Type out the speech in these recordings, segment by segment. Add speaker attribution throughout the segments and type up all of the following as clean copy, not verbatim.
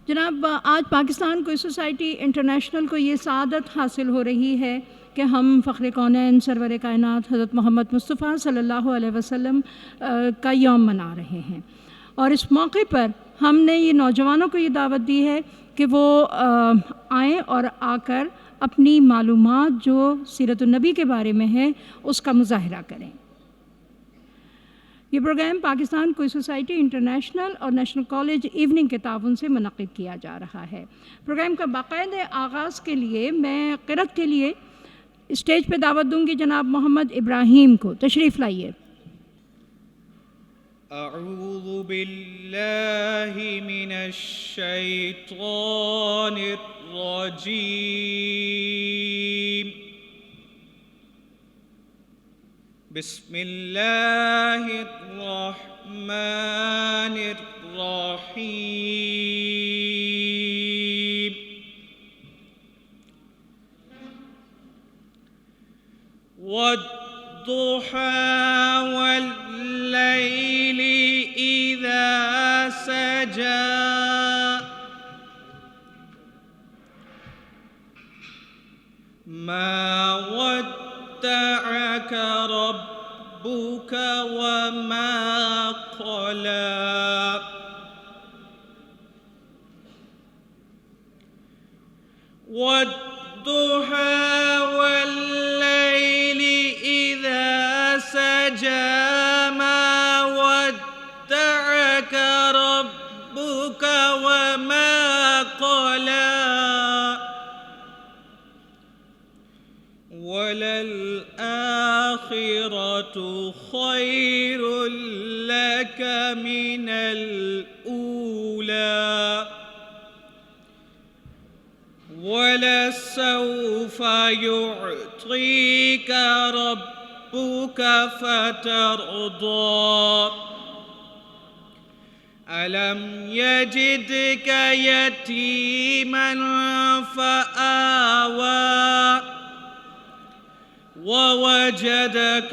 Speaker 1: जनाब, आज पाकिस्तान कोई सोसाइटी इंटरनेशनल को ये सआदत हासिल हो रही है कि हम फ़ख्र कौनैन सरवर कायनात हज़रत मोहम्मद मुस्तफ़ा सल्लल्लाहु अलैहि वसल्लम का यौम मना रहे हैं। और इस मौके पर हमने ये नौजवानों को ये दावत दी है कि वो आएँ और आकर अपनी मालूमात जो सीरतुन नबी के बारे में है उसका मुज़ाहिरा करें। ये प्रोग्राम पाकिस्तान कोई सोसाइटी इंटरनेशनल और नेशनल कॉलेज इवनिंग के ताउन से मुनक़िद किया जा रहा है। प्रोग्राम का बाकायदे आगाज़ के लिए मैं क़िरात के लिए स्टेज पे दावत दूंगी जनाब मोहम्मद इब्राहीम को। तशरीफ़ लाइए।
Speaker 2: अऊज़ु बिल्लाहि मिनश शैतानिर रजीम। बिस्मिल्लाहिर रहमानिर रहीम। वद्दुहा वल्लैलि इज़ा सजा। मा वद्दअक रब्बुक वमा क़ला। वद्दुहा वल्लैलि इज़ा सजा। मा वद्दअक रब्बुक वमा क़ला। वललआखिरतु खैरुल लक मिनल ऊला। वलसौफ युअतीक रब्बुक फतरदा। अलम यजिदक यतीमन फआवा। ववजदक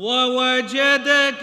Speaker 2: ववजदक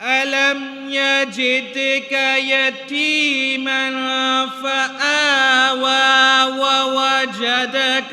Speaker 2: अलम यजिदक यतीमा फआवा। ववजदक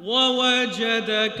Speaker 2: ववजदक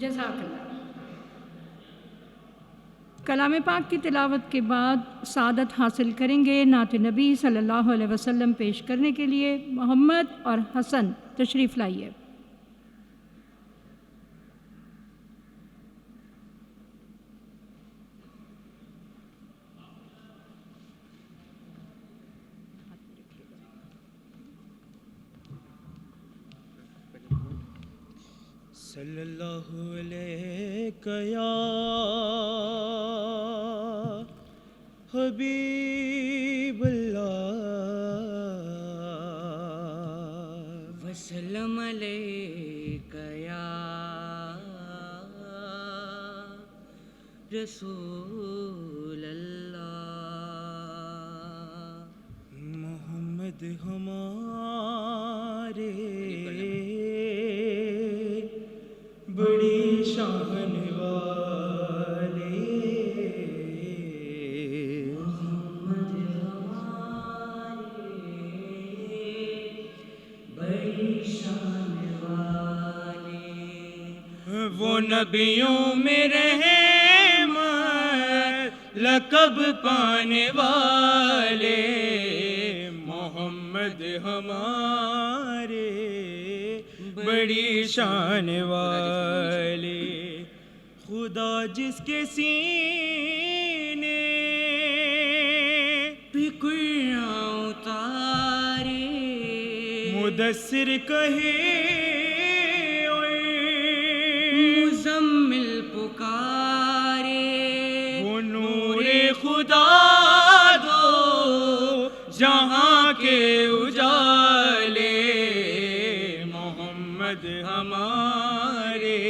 Speaker 1: जज़ाकल्लाह। कलाम पाक की तिलावत के बाद सादत हासिल करेंगे नात नबी सल्लल्लाहु अलैहि वसल्लम पेश करने के लिए मोहम्मद और हसन। तशरीफ़ लाइए।
Speaker 2: सल्लल्लाहु अलैका या हबीबल्लाह।
Speaker 3: वसल्लम अलैका या रसूलल्लाह।
Speaker 2: मोहम्मद हमारे बड़ी शान वाले।
Speaker 3: मोहम्मद हमारे बड़ी शान वाले।
Speaker 2: नबियों में रहमत लक़ब पाने वाले मोहम्मद हमारे बड़ी शान वाले। खुदा जिसके सीने
Speaker 3: पे कुरान उतारे
Speaker 2: मुदस्सिर कहे
Speaker 3: मुज़म्मिल पुकारे
Speaker 2: वो नूरे खुदा दो जहाँ के उजाले मोहम्मद हमारे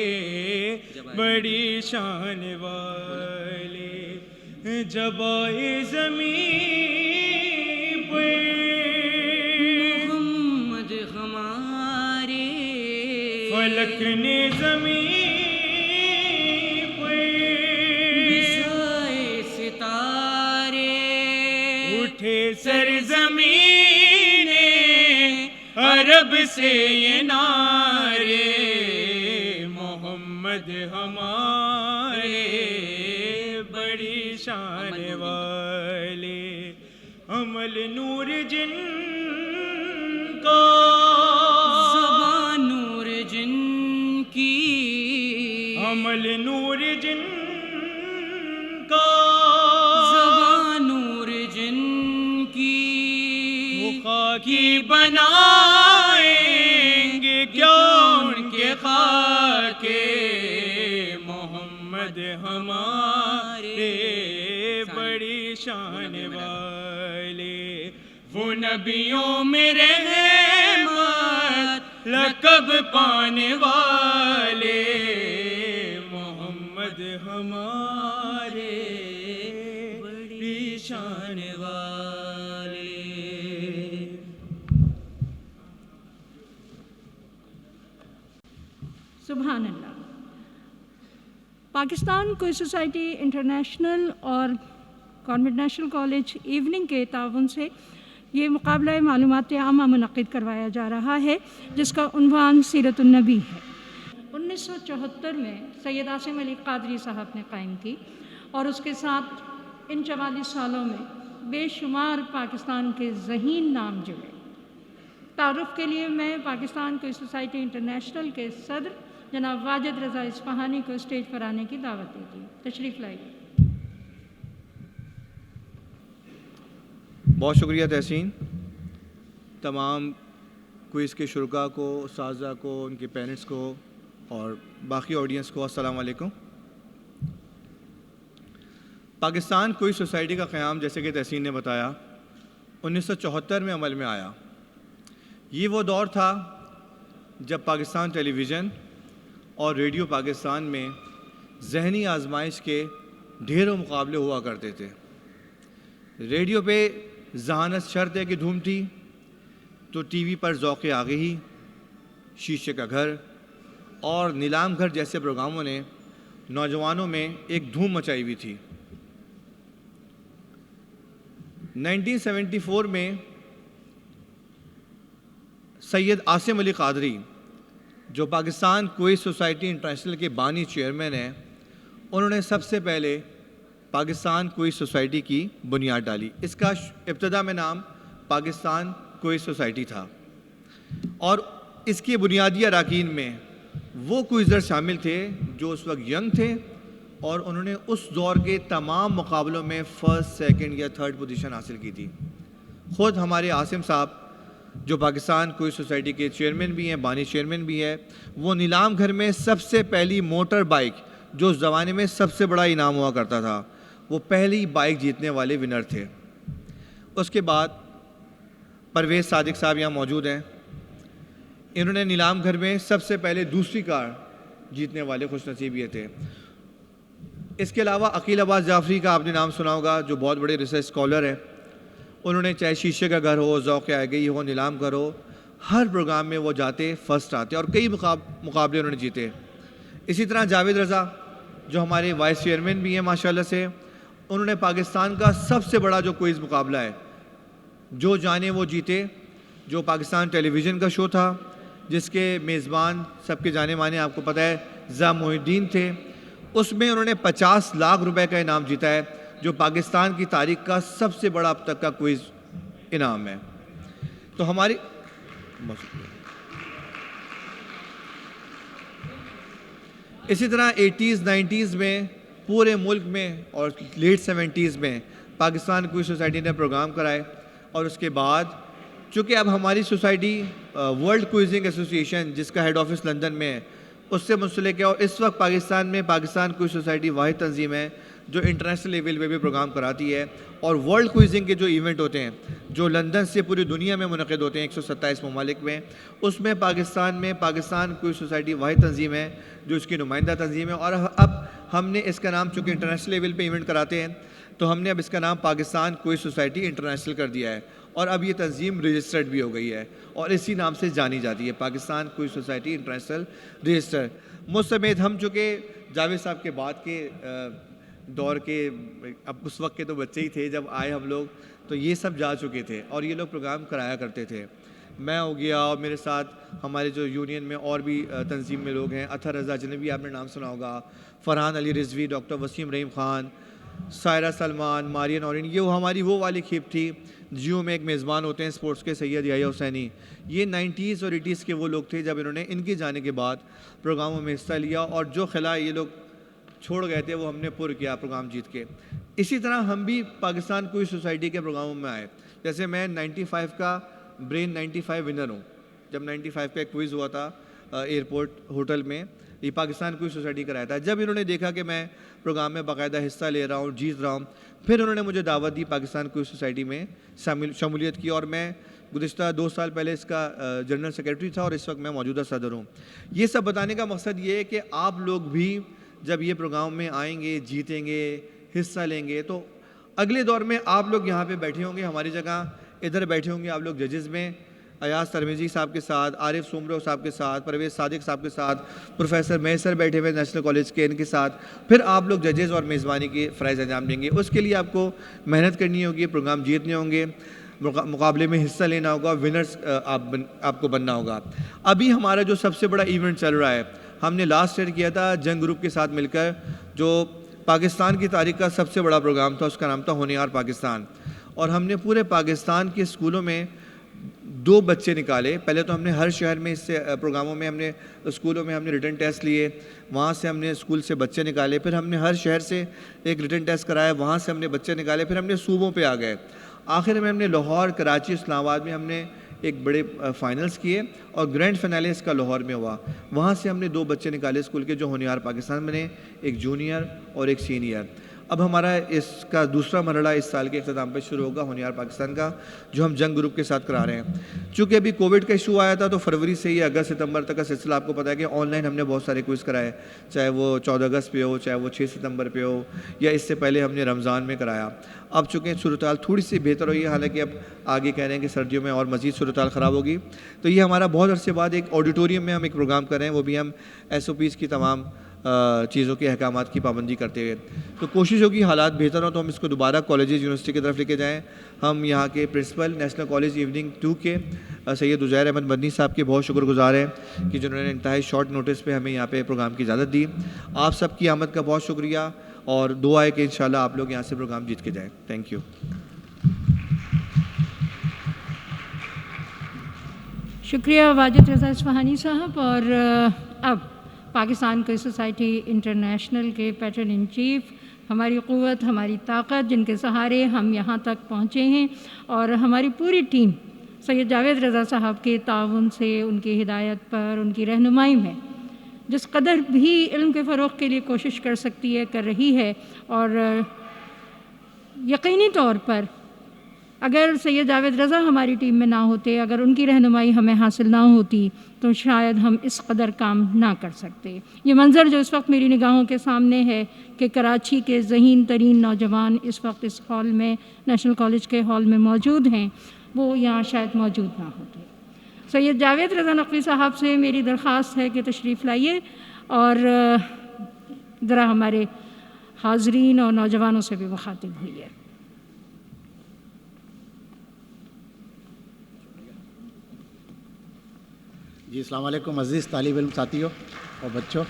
Speaker 2: बड़ी शान वाले। जब आए ज़मीं पे
Speaker 3: मोहम्मद हमारे
Speaker 2: फलक ने ज़मीं पे
Speaker 3: बिछाए सितारे
Speaker 2: उठे सरज़मीने अरब से ये नारे मोहम्मद हमारे बड़ी शान वाले। अमल नूर जिनका
Speaker 3: ज़बान नूर जिनकी
Speaker 2: अमल नूर जिनका
Speaker 3: ज़बान नूर जिनकी
Speaker 2: खाकी बनाएंगे क्या उनके खाके मोहम्मद हमारे बड़ी शान वाले। वो नबियों में रहमत लक़ब पाने वाले मोहम्मद हमारे बड़ी शान वाले।
Speaker 1: सुभान अल्लाह। पाकिस्तान क्विज़ सोसाइटी इंटरनेशनल और कॉन्वेंट नेशनल कॉलेज इवनिंग के ताउन से ये मुकाबला मालूमात आमा मुनक़िद करवाया जा रहा है, जिसका उन्वान सीरतुन्नबी है। 1974 में सैयद आसिम अली क़ादरी साहब ने कायम की और उसके साथ इन 44 सालों में बेशुमार पाकिस्तान के ज़हीन नाम जुड़े। तारुफ़ के लिए मैं पाकिस्तान क्विज़ सोसाइटी इंटरनेशनल के सदर जनाब वाजिद रज़ा इस्फ़हानी को स्टेज पर आने की दावत देती हूँ। तशरीफ़ लाइए।
Speaker 4: बहुत शुक्रिया तहसीन। तमाम क्विज़ के शुरका को, उस्ताज़ा को, उनके पेरेंट्स को और बाकी ऑडियंस को अस्सलाम वालेकुम। पाकिस्तान क्विज़ सोसाइटी का क़याम, जैसे कि तहसीन ने बताया, 1974 में अमल में आया। ये वो दौर था जब पाकिस्तान टेलीविज़न और रेडियो पाकिस्तान में ज़हनी आजमाइश के ढेरों मुकाबले हुआ करते थे। रेडियो पे ज़हानत शर्त है की धूम थी, तो टीवी पर ज़ौक़ आगे ही, शीशे का घर और नीलाम घर जैसे प्रोग्रामों ने नौजवानों में एक धूम मचाई हुई थी। 1974 में सैयद आसिम अली क़ादरी, जो पाकिस्तान क्विज़ सोसाइटी इंटरनेशनल के बानी चेयरमैन हैं, उन्होंने सबसे पहले पाकिस्तान क्विज़ सोसाइटी की बुनियाद डाली। इसका इब्तिदा में नाम पाकिस्तान क्विज़ सोसाइटी था और इसके बुनियादी अरकान में वो क्विज़र शामिल थे जो उस वक्त यंग थे और उन्होंने उस दौर के तमाम मुकाबलों में फ़र्स्ट, सेकंड या थर्ड पोजीशन हासिल की थी। ख़ुद हमारे आसिम साहब, जो पाकिस्तान क्विज़ सोसाइटी के चेयरमैन भी हैं, बानी चेयरमैन भी हैं, वो नीलाम घर में सबसे पहली मोटर बाइक, जो उस ज़माने में सबसे बड़ा इनाम हुआ करता था, वो पहली बाइक जीतने वाले विनर थे। उसके बाद परवेज़ सादिक साहब यहाँ मौजूद हैं। इन्होंने नीलाम घर में सबसे पहले दूसरी कार जीतने वाले खुशनसीब ये थे। इसके अलावा अकील अब्बास जाफ़री का आपने नाम सुना होगा, जो बहुत बड़े रिसर्च स्कॉलर हैं। उन्होंने चाहे शीशे का घर हो, ज़ौक़ आगे हो, नीलाम घर हो, हर प्रोग्राम में वो जाते, फर्स्ट आते और कई मुकाबले उन्होंने जीते। इसी तरह जावेद रज़ा, जो हमारे वाइस चेयरमैन भी हैं माशाल्लाह से, उन्होंने पाकिस्तान का सबसे बड़ा जो क्विज़ मुकाबला है, जो जाने वो जीते, जो पाकिस्तान टेलीविज़न का शो था, जिसके मेज़बान सबके जाने माने, आपको पता है, ज़ा मोहिउद्दीन थे। उसमें उन्होंने 50 लाख रुपए का इनाम जीता है, जो पाकिस्तान की तारीख का सबसे बड़ा अब तक का क्विज़ इनाम है। तो हमारी इसी तरह 80s 90s में पूरे मुल्क में और लेट 70s में पाकिस्तान क्विज़ सोसाइटी ने प्रोग्राम कराए, और उसके बाद चूँकि अब हमारी सोसाइटी वर्ल्ड क्विजिंग एसोसिएशन जिसका हेड ऑफिस लंदन में है उससे मुंसलिक है, और इस वक्त पाकिस्तान में पाकिस्तान क्विज़ सोसाइटी वाहिद तंजीम है जो इंटरनेशनल लेवल पे भी प्रोग्राम कराती है। और वर्ल्ड क्विजिंग के जो इवेंट होते हैं जो लंदन से पूरी दुनिया में मुनक़िद होते हैं 127 ममालिक में, उसमें पाकिस्तान क्विज़ सोसाइटी वाहिद तंजीम है जो इसकी नुमाइंदा तंजीम है। और अब हमने इसका नाम चूँकि इंटरनेशनल लेवल पे इवेंट कराते हैं तो हमने अब इसका नाम पाकिस्तान क्विज़ सोसाइटी इंटरनेशनल कर दिया है, और अब ये तंजीम रजिस्टर्ड भी हो गई है और इसी नाम से जानी जाती है, Pakistan quiz society international register. मुझ समेत हम चूँकि जावेद साहब के बाद के दौर के, अब उस वक्त के तो बच्चे ही थे जब आए हम लोग, तो ये सब जा चुके थे और ये लोग प्रोग्राम कराया करते थे। मैं हो गया और मेरे साथ हमारे जो यूनियन में और भी तंजीम में लोग हैं, अतर रज़ा जनबी आपने नाम सुना होगा, फ़रहान अली रिजवी, डॉक्टर वसीम रहीम ख़ान, सायरा सलमान, मारियन औरिन, ये हमारी वो वाली खेप थी। जियो में एक मेज़बान होते हैं स्पोर्ट्स के सैयद याह्या हुसैनी, ये 90s और 80s के वो लोग थे जब इन्होंने इनके जाने के बाद प्रोग्रामों में हिस्सा लिया, और जो खिला ये लोग छोड़ गए थे वो हमने पुर किया प्रोग्राम जीत के। इसी तरह हम भी पाकिस्तान क्विज़ सोसाइटी के प्रोग्रामों में आए। जैसे मैं 95 का ब्रेन 95 विनर हूँ। जब 95 का एक क्विज़ हुआ था एयरपोर्ट होटल में, ये पाकिस्तान क्विज़ सोसाइटी कराया था। जब इन्होंने देखा कि मैं प्रोग्राम में बाकायदा हिस्सा ले रहा हूँ, जीत रहा हूँ, फिर उन्होंने मुझे दावत दी पाकिस्तान क्विज़ सोसाइटी में शमूलियत की, और मैं गुज़िश्ता 2 साल पहले इसका जनरल सेक्रेटरी था और इस वक्त मैं मौजूदा सदर हूँ। ये सब बताने का मकसद ये है कि आप लोग भी जब ये प्रोग्राम में आएंगे, जीतेंगे, हिस्सा लेंगे, तो अगले दौर में आप लोग यहाँ पे बैठे होंगे, हमारी जगह इधर बैठे होंगे आप लोग जजेस में, अयाज तरमीज़ी साहब के साथ, आरिफ सोमरो साहब के साथ, परवेज़ सादिक साहब के साथ, प्रोफेसर मैसर बैठे हुए नेशनल कॉलेज के, इनके साथ, फिर आप लोग जजेस और मेज़बानी के फ़राइज़ अंजाम देंगे। उसके लिए आपको मेहनत करनी होगी, प्रोग्राम जीतने होंगे, मुकाबले में हिस्सा लेना होगा, विनर्स आपको बनना होगा। अभी हमारा जो सबसे बड़ा इवेंट चल रहा है, हमने लास्ट ईयर किया था जंग ग्रुप के साथ मिलकर, जो पाकिस्तान की तारीख का सबसे बड़ा प्रोग्राम था, उसका नाम था होनहार पाकिस्तान। और हमने पूरे पाकिस्तान के स्कूलों में 2 बच्चे निकाले। पहले तो हमने हर शहर में इससे प्रोग्रामों में हमने स्कूलों में हमने रिटन टेस्ट लिए, वहाँ से हमने स्कूल से बच्चे निकाले, फिर हमने हर शहर से एक रिटन टेस्ट कराया, वहाँ से हमने बच्चे निकाले, फिर हमने सूबों पे आ गए। आखिर में हमने लाहौर, कराची, इस्लामाबाद में हमने एक बड़े फाइनल्स किए और ग्रैंड फाइनल इसका लाहौर में हुआ। वहाँ से हमने 2 बच्चे निकाले स्कूल के जो होनहार पाकिस्तान बने, एक जूनियर और एक सीनियर। अब हमारा इसका दूसरा मरहला इस साल के इख्तिताम पर शुरू होगा होनहार पाकिस्तान का, जो हम जंग ग्रुप के साथ करा रहे हैं। चूँकि अभी कोविड का इशू आया था तो फरवरी से ही अगस्त सितंबर तक का सिलसिला आपको पता है कि ऑनलाइन हमने बहुत सारे क्विज़ कराए, चाहे वो 14 अगस्त पे हो, चाहे वो 6 सितंबर पे हो, या इससे पहले हमने रमज़ान में कराया। अब चूँकि सूरत-ए-हाल थोड़ी सी बेहतर हुई है, हालांकि अब आगे कह रहे हैं कि सर्दियों में और मज़ीद सूरत-ए-हाल ख़राब होगी, तो ये हमारा बहुत अरसे बाद एक ऑडिटोरियम में हम एक प्रोग्राम कर रहे हैं, वो भी हम SOPs की तमाम चीज़ों के अहकामात की पाबंदी करते हुए। तो कोशिश होगी हालात बेहतर हो तो हम इसको दोबारा कॉलेजेस यूनिवर्सिटी की तरफ लेके जाएँ। हम यहाँ के प्रिंसिपल नेशनल कॉलेज इवनिंग 2 के सैयद उज़ैर अहमद मदनी साहब के बहुत शुक्रगुज़ार हैं कि जिन्होंने इंतहाई शॉर्ट नोटिस पे हमें यहाँ पे प्रोग्राम की इजाज़त दी। आप सबकी आमद का बहुत शुक्रिया और दुआ है कि इंशाल्लाह आप लोग यहाँ से प्रोग्राम जीत के जाएँ। Thank you.
Speaker 1: शुक्रिया वाजिद रज़ा इस्फ़हानी साहब। और अब पाकिस्तान क्विज़ सोसाइटी इंटरनेशनल के पैटर्न इन चीफ, हमारी क़ुव्वत, हमारी ताकत, जिनके सहारे हम यहाँ तक पहुँचे हैं, और हमारी पूरी टीम सैयद जावेद रज़ा साहब के ताउन से, उनकी हिदायत पर, उनकी रहनुमाई में जिस कदर भी इल्म के फ़रोग़ के लिए कोशिश कर सकती है, कर रही है। और यकीनी तौर पर अगर सैयद जावेद रज़ा हमारी टीम में ना होते, अगर उनकी रहनुमाई हमें हासिल ना होती, तो शायद हम इस कदर काम ना कर सकते। ये मंज़र जो इस वक्त मेरी निगाहों के सामने है कि कराची के ज़हीन तरीन नौजवान इस वक्त इस हॉल में, नेशनल कॉलेज के हॉल में मौजूद हैं, वो यहाँ शायद मौजूद ना होते। सैयद जावेद रज़ा नक़वी साहब से मेरी दरख्वास्त है कि तशरीफ़ लाइए और ज़रा हमारे हाज़रीन और नौजवानों से भी मुखातिब हुई है।
Speaker 5: जी, अस्सलाम वालेकुम अज़ीज़ तालिब इल्म साथियों और बच्चों।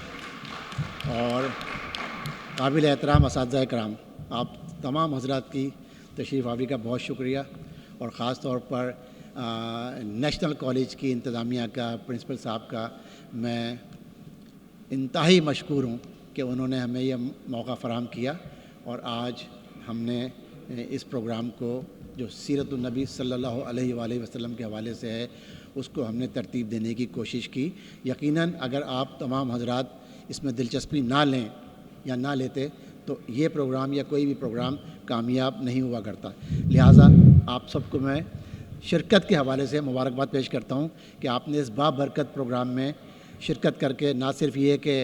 Speaker 5: और काबिल एहतराम असातिज़ा कराम, आप तमाम हज़रात की तशरीफ़ आवी का बहुत शुक्रिया और ख़ास तौर पर नेशनल कॉलेज की इंतज़ामिया का, प्रिंसिपल साहब का मैं इंतहाई मशकूर हूँ कि उन्होंने हमें यह मौका फ़राहम किया और आज हमने इस प्रोग्राम को जो सीरतुन नबी सल्लल्लाहु अलैहि वसल्लम के हवाले से है उसको हमने तरतीब देने की कोशिश की। यकीनन अगर आप तमाम हज़रात इसमें दिलचस्पी ना लें या ना लेते तो ये प्रोग्राम या कोई भी प्रोग्राम कामयाब नहीं हुआ करता। लिहाजा आप सबको मैं शिरकत के हवाले से मुबारकबाद पेश करता हूँ कि आपने इस बाबरकत प्रोग्राम में शिरकत करके ना सिर्फ ये कि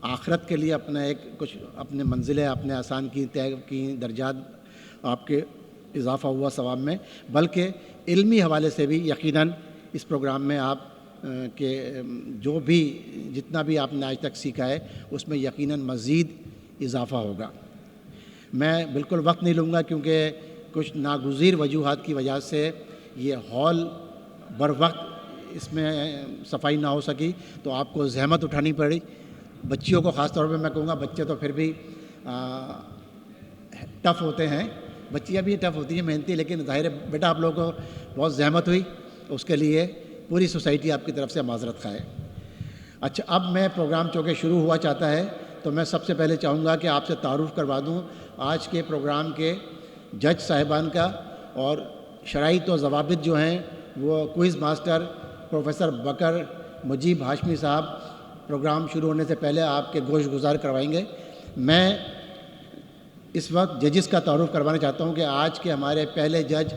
Speaker 5: आखरत के लिए अपना एक कुछ अपने मंजिलें अपने आसान की तय की दर्जात आपके इजाफ़ा हुआ सवाब में, बल्कि इल्मी हवाले से भी यकीनन इस प्रोग्राम में आप के जो भी जितना भी आपने आज तक सीखा है उसमें यकीनन मज़ीद इजाफ़ा होगा। मैं बिल्कुल वक्त नहीं लूँगा क्योंकि कुछ नागुज़ीर वजूहात की वजह से ये हॉल बर वक्त इसमें सफाई ना हो सकी तो आपको ज़हमत उठानी पड़ी। बच्चियों को ख़ास तौर पे मैं कहूँगा, बच्चे तो फिर भी टफ़ होते हैं, बच्चियाँ भी टफ़ होती हैं, मेहनती, लेकिन ज़ाहिर है बेटा आप लोगों को बहुत ज़हमत हुई, उसके लिए पूरी सोसाइटी आपकी तरफ से माज़रत खाए। अच्छा, अब मैं प्रोग्राम चूँकि शुरू हुआ चाहता है तो मैं सबसे पहले चाहूँगा कि आपसे तारुफ़ करवा दूँ आज के प्रोग्राम के जज साहिबान का, और शराइत व ज़वाबित जो हैं वो क्विज़ मास्टर प्रोफेसर बकर मुजीब हाशमी साहब प्रोग्राम शुरू होने से पहले आपके गोश गुजार करवाएंगे। मैं इस वक्त जजेस का तारुफ़ करवाना चाहता हूँ कि आज के हमारे पहले जज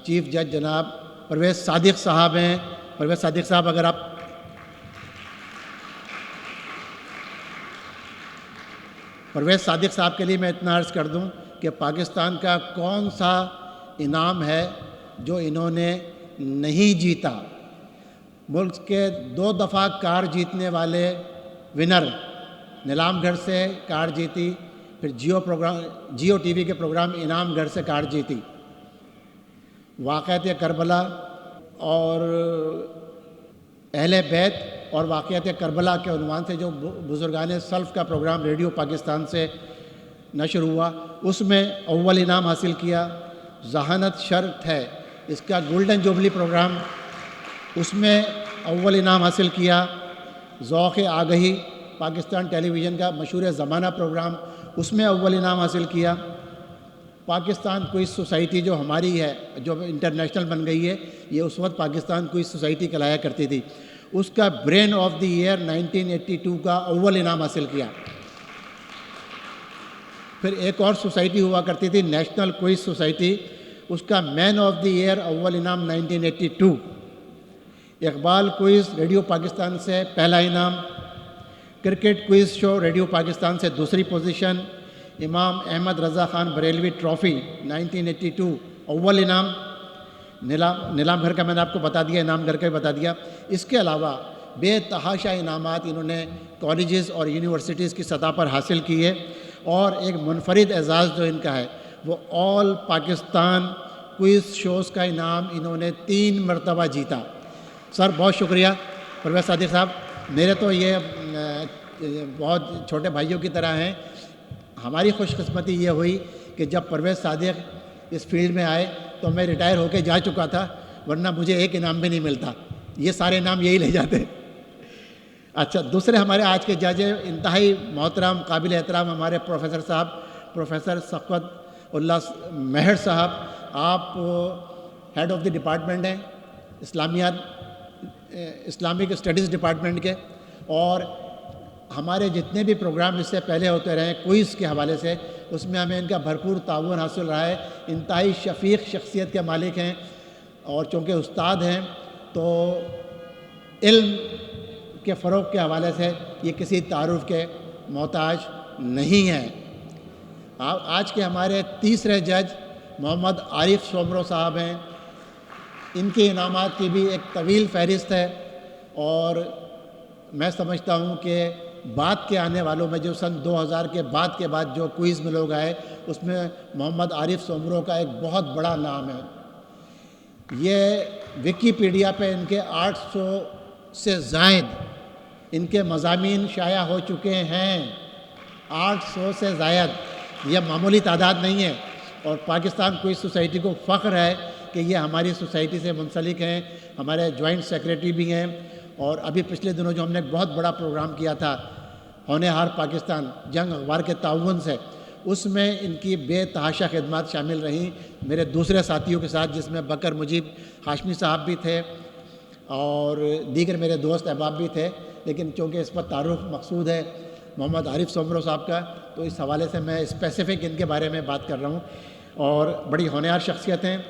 Speaker 5: चीफ़ जज जनाब परवेज़ सादिक साहब हैं। परवेज़ सादिक साहब, अगर आप परवेज़ सादिक साहब के लिए मैं इतना अर्ज़ कर दूं कि पाकिस्तान का कौन सा इनाम है जो इन्होंने नहीं जीता। मुल्क के 2 दफ़ा कार जीतने वाले विनर, नीलामगढ़ से कार जीती, फिर जियो टीवी के प्रोग्राम इनामगढ़ से कार जीती। वाक़यात करबला और अहले बैत और वाक़यात करबला के उन्वान से जो बुज़ुर्गान सल्फ़ का प्रोग्राम रेडियो पाकिस्तान से नशर हुआ उसमें अव्वल इनाम हासिल किया। ज़हानत शर्त है, इसका गोल्डन जुबली प्रोग्राम, उसमें अव्वल इनाम हासिल किया। ज़ौक़ आगही पाकिस्तान टेलीविज़न का मशहूर ज़माना प्रोग्राम, उसमें अव्वल इनाम हासिल किया। पाकिस्तान क्विज़ सोसाइटी जो हमारी है, जो इंटरनेशनल बन गई है, ये उस वक्त पाकिस्तान क्विज़ सोसाइटी कहलाया करती थी, उसका ब्रेन ऑफ द ईयर 1982 का अव्वल इनाम हासिल किया। फिर एक और सोसाइटी हुआ करती थी नेशनल क्विज़ सोसाइटी, उसका मैन ऑफ द ईयर अव्वल इनाम 1982। इकबाल क्विज़ रेडियो पाकिस्तान से पहला इनाम। Cricket quiz show radio Pakistan से दूसरी पोजीशन। इमाम अहमद रज़ा ख़ान बरेलवी ट्रॉफ़ी 1982 अव्वल इनाम। नीलाम घर का मैंने आपको बता दिया, इनाम घर का भी बता दिया। इसके अलावा बेतहाशा इनामात इन्होंने कॉलेजेस और यूनिवर्सिटीज़ की सतह पर हासिल किए, और एक मुनफरिद एजाज़ जो इनका है वो ऑल पाकिस्तान क्विज़ शोज़ का इनाम इन्होंने 3 मरतबा जीता। सर बहुत शुक्रिया परवेज़ सादिक साहब, मेरे तो ये बहुत छोटे भाइयों की तरह हैं। हमारी खुशकिस्मती ये हुई कि जब परवेज़ सादिक इस फील्ड में आए तो मैं रिटायर होकर जा चुका था, वरना मुझे एक इनाम भी नहीं मिलता, ये सारे इनाम यही ले जाते। अच्छा, दूसरे हमारे आज के जज इंतहाई मोहतरम काबिल एहतराम हमारे प्रोफेसर साहब, प्रोफेसर सक़वत उल्लाह मेहर साहब। आप हेड ऑफ़ द डिपार्टमेंट हैं इस्लामिक स्टडीज़ डिपार्टमेंट के, और हमारे जितने भी प्रोग्राम इससे पहले होते रहे क्विज़ के हवाले से, उसमें हमें इनका भरपूर ताउन हासिल रहा है। इंतहाई शफ़ीक़ शख्सियत के मालिक हैं, और चूँकि उस्ताद हैं तो इल्म के फ़रोग़ के हवाले से ये किसी तारुफ़ के मोहताज नहीं हैं। आज के हमारे तीसरे जज मोहम्मद आरिफ सोमरो साहब हैं। इनके इनामात की भी एक तवील फ़हरिस्त है, और मैं समझता हूँ कि बाद के आने वालों में जो सन 2000 के बाद जो क्विज़ में लोग आए उसमें मोहम्मद आरिफ सोमरो का एक बहुत बड़ा नाम है। ये विकीपीडिया पे इनके 800 से ज़ायद इनके मज़ामीन शाया हो चुके हैं 800 से ज़ायद। यह मामूली तादाद नहीं है और पाकिस्तान क्विज़ सोसाइटी को फ़ख्र है कि ये हमारी सोसाइटी से मुंसलिक हैं, हमारे जॉइंट सेक्रेटरी भी हैं। और अभी पिछले दिनों जो हमने एक बहुत बड़ा प्रोग्राम किया था होनहार पाकिस्तान जंग अखबार के ताउन से, उसमें इनकी बेतहाशा खिदमत शामिल रहीं मेरे दूसरे साथियों के साथ, जिसमें बकर मुजीब हाशमी साहब भी थे और दीगर मेरे दोस्त अहबाब भी थे। लेकिन चूँकि इस पर तारुफ मकसूद है मोहम्मद आरिफ सोमरो साहब का, तो इस हवाले से मैं स्पेसिफ़िक इनके बारे में बात कर रहा हूँ। और बड़ी होनहार शख्सियत हैं।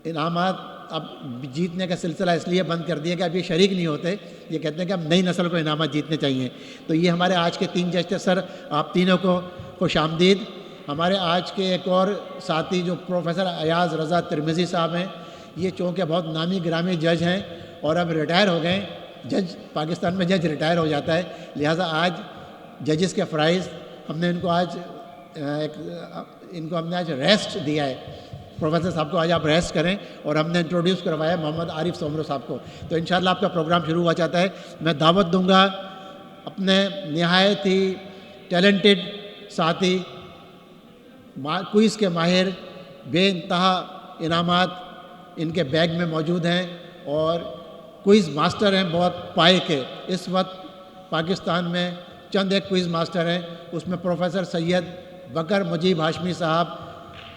Speaker 5: इनामात अब जीतने का सिलसिला इसलिए बंद कर दिया कि अब ये शरीक नहीं होते, ये कहते हैं कि अब नई नस्ल को इनामात जीतने चाहिए। तो ये हमारे आज के 3 जज थे। सर, आप तीनों को खुशामदीद। हमारे आज के एक और साथी जो प्रोफेसर अयाज़ रज़ा तिरमिज़ी साहब हैं, ये चूँकि बहुत नामी गिरामी जज हैं और अब रिटायर हो गए। जज पाकिस्तान में जज रिटायर हो जाता है, लिहाजा आज जजेस के फ़राइज़ हमने इनको आज हमने आज रेस्ट दिया है। प्रोफेसर साहब को आज आप रेस्ट करें और हमने इंट्रोड्यूस करवाया मोहम्मद आरिफ सोमरो साहब को। तो इंशाल्लाह आपका प्रोग्राम शुरू हुआ चाहता है। मैं दावत दूंगा अपने नहायत ही टैलेंटेड साथी, क्विज़ के माहिर, बेइंतहा इनामात इनके बैग में मौजूद हैं और क्विज़ मास्टर हैं बहुत पाए के। इस वक्त पाकिस्तान में चंद एक क्विज़ मास्टर हैं, उसमें प्रोफेसर सैयद बकर मुजीब हाशमी साहब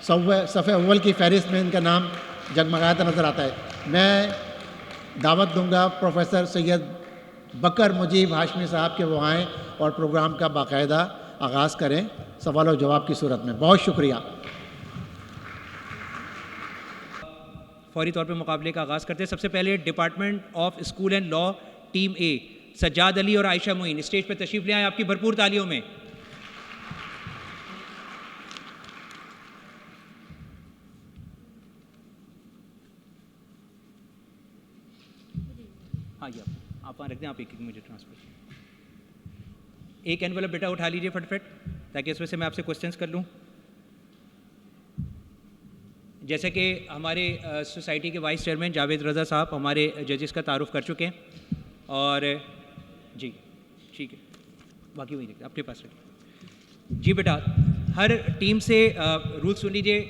Speaker 5: सफ़े अव्वल की फहरिस्त में इनका नाम जगमगाता नज़र आता है। मैं दावत दूंगा प्रोफेसर सैयद बकर मुजीब हाशमी साहब के वो आएँ और प्रोग्राम का बाकायदा आगाज़ करें सवाल और जवाब की सूरत में। बहुत शुक्रिया।
Speaker 6: फौरी तौर पे मुकाबले का आगाज़ करते हैं। सबसे पहले department of school and law team A, Sajjad Ali और आयशा मोइन स्टेज पर तशरीफ़ ले आए। आपकी भरपूर तालियों में। हाँ जी, आप वहाँ रख दें। आप एक मुझे ट्रांसफर एक एनवेलप बेटा उठा लीजिए फटफट, ताकि इसमें से मैं आपसे क्वेश्चंस कर लूँ। जैसे कि हमारे सोसाइटी के वाइस चेयरमैन जावेद रज़ा साहब हमारे जजेस का तारुफ कर चुके हैं और जी ठीक है, बाकी वही देखते अपने पास रखिए। जी बेटा, हर टीम से रूल सुन लीजिए।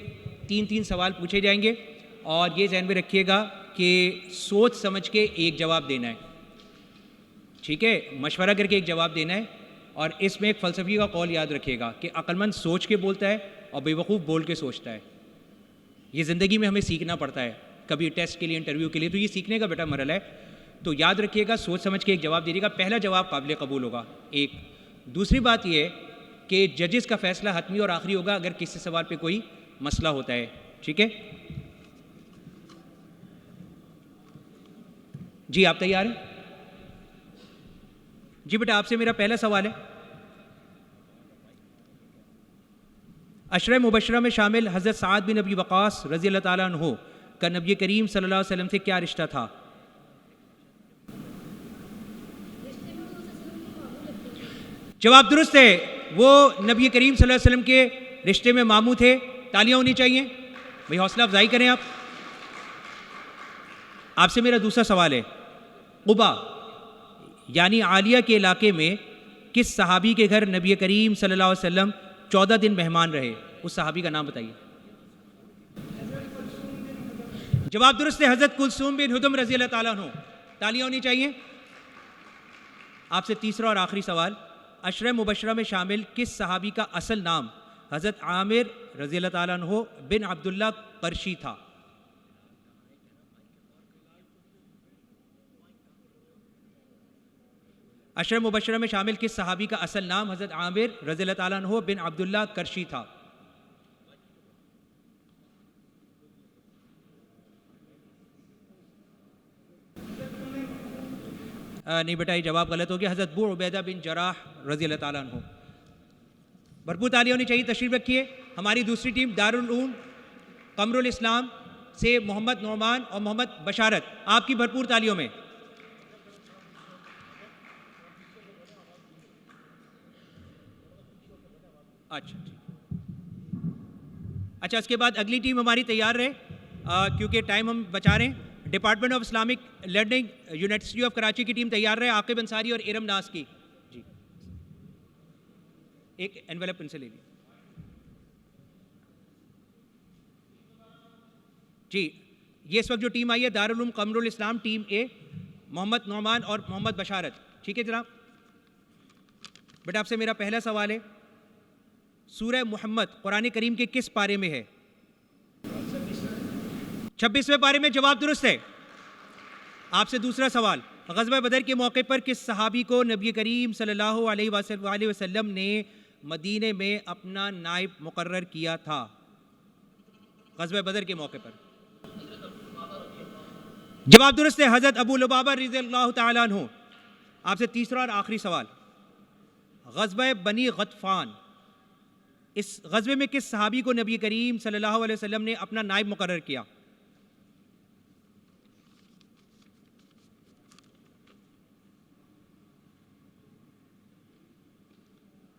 Speaker 6: 3-3 सवाल पूछे जाएंगे और ये ज़हन में रखिएगा कि सोच समझ के एक जवाब देना है, ठीक है? मशवरा करके एक जवाब देना है। और इसमें एक फ़लसफ़ी का कौल याद रखिएगा कि अक्लमंद सोच के बोलता है और बेवकूफ़ बोल के सोचता है। ये ज़िंदगी में हमें सीखना पड़ता है, कभी टेस्ट के लिए, इंटरव्यू के लिए, तो ये सीखने का बेटा मरहला है। तो याद रखिएगा, सोच समझ के एक जवाब दीजिएगा। पहला जवाब काबिल कबूल होगा। एक दूसरी बात यह है कि जजेस का फैसला हतमी और आखिरी होगा अगर किसी सवाल पे कोई मसला होता है, ठीक है? जी आप तैयार हैं? जी बेटा, आपसे मेरा पहला सवाल है, अशरा मुबशरा में शामिल हज़रत साद बिन अबी वक़ास रज़ी अल्लाह ताला अन्हु का नबी करीम सल्लल्लाहु अलैहि वसल्लम से क्या रिश्ता था? जवाब दुरुस्त है, वो नबी करीम सल्लल्लाहु अलैहि वसल्लम के रिश्ते में मामू थे। तालियां होनी चाहिए भाई, हौसला अफजाई करें आप। आपसे मेरा दूसरा सवाल है, क़ुबा यानी आलिया के इलाके में किस सहाबी के घर नबी करीम सल्लल्लाहु अलैहि वसल्लम 14 दिन मेहमान रहे? उस सहाबी का नाम बताइए। जवाब दुरुस्त है, हज़रत कुलसूम बिन हुदम रज़ी अल्लाह ताला अन्हु। तालियां होनी चाहिए। आपसे तीसरा और आखिरी सवाल, अशरा मुबशरा में शामिल किस सहाबी का असल नाम हज़रत आमिर रज़ी अल्लाह ताला अन्हु बिन अब्दुल्ला क़रशी था? अशरा मुबशरा में शामिल किस सहाबी का असल नाम हज़रत आमिर रज़ी अल्लाह ताला अन्हु बिन अब्दुल्ला क़रशी था? नहीं बेटा, ये जवाब गलत हो गया। हज़रत अबू उबैदा बिन जराह रज़ी अल्लाह ताला अन्हु। भरपूर तालियां होनी चाहिए। तशरीफ़ रखिए। हमारी दूसरी टीम दारुल उलूम कमरुल इस्लाम से मोहम्मद नौमान और मोहम्मद बशारत, आपकी भरपूर तालियों में। अच्छा, इसके बाद अगली टीम हमारी तैयार रहे क्योंकि टाइम हम बचा रहे हैं। Department of Islamic learning university of Karachi की टीम तैयार रहे, आकिब अंसारी और इरम नास की। जी, एक एनवेलप इनसे ले लीजिए। जी, ये इस वक्त जो टीम आई है दारुल उलूम कमरुल इस्लाम टीम ए, मोहम्मद नौमान और मोहम्मद बशारत। ठीक है जनाब, बेटा आपसे मेरा पहला सवाल है, सूरह मुहम्मद कुरान करीम के किस पारे में है? 26वें पारे में, जवाब दुरुस्त है। आपसे दूसरा सवाल, ग़ज़वा बदर के मौके पर किस सहाबी को नबी करीम सल्लल्लाहु अलैहि वसल्लम ने मदीने में अपना नाइब मुकर्रर किया था? ग़ज़वा बदर के मौके पर जवाब दुरुस्त है, हज़रत अबू लुबाबा रज़ियल्लाहु तआला अन्हु। आपसे तीसरा और आखिरी सवाल, ग़ज़वा बनी गतफ़ान, इस ग़ज़वे में किस सहाबी को नबी करीम सल्लल्लाहु अलैहि वसल्लम ने अपना नाइब मुकर्रर किया?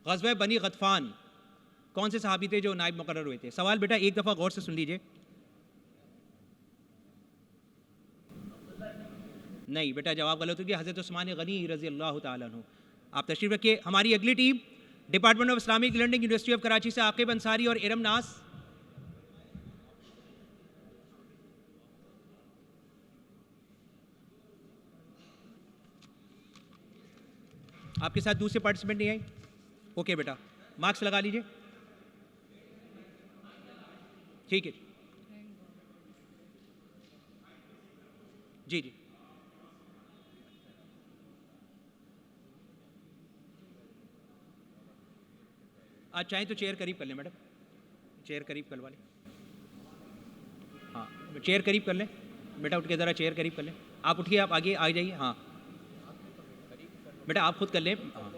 Speaker 6: ग़ज़वा बनी गतफ़ान, कौन से सहाबी थे जो नाइब मुकर्रर हुए थे? सवाल बेटा एक दफ़ा गौर से सुन लीजिए। नहीं बेटा, जवाब गलत हो गया, हज़रत उस्मान गनी रज़ियल्लाहु ताला अन्हु। आप तशरीफ़ रखिए। हमारी अगली team department of Islamic learning university of Karachi से आकिब अंसारी और इरम नास। आपके साथ दूसरे पार्टिसिपेंट नहीं आई? ओके बेटा, मार्क्स लगा लीजिए। ठीक है जी जी। आज चाहें तो चेयर करीब कर लें मैडम, चेयर करीब करवा लें। हाँ चेयर करीब कर लें बेटा, उठ के ज़रा चेयर करीब कर लें। आप उठिए, आप आगे आ जाइए। हाँ बेटा आप खुद कर लें। हाँ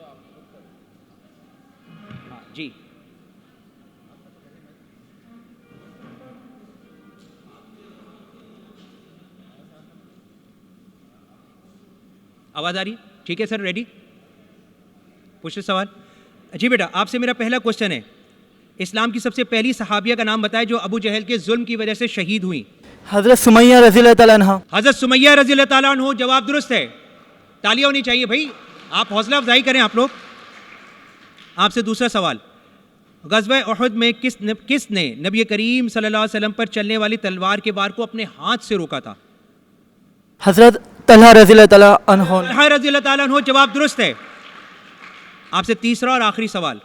Speaker 6: हाँ जी। आवाज़ आ रही? ठीक है सर, रेडी? पूछे सवाल। जी बेटा, आपसे मेरा पहला क्वेश्चन है, इस्लाम की सबसे पहली सहाबिया का नाम बताएं जो अबू जहल के जुल्म की वजह से शहीद हुई।
Speaker 7: हज़रत सुमैया रज़ियल्लाहु ताला अन्हा।
Speaker 6: हज़रत सुमैया रज़ियल्लाहु ताला अन्हा, जवाब दुरुस्त है। तालियां होनी चाहिए भाई, आप हौसला अफजाई करें आप लोग। आपसे दूसरा सवाल, ग़ज़वा उहद में किसने नबी करीम सल्लल्लाहु अलैहि वसल्लम पर चलने वाली तलवार के वार को अपने हाथ से रोका था?
Speaker 7: हज़रत तलहा रज़ियल्लाहु ताला अन्हु।
Speaker 6: तलहा रज़ियल्लाहु ताला अन्हु, जवाब दुरुस्त है। आपसे तीसरा और आखिरी सवाल,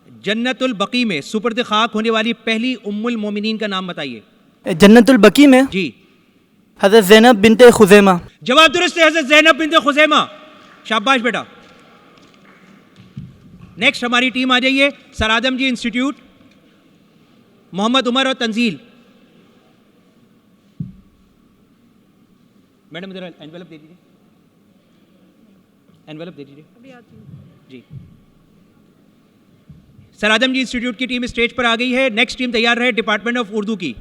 Speaker 6: जन्नतुल बकी में सुपर्द खाक होने वाली पहली उम्मुल मोमिनीन का नाम बताइए।
Speaker 7: जन्नतुल बकी में
Speaker 6: जी,
Speaker 7: हज़रत ज़ैनब बिन्ते खुज़ैमा।
Speaker 6: जवाब दुरुस्त है, हज़रत ज़ैनब बिन्ते खुज़ैमा। शाबाश बेटा। नेक्स्ट हमारी टीम आ जाइए, सर आदम जी इंस्टीट्यूट, मोहम्मद उमर और तंजील। मैडम इधर एनवेलप दे दीजिए, एनवेलप दे दीजिए जी। सर आदम जी इंस्टीट्यूट की टीम स्टेज पर आ गई है। नेक्स्ट टीम तैयार रहे डिपार्टमेंट ऑफ उर्दू की।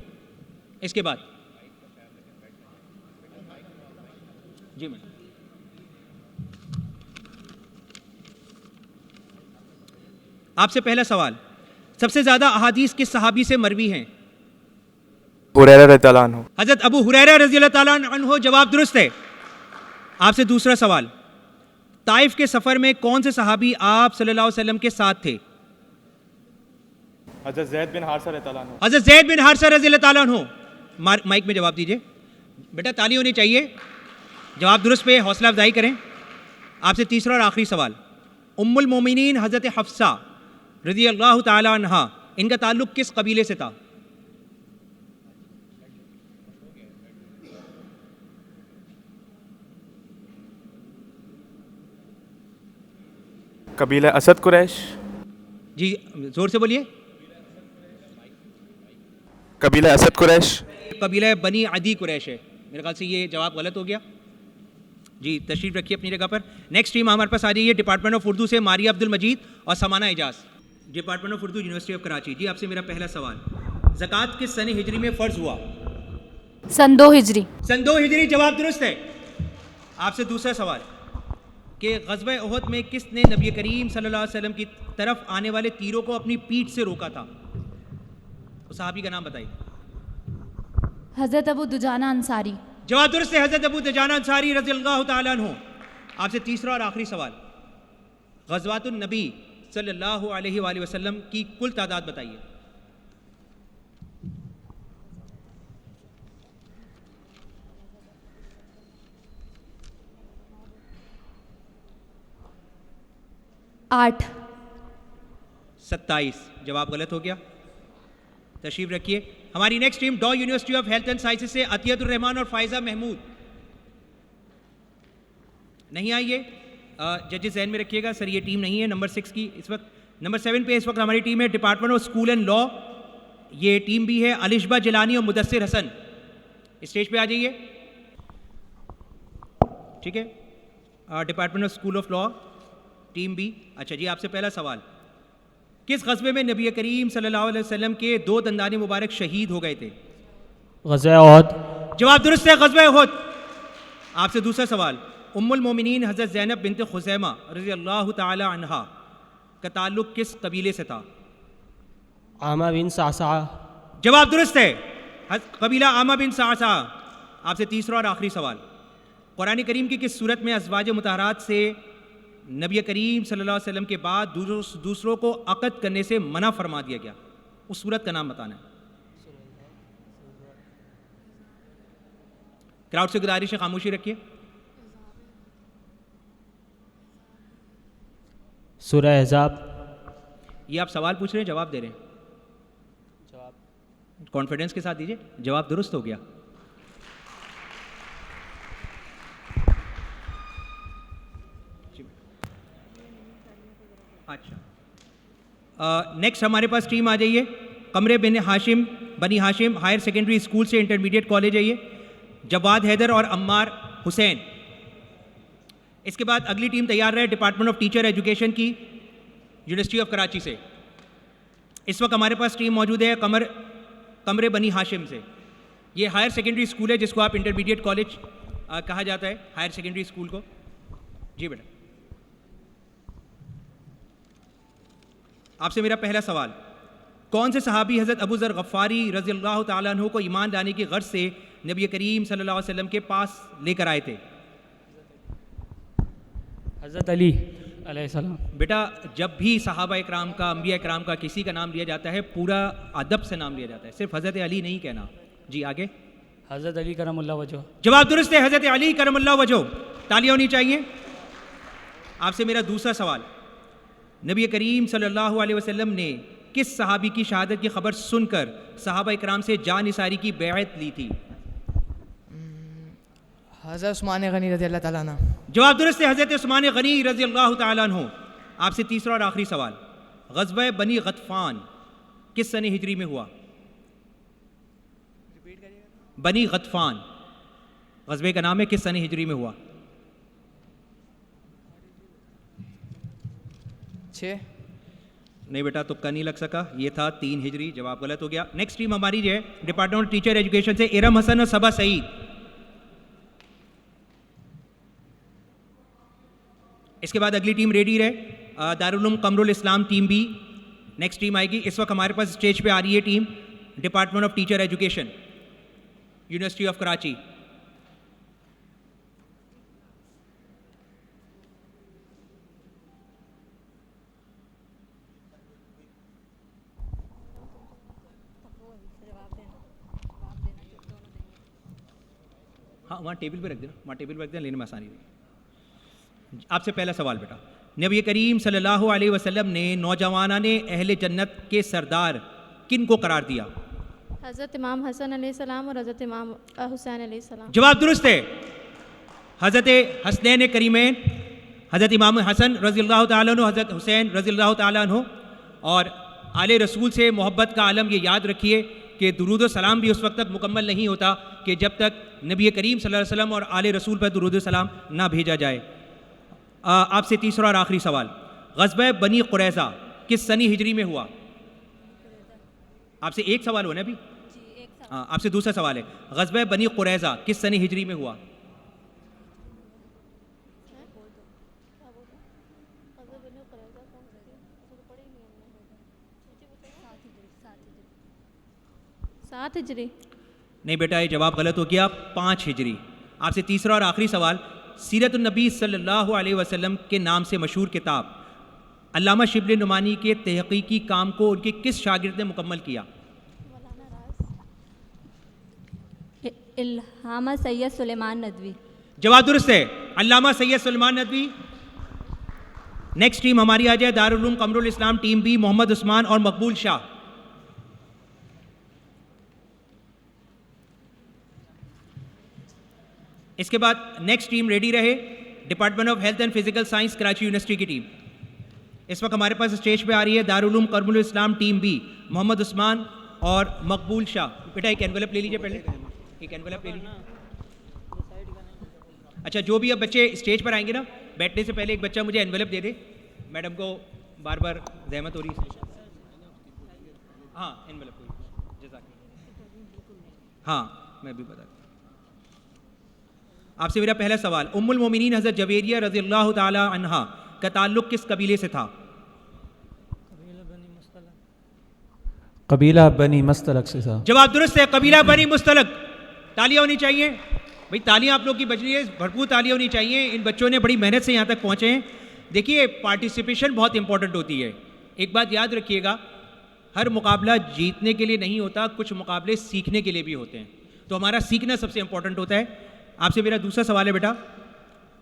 Speaker 6: इसके बाद जी मैडम, आपसे पहला सवाल, सबसे ज्यादा अहादीस किस सहाबी से मरवी हैं?
Speaker 8: हुरैरा रज़ियल्लाहु अन्हु।
Speaker 6: हजरत अबू हुरैरा रज़ियल्लाहु ताला अन्हु, जवाब दुरुस्त है। आपसे दूसरा सवाल, ताइफ के सफर में कौन से सहाबी आप सल्लल्लाहु अलैहि वसल्लम के साथ थे?
Speaker 8: हज़रत ज़ैद बिन हारिसा रज़ियल्लाहु अन्हु।
Speaker 6: हजरत ज़ैद बिन हारिसा रज़ियल्लाहु ताला अन्हु। माइक में जवाब दीजिए बेटा, ताली होनी चाहिए। जवाब दुरुस्त पे हौसला अफजाई करें। आपसे तीसरा और आखिरी सवाल, उम्मुल मोमिनीन हजरत हफ्सा रज़ियल्लाहु ताला अन्हा, इनका ताल्लुक किस कबीले से था?
Speaker 8: कबीला असद कुरैश।
Speaker 6: जी जोर से बोलिए।
Speaker 8: कबीला असद कुरैश।
Speaker 6: कबीला बनी अदी कुरैश है। मेरे ख्याल से ये जवाब गलत हो गया जी। तशरीफ रखिए अपनी जगह पर। नेक्स्ट टीम हमारे पास आ रही है डिपार्टमेंट ऑफ उर्दू से मारिया अब्दुल मजीद और Samana Ejaz, department of Urdu university of Karachi. जी आपसे मेरा पहला सवाल, ज़कात किस सन हिजरी में फ़र्ज हुआ?
Speaker 9: सन 2 हिजरी।
Speaker 6: सन 2 हिजरी, जवाब दुरुस्त है। आपसे दूसरा सवाल कि ग़ज़वा उहद में किसने नबी करीम सल्लल्लाहु अलैहि वसल्लम की तरफ आने वाले तीरों को अपनी पीठ से रोका था? उस सहाबी का नाम बताइए।
Speaker 9: हज़रत अबू दुजाना अंसारी।
Speaker 6: जवाब दुरुस्त है हज़रत अबू दुजाना अंसारी रज़ियल्लाहु ताला अन्हु। आपसे तीसरा और आखिरी सवाल, ग़ज़वातुन नबी सल्लल्लाहु अलैहि वसल्लम की कुल तादाद बताइए।
Speaker 9: आठ।
Speaker 6: 27। जवाब गलत हो गया। तशरीफ रखिए। हमारी नेक्स्ट टीम डॉ university of health and sciences से अतियतुर रहमान और फायजा महमूद नहीं आई है। जजेस जहन में रखिएगा सर, ये टीम नहीं है नंबर 6 की इस वक्त। नंबर 7 पे इस वक्त हमारी टीम है department of school and law, ये टीम भी है अलिशबा जिलानी और मुदस्सिर हसन। स्टेज पे आ जाइए, ठीक है। Department of school of law team B. अच्छा जी, आपसे पहला सवाल, किस ग़ज़वे में नबी करीम सल्लल्लाहु अलैहि वसल्लम के 2 दंदानी मुबारक शहीद हो गए थे?
Speaker 7: ग़ज़वा उहद।
Speaker 6: जवाब दुरुस्त है, ग़ज़वा उहद। आपसे दूसरा सवाल, उम्मुल मोमिनीन हज़रत ज़ैनब बिन्त खुज़ैमा रज़ियल्लाहु ताला अन्हा का ताल्लुक़ किस कबीले से था?
Speaker 7: आमा बिन सासा।
Speaker 6: जवाब दुरुस्त है, कबीला आमा बिन सासा। आपसे तीसरा और आखिरी सवाल, कुरान करीम की किस सूरत में अज़वाज मुतहरात से नबी करीम सल्लल्लाहु अलैहि वसल्लम के बाद दूसरों को अक़द करने से मना फरमा दिया गया? उस सूरत का नाम बताना है। क्राउड से गुजारिश है खामोशी रखिए।
Speaker 7: सूरह अहज़ाब।
Speaker 6: ये आप सवाल पूछ रहे हैं, जवाब दे रहे हैं? जवाब कॉन्फिडेंस के साथ दीजिए। जवाब दुरुस्त हो गया। अच्छा, नेक्स्ट हमारे पास टीम आ जाइए, कमरे बनी हाशिम हायर सेकेंडरी स्कूल से इंटरमीडिएट कॉलेज है ये, जवाद हैदर और अम्मार हुसैन। इसके बाद अगली टीम तैयार रहे डिपार्टमेंट ऑफ टीचर एजुकेशन की यूनिवर्सिटी ऑफ कराची से। इस वक्त हमारे पास टीम मौजूद है कमरे बनी हाशिम से। ये हायर सेकेंडरी स्कूल है जिसको आप इंटरमीडिएट कॉलेज कहा जाता है, हायर सेकेंडरी स्कूल को। जी बेटा, आपसे मेरा पहला सवाल, कौन से सहाबी हज़रत अबू ज़र गफ़ारी रज़ियल्लाहु ताला अन्हु को ईमान लाने की गर्ज से नबी करीम सल्लल्लाहु अलैहि वसल्लम के पास लेकर आए थे?
Speaker 7: हज़रत अली अलैहिस्सलाम।
Speaker 6: बेटा, जब भी सहाबा इकराम का, अंबिया इकराम का किसी का नाम लिया जाता है पूरा अदब से नाम लिया जाता है, सिर्फ हज़रत अली नहीं कहना। जी आगे।
Speaker 7: हज़रत अली करमुल्लाह वजह।
Speaker 6: जवाब दुरुस्त है, हज़रत अली करमुल्लाह वजह। तालियां होनी चाहिए। आपसे मेरा दूसरा सवाल, नबी करीम सल्लल्लाहु अलैहि वसल्लम ने किस सहाबी की शहादत की खबर सुनकर सहाबा इकराम से जानिसारी की बैअत ली थी?
Speaker 3: हज़रत उस्मान गनी रज़ियल्लाहु ताला अन्हु।
Speaker 6: जवाब दुरुस्त है, हज़रत उस्मान गनी रज़ियल्लाहु ताला अन्हु। आपसे तीसरा और आखिरी सवाल, ग़ज़वा बनी गतफ़ान किस सने हिजरी में हुआ? बनी गतफ़ान ग़ज़वे का नाम है, किस सने हिजरी में हुआ?
Speaker 3: 6।
Speaker 6: नहीं बेटा, तुक्का नहीं लग सका, ये था 3 हिजरी। जवाब गलत हो गया। नेक्स्ट टीम हमारी जो है डिपार्टमेंट ऑफ टीचर एजुकेशन से इरम हसन और सबा सईद। इसके बाद अगली टीम रेडी रहे, दारुल उलूम कमरुल इस्लाम टीम बी नेक्स्ट टीम आएगी। इस वक्त हमारे पास स्टेज पे आ रही है team department of teacher education university of Karachi. हाँ, वहाँ टेबल पे रख देना, वहाँ टेबल पे रख देना, लेने में आसानी रही। आपसे पहला सवाल बेटा, नबी करीम सल्लल्लाहु अलैहि वसल्लम ने नौजवाना ने अहले जन्नत के सरदार किन को करार दिया?
Speaker 9: हज़रत इमाम हसन अलैहिस्सलाम और हज़रत इमाम हुसैन अलैहिस्सलाम।
Speaker 6: जवाब दुरुस्त है, हज़रत हसनैन करीमैन, हज़रत इमाम हसन रज़ियल्लाहु ताला अन्हु, हज़रत हुसैन रज़ियल्लाहु ताला अन्हु। और आले रसूल से मोहब्बत का आलम ये याद रखिए कि दुरूद व सलाम भी उस वक्त तक मुकम्मल नहीं होता कि जब तक नबी करीम सल्लल्लाहु अलैहि वसल्लम और आले रसूल पर दुरूद व सलाम ना भेजा जाए। आपसे तीसरा और आखिरी सवाल, ग़ज़वा बनी कुरैज़ा किस सनी हिजरी में हुआ? आपसे एक सवाल हो ना अभी? आपसे दूसरा सवाल है, ग़ज़वा बनी कुरैज़ा किस सनी हिजरी में हुआ?
Speaker 9: सात हिजरी।
Speaker 6: नहीं बेटा, ये जवाब गलत हो गया। 5 हिजरी। आपसे तीसरा और आखिरी सवाल, सीरतुन नबी सल्लल्लाहु अलैहि वसल्लम के नाम से मशहूर किताब अल्लामा शिबली नुमानी के तहकीकी काम को उनके किस शागिर्द ने मुकम्मल किया?
Speaker 10: इल्हामा सैयद सुलेमान नदवी।
Speaker 6: जवाब दुरुस्त है, अल्लामा सैयद सुलेमान नदवी। नेक्स्ट टीम हमारी आ जाए, दारुल उलूम कमरुल इस्लाम टीम बी, मोहम्मद उस्मान और मकबूल शाह। इसके बाद नेक्स्ट टीम रेडी रहे, department of health and physical science Karachi university की टीम। इस वक्त हमारे पास स्टेज पे आ रही है दारुल उलूम कमरुल इस्लाम टीम बी, मोहम्मद उस्मान और मकबूल शाह। बेटा एक एनवेलप ले लीजिए, पहले एक एनवेलप ले लीजिए। अच्छा, जो भी अब बच्चे स्टेज पर आएंगे ना, बैठने से पहले एक बच्चा मुझे एनवेलप दे दे। मैडम को बार बार जहमत हो रही है। हाँ, एनवेलप जज़ाक। हाँ, मैं भी बता दूँ। आपसे मेरा पहला सवाल, उम्मुल मोमिनीन हज़रत जवेरिया रज़ियल्लाहु ताला अन्हा का ताल्लुक़ किस कबीले से था?
Speaker 11: कबीला बनी मुस्तलक से था।
Speaker 6: जवाब दुरुस्त है, कबीला बनी मुस्तलक। तालियां होनी चाहिए भाई, तालियां आप लोग की बज रही है, भरपूर तालियां होनी चाहिए। इन बच्चों ने बड़ी मेहनत से यहाँ तक पहुँचे हैं। देखिए, पार्टिसिपेशन बहुत इंपॉर्टेंट होती है। एक बात याद रखिएगा, हर मुकाबला जीतने के लिए नहीं होता, कुछ मुकाबले सीखने के लिए भी होते हैं। तो हमारा सीखना सबसे इंपॉर्टेंट होता है। आपसे मेरा दूसरा सवाल है बेटा,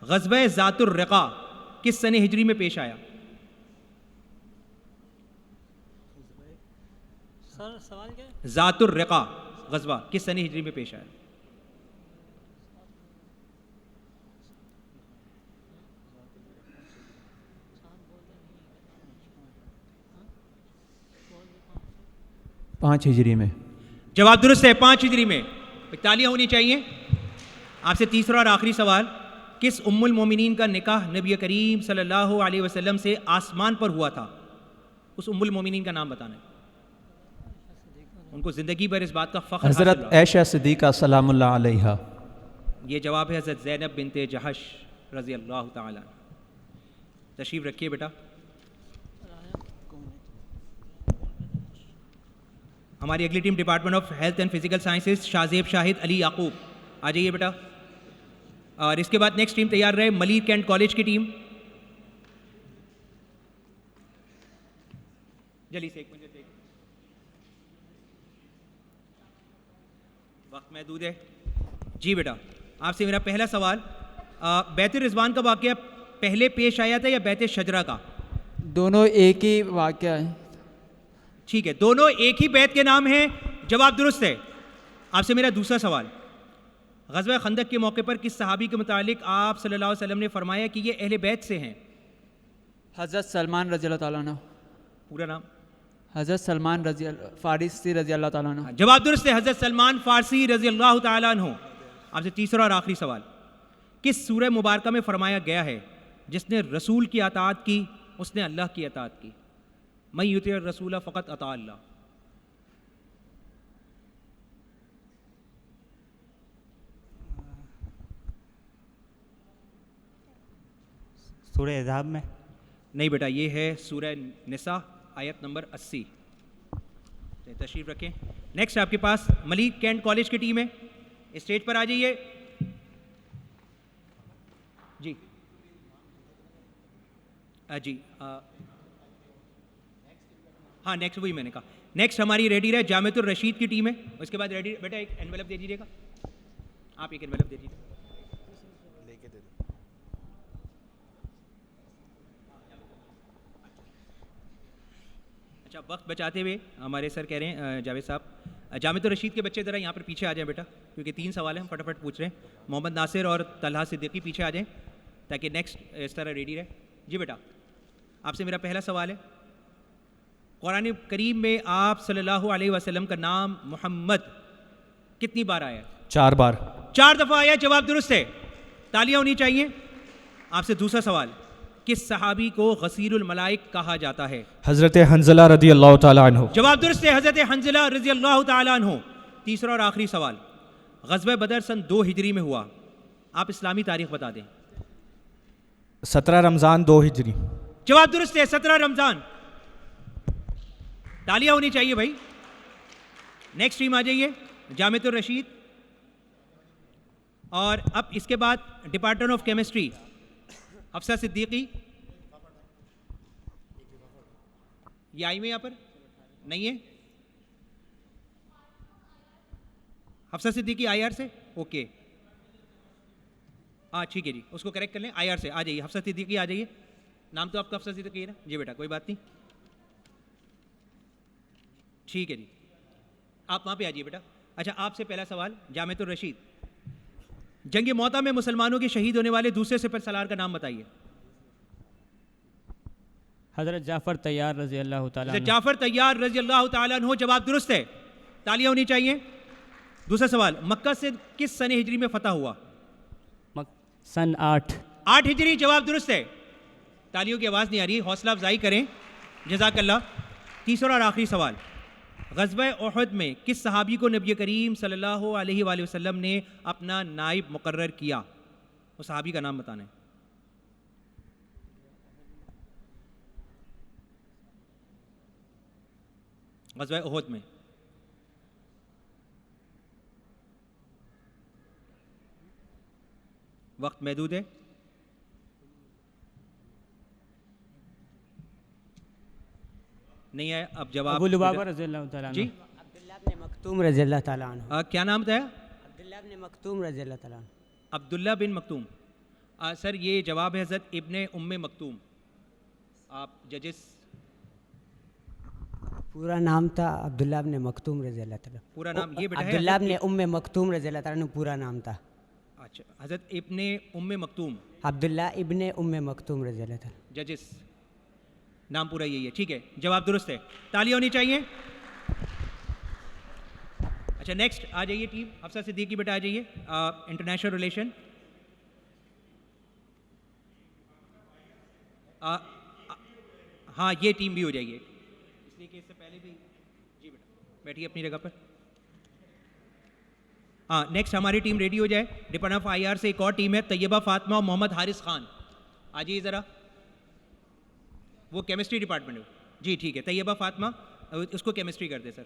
Speaker 6: ग़ज़वा ज़ातुर रिक़ा किस सने हिजरी में पेश आया?
Speaker 12: सर सवाल क्या है?
Speaker 6: ज़ातुर रिक़ा ग़ज़वा किस सने हिजरी में पेश आया?
Speaker 11: पाँच हिजरी में।
Speaker 6: जवाब दुरुस्त है, 5 हिजरी में। तालियां होनी चाहिए। आपसे तीसरा और आखिरी सवाल, किस उम्मुल मोमिनीन का निकाह नबी करीम सल्लल्लाहु अलैहि वसल्लम से आसमान पर हुआ था? उस उम्मुल मोमिनीन का नाम बताना है। उनको ज़िंदगी भर इस बात का फ़ख्र हासिल
Speaker 11: हज़रत
Speaker 6: रहा।
Speaker 11: ऐशा सिद्दीक़ा सलामुल्लाह अलैहा।
Speaker 6: ये जवाब है हज़रत ज़ैनब बिनते जहश रज़ी अल्लाह ताला। तशरीफ़ रखिए बेटा। हमारी अगली team department of health and physical sciences, Shahzeb Shahid Ali Yaqoob, आ जाइए बेटा। और इसके बाद नेक्स्ट टीम तैयार रहे, मलिक कैंट कॉलेज की टीम। जल्दी से, एक मिनट, वक्त महदूद है जी बेटा। आपसे मेरा पहला सवाल, बैत रिजवान का वाक़या पहले पेश आया था या बैत शजरा का?
Speaker 7: दोनों एक ही वाक़या है।
Speaker 6: ठीक है, दोनों एक ही बैत के नाम हैं। जवाब दुरुस्त है। आपसे मेरा दूसरा सवाल, ग़ज़वा खंदक के मौके पर किस सहाबी के मुतालिक आप सल्लल्लाहु अलैहि वसल्लम ने फरमाया कि ये अहले बैत से हैं?
Speaker 7: हज़रत सलमान रज़ी अल्लाह ताला अन्हु।
Speaker 6: पूरा नाम?
Speaker 7: हज़रत सलमान फ़ारसी रज़ी अल्लाह ताला अन्हु।
Speaker 6: जवाब दुरुस्त है, हज़रत सलमान फ़ारसी रज़ी अल्लाह ताला अन्हु। आपसे तीसरा और आखिरी सवाल, किस सूरह मुबारका में फरमाया गया है जिसने रसूल की अताअत की उसने अल्लाह की अताअत की? मैं युति रसूला फ़क़त अता अल्लाह।
Speaker 12: सूरह अहज़ाब में?
Speaker 6: नहीं बेटा, ये है सूरह निसा आयत नंबर 80। तशरीफ़ रखें। नेक्स्ट आपके पास मलिक कैंट कॉलेज की टीम है, स्टेज पर आ जाइए जी। जी हाँ, नेक्स्ट वही मैंने कहा। नेक्स्ट हमारी रेडी रहे जामिअतुर रशीद की टीम है। उसके बाद रेडी बेटा, एक एनवेलप दे दीजिएगा। आप एक एनवेलप दे दीजिए। अच्छा, वक्त बचाते हुए हमारे सर कह रहे हैं जावेद साहब, जामिअतुर रशीद के बच्चे ज़रा यहाँ पर पीछे आ जाएं बेटा, क्योंकि 3 सवाल हैं, हम फटाफट पूछ रहे हैं। मोहम्मद नासिर और तलहा सिद्दीकी पीछे आ जाएं ताकि नेक्स्ट इस तरह रेडी रहे। जी बेटा, आपसे मेरा पहला सवाल है, कुरान करीम में आप सल्लल्लाहु अलैहि वसल्लम का नाम मोहम्मद कितनी बार आया?
Speaker 11: 4 बार।
Speaker 6: 4 दफ़ा आया। जवाब दुरुस्त है, तालियां होनी चाहिए। आपसे दूसरा सवाल, किस सहाबी को गसीरुल मलाइक कहा जाता है?
Speaker 11: हज़रत हंज़ला रज़ी अल्लाह ताला अन्हु।
Speaker 6: जवाब दुरुस्त है, हज़रत हंज़ला रज़ी अल्लाह ताला अन्हु। तीसरा और आखिरी सवाल, ग़ज़वा बदर सन 2 हिजरी में हुआ, आप इस्लामी तारीख बता दें।
Speaker 11: 17 रमज़ान 2 हिजरी।
Speaker 6: जवाब दुरुस्त है, 17 रमज़ान। तालियां होनी चाहिए भाई। नेक्स्ट टीम आ जाइए। जामिअतुर रशीद। और अब इसके बाद department of chemistry Hafsa Siddiqui. ये आई में यहाँ पर नहीं है। हफ्सा सिद्दीकी IR से, ओके हाँ ठीक है जी, उसको करेक्ट कर लें। IR से आ जाइए, हफ्सा सिद्दीकी आ जाइए। नाम तो आपका हफ्सा सिद्दीकी है ना जी बेटा, कोई बात नहीं, ठीक है जी, आप वहाँ पे आ जाइए बेटा। अच्छा, आपसे पहला सवाल जामिअतुर रशीद, जंग मौता में मुसलमानों के शहीद होने वाले दूसरे सिपहसालार का नाम बताइए।
Speaker 12: हज़रत जाफ़र तैयार रज़ी अल्लाह ताला अन्हु।
Speaker 6: जाफ़र तैयार रज़ी अल्लाह ताला अन्हु, जवाब दुरुस्त है, तालियां होनी चाहिए। दूसरा सवाल, मक्का से किस सन हिजरी में फतह हुआ?
Speaker 12: सन 8
Speaker 6: हिजरी, जवाब दुरुस्त है। तालियों की आवाज़ नहीं आ रही, हौसला अफजाई करें, जज़ाकल्लाह। तीसरा और आखिरी सवाल, ग़ज़वा उहद में किस सहाबी को नबी करीम सल्लल्लाहु अलैहि वसल्लम ने अपना नाइब मुकर्रर किया? उस सहाबी का नाम बताना है। ग़ज़वा उहद में वक्त महदूद है। नहीं है, अब जवाब
Speaker 12: अबू लुबाबा रज़ी अल्लाह ताला अन्हु।
Speaker 6: जी,
Speaker 12: अब्दुल्लाह इब्न मक्तूम रज़ी अल्लाह ताला अन्हु।
Speaker 6: क्या नाम बताया?
Speaker 12: अब्दुल्लाह इब्न मक्तूम रज़ी अल्लाह ताला अन्हु।
Speaker 6: अब्दुल्ला बिन मक्तूम। सर ये जवाब है हज़रत इब्ने उम्मे मक्तूम। आप जजेस,
Speaker 12: पूरा नाम था अब्दुल्लाह इब्न मक्तूम रज़ी अल्लाह ताला।
Speaker 6: पूरा नाम ये बेटा है
Speaker 12: अब्दुल्लाह इब्न उम्मे मक्तूम रज़ी अल्लाह ताला अन्हु, पूरा नाम था।
Speaker 6: अच्छा, हज़रत इब्ने उम्मे मक्तूम,
Speaker 12: अब्दुल्लाह इब्न उम्मे मक्तूम रज़ी अल्लाह ताला।
Speaker 6: जजेस नाम पूरा यही है, ठीक है, जवाब दुरुस्त है, तालियां होनी चाहिए। अच्छा, नेक्स्ट आ जाइए टीम, हफ्सा सिद्दीकी बेटा आ जाइए, इंटरनेशनल रिलेशन। हाँ ये टीम भी हो जाएगी, इसलिए कि इससे पहले भी जी बेटा बैठिए अपनी जगह पर। हाँ, नेक्स्ट हमारी टीम रेडी हो जाए। डिपार्टमेंट ऑफ IR से एक और टीम है, तैयबा फातिमा और मोहम्मद हारिस खान। आ जाइए ज़रा, वो केमिस्ट्री डिपार्टमेंट है जी, ठीक है, तैयबा फातिमा, उसको केमिस्ट्री कर दे सर।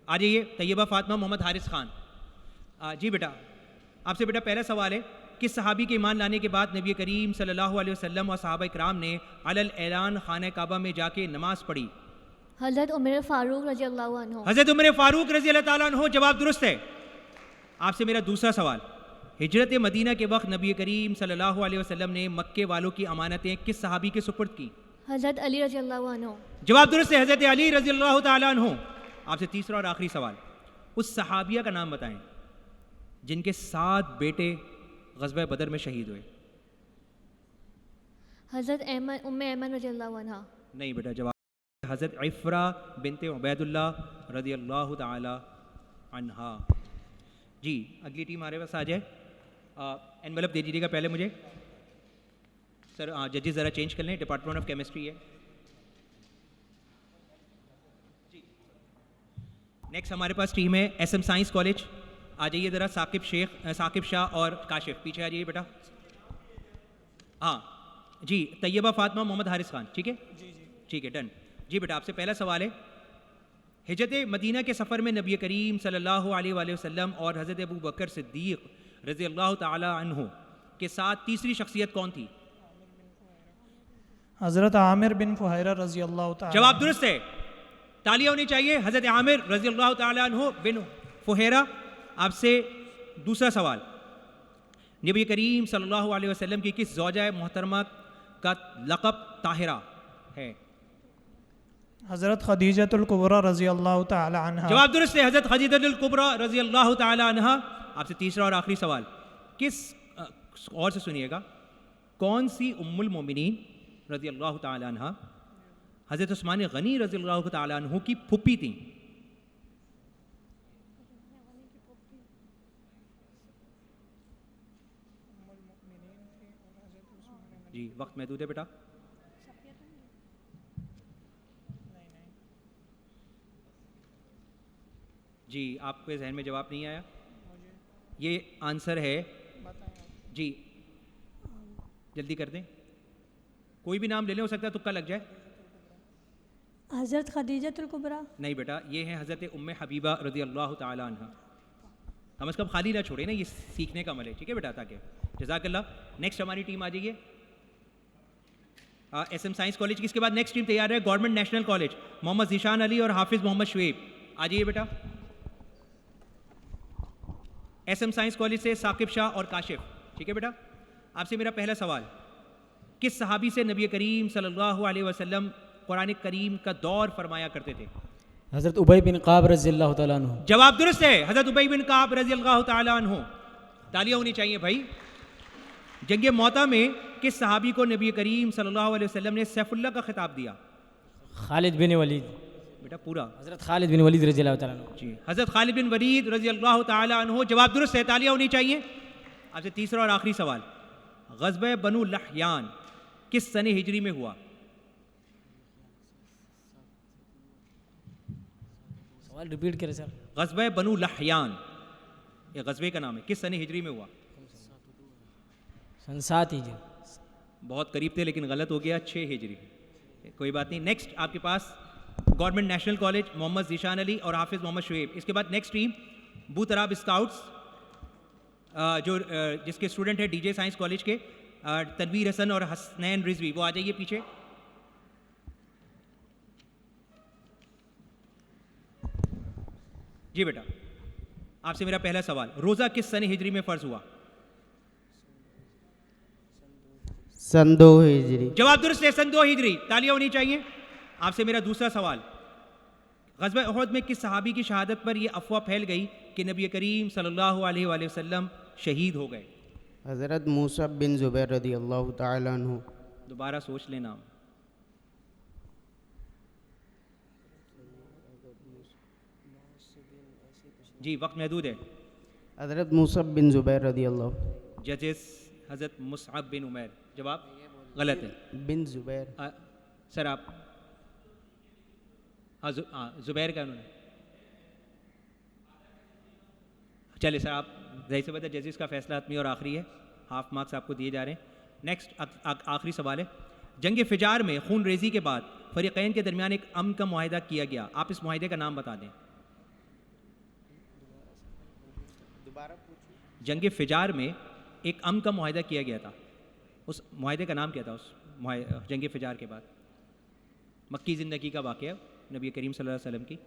Speaker 6: आ जाइए, तैयबा फातिमा, मोहम्मद हारिस खान। जी बेटा, आपसे बेटा पहला सवाल है, किस सहाबी के ईमान लाने के बाद नबी करीम सल्लल्लाहु अलैहि वसल्लम और सहाबा इकराम ने अलल ऐलान खाने काबा में जाके नमाज पढ़ी?
Speaker 9: हज़रत उमर फ़ारूक रज़ी अल्लाह अन्हु।
Speaker 6: हज़रत उमर फ़ारूक रज़ी अल्लाह ताला अन्हु, जवाब दुरुस्त है। आपसे मेरा दूसरा सवाल, हिजरत मदीना के वक्त नबी करीम सल्लल्लाहु अलैहि वसल्लम ने मक्के वालों की अमानतें किस सहाबी के सुपुर्द की?
Speaker 9: हज़रत अली रज़ी अल्लाह अन्हु।
Speaker 6: जवाब दुरुस्त है, हज़रत अली रज़ी अल्लाह ताला अन्हु। आपसे तीसरा और आखिरी सवाल, उस सहाबिया का नाम बताएं जिनके 7 बेटे ग़ज़वा बदर में शहीद हुए।
Speaker 9: हज़रत उम्मे ऐमन रज़ी अल्लाह अन्हा।
Speaker 6: नहीं बेटा, जवाब हज़रत इफ़रा बिनते उबैदुल्लाह रज़ी अल्लाह ताला अन्हा। जी, अगली टीम हमारे पास आ जाए। एनवेलप दे दीजिएगा पहले मुझे सर। जजेस ज़रा चेंज कर लें, डिपार्टमेंट ऑफ केमिस्ट्री है। नेक्स्ट हमारे पास टीम है SM साइंस कॉलेज। आ जाइए ज़रा, साकिब शाह और काशिफ पीछे आ जाइए बेटा। हाँ जी, तैयबा फातिमा, मोहम्मद हारिस खान, ठीक है जी, ठीक है, डन। जी बेटा, आपसे पहला सवाल है, हिजरत मदीना के सफ़र में नबी करीम सल्लल्लाहु अलैहि वसल्लम और हज़रत अबू बकर सिद्दीक़ रज़ी अल्लाह ताला अन्हु के साथ तीसरी शख्सियत कौन थी?
Speaker 13: हज़रत आमिर बिन फुहैरा रज़ी अल्लाह ताला।
Speaker 6: जवाब दुरुस्त है, तालियां होनी चाहिए। हज़रत आमिर रज़ी अल्लाह ताला अन्हु बिन फुहैरा। आपसे दूसरा सवाल, नबी करीम सल्लल्लाहु अलैहि वसल्लम की किस ज़ौजा मोहतरमा का लक़ब ताहिरा है?
Speaker 13: हज़रत खदीजतुल कुबरा रज़ी अल्लाह ताला अन्हा।
Speaker 6: जवाब दुरुस्त है, हज़रत खदीजतुल कुबरा रज़ी अल्लाह ताला अन्हा। आपसे तीसरा और आखिरी सवाल, किस और से सुनिएगा, कौन सी उम्मुल मोमिनीन रज़ी अल्लाह ताला अन्हा हज़रत उस्मान गनी रज़ी अल्लाह ताला अन्हु की फुप्पी थी? जी, वक्त महदूद है बेटा। जी, आपके जहन में जवाब नहीं आया? ये आंसर है जी, जल्दी कर दें, कोई भी नाम ले लें, हो सकता है तुक्का लग जाए।
Speaker 14: हज़रत खदीजतुल कुबरा।
Speaker 6: नहीं बेटा, ये है हज़रत उम्मे हबीबा रज़ी अल्लाह ताला अन्हा। कम से कम खाली ना छोड़े ना, ये सीखने का अमल है, ठीक है बेटा, ताकि जज़ाकल्लाह। नेक्स्ट हमारी टीम आ जाइए, SM साइंस कॉलेज की। इसके बाद नेक्स्ट टीम तैयार है government national college, Mohammad Zeeshan Ali और हाफिज़ मोहम्मद शुएब। आ जाइए बेटा। SM साइंस कॉलेज से साकिब शाह और काशिफ, ठीक है बेटा। आपसे मेरा पहला सवाल, किस सहाबी से नबी करीम सल्लल्लाहु अलैहि वसल्लम कुरान करीम का दौर फरमाया करते थे?
Speaker 14: हज़रत उबई बिन काब रज़ियल्लाहु तआला अन्हु।
Speaker 6: जवाब दुरुस्त है, हज़रत उबई बिन काब रज़ियल्लाहु तआला अन्हु। तालियां होनी चाहिए भाई। जंग मौता में किस सहाबी को नबी करीम सल्लल्लाहु अलैहि वसल्लम ने सैफुल्लाह का खिताब दिया?
Speaker 14: खालिद बिन वलीद।
Speaker 6: बेटा पूरा।
Speaker 14: हज़रत खालिद बिन वलीद रज़ियल्लाहु तआला अन्हु।
Speaker 6: जी, हज़रत खालिद बिन वलीद रज़ियल्लाहु तआला अन्हु। जवाब दुरुस्त है, तालियां होनी चाहिए। आपसे तीसरा और आखिरी सवाल, ग़ज़वे बनु लहयान किस सने हिजरी में हुआ?
Speaker 14: सवाल रिपीट करें सर।
Speaker 6: ग़ज़वे बनु लहयान, ये ग़ज़वे का नाम है, किस सने हिजरी में हुआ?
Speaker 14: सन 7 हिजरी।
Speaker 6: बहुत करीब थे लेकिन गलत हो गया, 6 हिजरी। कोई बात नहीं। नेक्स्ट आपके पास government national college, Mohammad Zeeshan Ali और हाफिज़ मोहम्मद शुएब। इसके बाद नेक्स्ट टीम बूतराब स्काउट्स, जो जिसके स्टूडेंट है DJ साइंस कॉलेज के तनवीर हसन और हसनैन रिजवी, वो आ जाइए पीछे। जी बेटा, आपसे मेरा पहला सवाल, रोज़ा किस सने हिजरी में फ़र्ज हुआ?
Speaker 15: सन 2 हिजरी।
Speaker 6: जवाब दुरुस्त है, सन 2 हिजरी। तालियां होनी चाहिए। आपसे मेरा दूसरा सवाल, ग़ज़वा उहद में किस सहाबी की शहादत पर यह अफवाह फैल गई कि नबी करीम सल्लल्लाहु अलैहि वसल्लम शहीद हो गए?
Speaker 15: हज़रत मूसा बिन ज़ुबैर रज़ियल्लाहु तआला अन्हु।
Speaker 6: दोबारा सोच लेना। जी, वक्त महदूद है।
Speaker 15: हज़रत मूसा बिन ज़ुबैर रज़ियल्लाहु।
Speaker 6: जजेस हज़रत मुसअब बिन उमैर। जवाब गलत है,
Speaker 15: बिन ज़ुबैर।
Speaker 6: सर आप ज़ुबैर का उन्होंने, चलिए सर आप ज़ाहिर सी बात है जजेस का फैसला आत्मी और आखिरी है, हाफ मार्क्स आपको दिए जा रहे हैं। नेक्स्ट आखिरी सवाल है, जंग फ़िजार में खून रेजी के बाद फ़रीक़ैन के दरमियान एक अमन का मुआहिदा किया गया, आप इस मुआहिदे का नाम बता दें। जंग फ़िजार में एक अमन का मुआहिदा किया गया था, उस मुआहिदे का नाम क्या था? उस जंग फ़िजार के बाद मक्की ज़िंदगी का वाक़या, नबी करीम सल्लल्लाहु अलैहि वसल्लम की,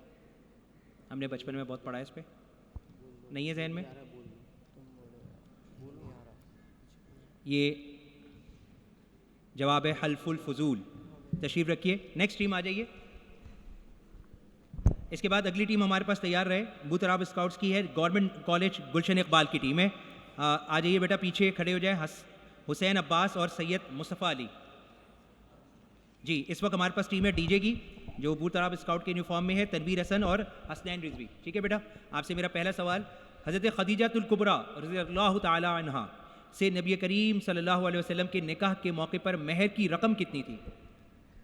Speaker 6: हमने बचपन में बहुत पढ़ा है, इस पर नहीं है जहन में? ये जवाब है हल्फुल फजूल। तशरीफ़ रखिए। नेक्स्ट टीम आ जाइए। इसके बाद अगली टीम हमारे पास तैयार रहे, बूतराब स्काउट्स की है, गवर्नमेंट कॉलेज गुलशन इकबाल की टीम है। आ जाइए बेटा, पीछे खड़े हो जाए। हुसैन अब्बास और सैयद मुस्तफ़ा अली। जी, इस वक्त हमारे पास टीम है DJ की, जो बूतराब स्काउट के यूनिफॉर्म में है, तनवीर हसन और हसनैन रिजवी। ठीक है बेटा, आपसे मेरा पहला सवाल, हज़रत खदीजतुल कुबरा रज़ियल्लाहु तआला अन्हा से नबी करीम सल्लल्लाहु अलैहि वसल्लम के निकाह के मौके पर महर की रकम कितनी थी?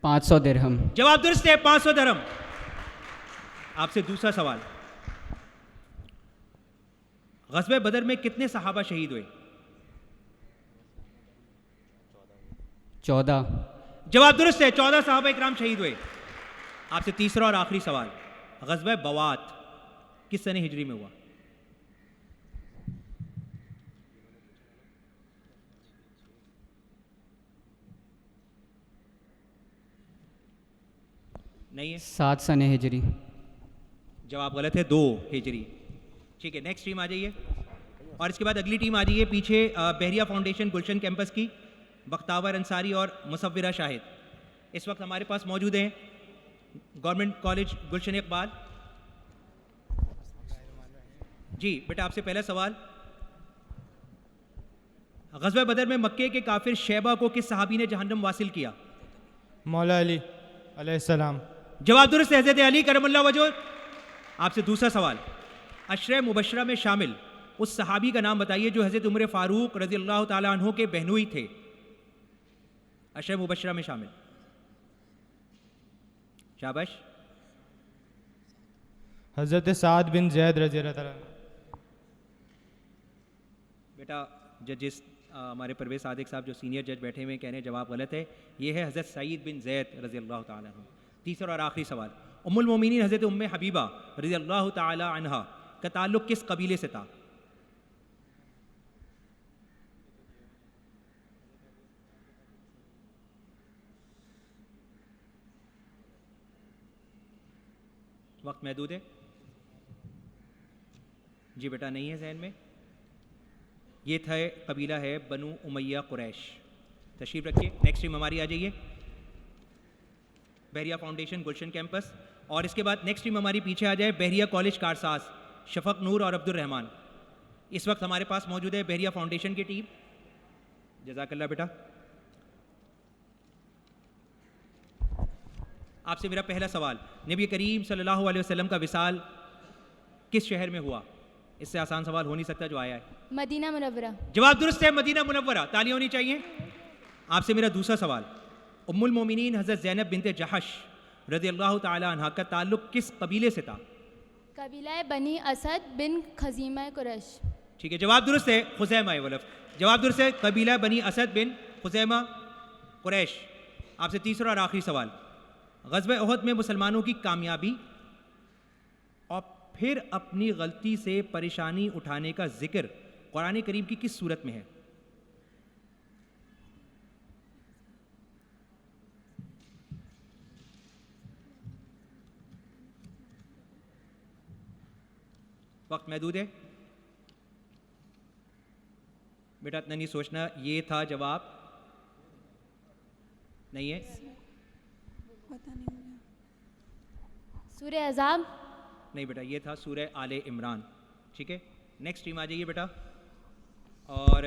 Speaker 14: 500 दिरहम।
Speaker 6: जवाब दुरुस्त है, 500 दिरहम। आपसे दूसरा सवाल, ग़ज़वे बदर में कितने सहाबा शहीद हुए?
Speaker 14: 14।
Speaker 6: जवाब दुरुस्त है, 14 सहाबा इकराम शहीद हुए। आपसे तीसरा और आखिरी सवाल, ग़ज़वे बवात किस सने हिजरी में हुआ? नहीं है,
Speaker 14: 7 सने हिजरी।
Speaker 6: जवाब गलत है, 2 हिजरी। ठीक है, नेक्स्ट टीम आ जाइए। और इसके बाद अगली टीम आ जाइए पीछे, बहरिया फाउंडेशन गुलशन कैंपस की बख्तावर अंसारी और मुसव्विरा शाहिद इस वक्त हमारे पास मौजूद हैं। गवर्नमेंट कॉलेज गुलशन इकबाल। जी बेटा, आपसे पहला सवाल, ग़ज़वे बदर में मक्के के काफिर शैबा को किस सहाबी ने जहन्नम वासिल किया?
Speaker 16: मौला अली अलैहिस्सलाम।
Speaker 6: जवाब दुरुस्त है, हज़रत अली करमुल्लाह वजह। आपसे दूसरा सवाल, अशरे मुबशरा में शामिल उस सहाबी का नाम बताइए जो हज़रत उमर फ़ारूक रज़ियल्लाहु ताला अन्हु के बहनोई थे। अशरे मुबशरा में शामिल, शाबाश।
Speaker 16: हज़रत साद बिन ज़ैद रज़ियल्लाहु ताला।
Speaker 6: बेटा जजेस हमारे परवेज़ सादिक साहब जो सीनियर जज बैठे हुए कह रहे हैं जवाब गलत है, ये है हज़रत सईद बिन ज़ैद रज़ियल्लाहु ताला अन्हु। तीसरा और आखिरी सवाल, उम्मुल मोमिनीन हज़रत उम्मे हबीबा रज़ियल्लाहु ताला अन्हा का ताल्लुक़ किस कबीले से था? वक्त महदूद है। जी बेटा नहीं है जहन में। ये था कबीला है बनु उमैया कुरैश। तशरीफ़ रखिए। नेक्स्ट टीम हमारी आ जाइए। बहरिया फाउंडेशन गुलशन कैंपस। और इसके बाद नेक्स्ट टीम हमारी पीछे आ जाए बहरिया कॉलेज कारसास, शफक नूर और अब्दुल रहमान। इस वक्त हमारे पास मौजूद है बहरिया फाउंडेशन की टीम। जज़ाकल्लाह बेटा। आपसे मेरा पहला सवाल, नबी करीम सल्लल्लाहु अलैहि वसल्लम का विसाल किस शहर में हुआ? इससे आसान सवाल हो नहीं सकता जो आया है।
Speaker 9: Medina Munawwara.
Speaker 6: जवाब दुरुस्त है, मदीना मुनव्वरा। तालियां होनी चाहिए। आपसे मेरा दूसरा सवाल, उम्मुल मोमिनीन हज़रत ज़ैनब बिनते जहश रज़ियल्लाहु ताला अन्हा का ताल्लुक किस कबीले से था?
Speaker 9: कबीला बनी असद बिन खजीमा कुरैश।
Speaker 6: ठीक है, जवाब दुरुस्त है, खुज़ैमा वलफ। जवाब दुरुस्त है, कबीला बनी असद बिन खुज़ैमा कुरैश। आपसे तीसरा और आखिरी सवाल, ग़ज़वे उहद में मुसलमानों की कामयाबी और फिर अपनी गलती से परेशानी उठाने का जिक्र कुरान करीम की किस सूरत में है? वक्त महदूद है बेटा, इतना नहीं सोचना। ये था जवाब नहीं है।
Speaker 9: सूरह अज़ाब।
Speaker 6: नहीं बेटा, ये था सूरह आले इमरान। ठीक है, नेक्स्ट टीम आ जाइए बेटा। और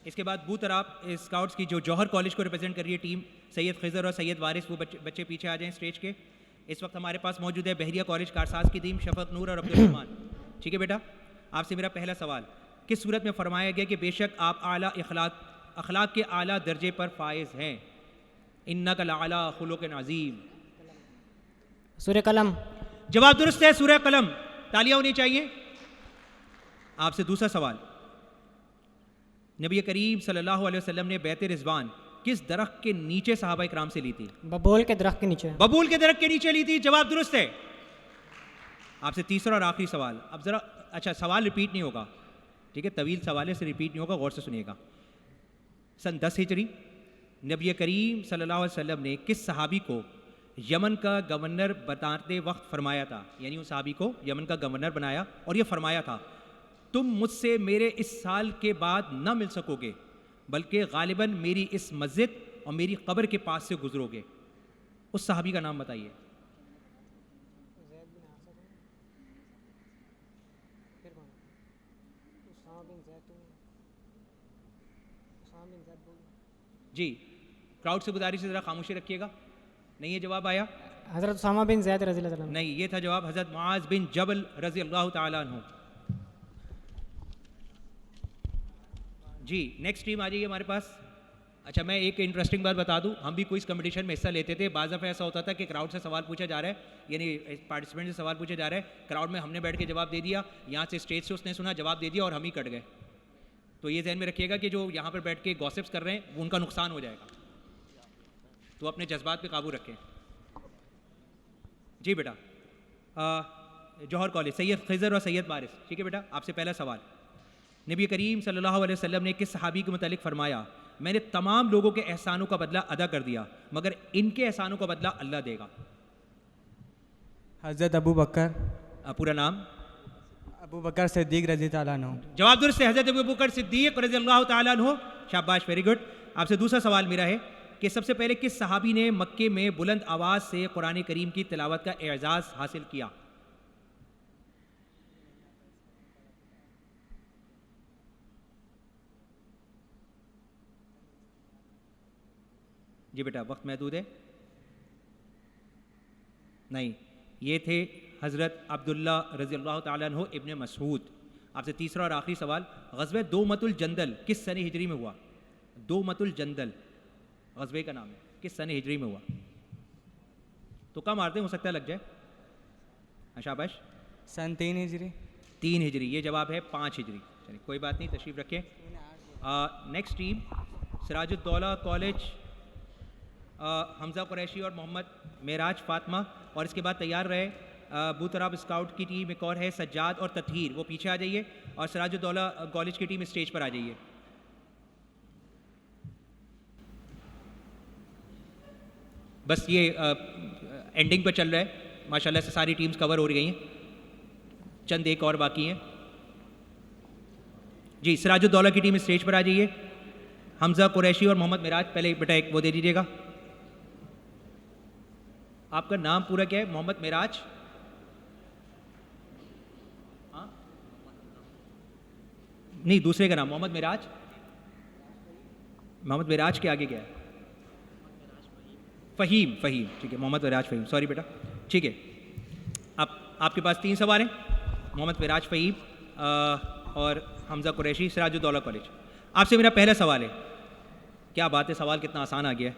Speaker 6: इसके बाद बूथ तराब स्काउट्स की जो जौहर कॉलेज को रिप्रेजेंट कर रही है टीम, सैयद खिज़र और सैयद वारिस, वो बच्चे पीछे आ जाएं स्टेज के। इस वक्त हमारे पास मौजूद है बहरिया कॉलेज कारसास की टीम, शफक नूर और अब्दुल रहमान। ठीक है बेटा, आपसे मेरा पहला सवाल, किस सूरत में फरमाया गया कि बेशक आप आला अखलाक के आला दर्जे पर फाइज हैं? इन्नका लअला खुलुक़िन अज़ीम।
Speaker 14: सूरह कलम।
Speaker 6: जवाब दुरुस्त है, सूरह कलम। तालियां होनी चाहिए। आपसे दूसरा सवाल, नबी करीम सल्लल्लाहु अलैहि वसल्लम ने बैत रिज़वान किस दरख्त के नीचे सहाबा इकराम से ली थी?
Speaker 14: बबूल के दरख्त के नीचे।
Speaker 6: बबूल के दरख्त के नीचे ली थी। जवाब दुरुस्त है। आपसे तीसरा और आखिरी सवाल, अब जरा अच्छा सवाल रिपीट नहीं होगा, ठीक है, तवील सवाल है, से रिपीट नहीं होगा, गौर से सुनिएगा। सन 10 हिजरी नबी करीम सल्लल्लाहु अलैहि वसल्लम ने किस सहाबी को यमन का गवर्नर बताते वक्त फरमाया था? यानी उस सहाबी को यमन का गवर्नर बनाया और ये फरमाया था, तुम मुझसे मेरे इस साल के बाद न मिल सकोगे, बल्कि गालिबन मेरी इस मस्जिद और मेरी कब्र के पास से गुजरोगे। उस सहाबी का नाम बताइए। जी, क्राउड से गुजारिश है जरा खामोशी रखिएगा। नहीं है जवाब आया?
Speaker 14: हज़रत उसामा बिन ज़ैद रज़ियल्लाहु अन्हु।
Speaker 6: नहीं, ये था जवाब हज़रत मुआज़ बिन जबल रज़ियल्लाहु ताला अन्हु। जी, नेक्स्ट टीम आ जाइए हमारे पास। अच्छा, मैं एक इंटरेस्टिंग बात बता दूं, हम भी क्विज कंपटीशन में हिस्सा लेते थे। बाज़ दफ़ा ऐसा होता था कि क्राउड से सवाल पूछा जा रहा है, यानी पार्टिसिपेंट से सवाल पूछा जा रहा है, क्राउड में हमने बैठ के जवाब दे दिया, यहाँ से स्टेज से उसने सुना, जवाब दे दिया और हम ही कट गए। तो ये ज़हन में रखिएगा कि जो यहाँ पर बैठ के गॉसिप्स कर रहे हैं वो उनका नुकसान हो जाएगा, तो अपने जज्बात पे काबू रखें। जी बेटा, जौहर कॉलेज, सैयद खिज़र और सैयद वारिस। ठीक है बेटा, आपसे पहला सवाल, नबी करीम सल्लल्लाहु अलैहि वसल्लम ने किस सहाबी के मुतालिक फरमाया, मैंने तमाम लोगों के एहसानों का बदला अदा कर दिया, मगर इनके एहसानों का बदला अल्लाह देगा?
Speaker 16: हज़रत अबू बकर।
Speaker 6: पूरा नाम?
Speaker 16: अबू बकर सिद्दीक़ रज़ी ताला अन्हु।
Speaker 6: जवाब दुरुस्त है, हज़रत अबू बकर सिद्दीक़ रज़ियल्लाहु ताला अन्हु। शाबाश, वेरी गुड। आपसे दूसरा सवाल मेरा है कि सबसे पहले किस सहाबी ने मक्के में बुलंद आवाज़ से कुरान करीम की तिलावत का एजाज़ हासिल किया? जी बेटा, वक्त महदूद है। नहीं, ये थे हज़रत अब्दुल्ला रज़ियल्लाहु ताला अन्हु इब्ने मसऊद। आपसे तीसरा और आखिरी सवाल, ग़ज़वे दोमतुल जंदल किस सने हिजरी में हुआ? दोमतुल जंदल ग़ज़वे का नाम है, किस सने हिजरी में हुआ? तो कम मारते, हो सकता है लग जाए। शाबाश।
Speaker 16: सन 3 हिजरी।
Speaker 6: 3 हिजरी, ये जवाब है 5 हिजरी। चलिए कोई बात नहीं, तशरीफ़ रखें। Next team Sirajuddaula college, Hamza Qureshi और मोहम्मद मेराज फातिमा। और इसके बाद तैयार रहे बूतराब स्काउट की टीम एक और है, सज्जाद और ततहीर, वो पीछे आ जाइए। और सिराजुद्दौला कॉलेज की टीम स्टेज पर आ जाइए। बस ये एंडिंग पर चल रहा है। माशाल्लाह से सारी टीम्स कवर हो रही हैं, चंद एक और बाकी हैं। जी, सिराजुद्दौला की टीम स्टेज पर आ जाइए। हमजा कुरैशी और मोहम्मद मिराज, पहले बेटा एक वो दे दीजिएगा। आपका नाम पूरा क्या है? मोहम्मद मिराज? हाँ, नहीं, दूसरे का नाम मोहम्मद मिराज। मोहम्मद मिराज के आगे क्या है? फ़हीम, फ़हीम, ठीक है, मोहम्मद मिराज फ़हीम, सॉरी बेटा, ठीक है। आपके पास 3 सवाल हैं, मोहम्मद मिराज, फ़हीम और हमजा कुरैशी, सिराजुद्दौला कॉलेज। आपसे मेरा पहला सवाल है, क्या बात है, सवाल कितना आसान आ गया है।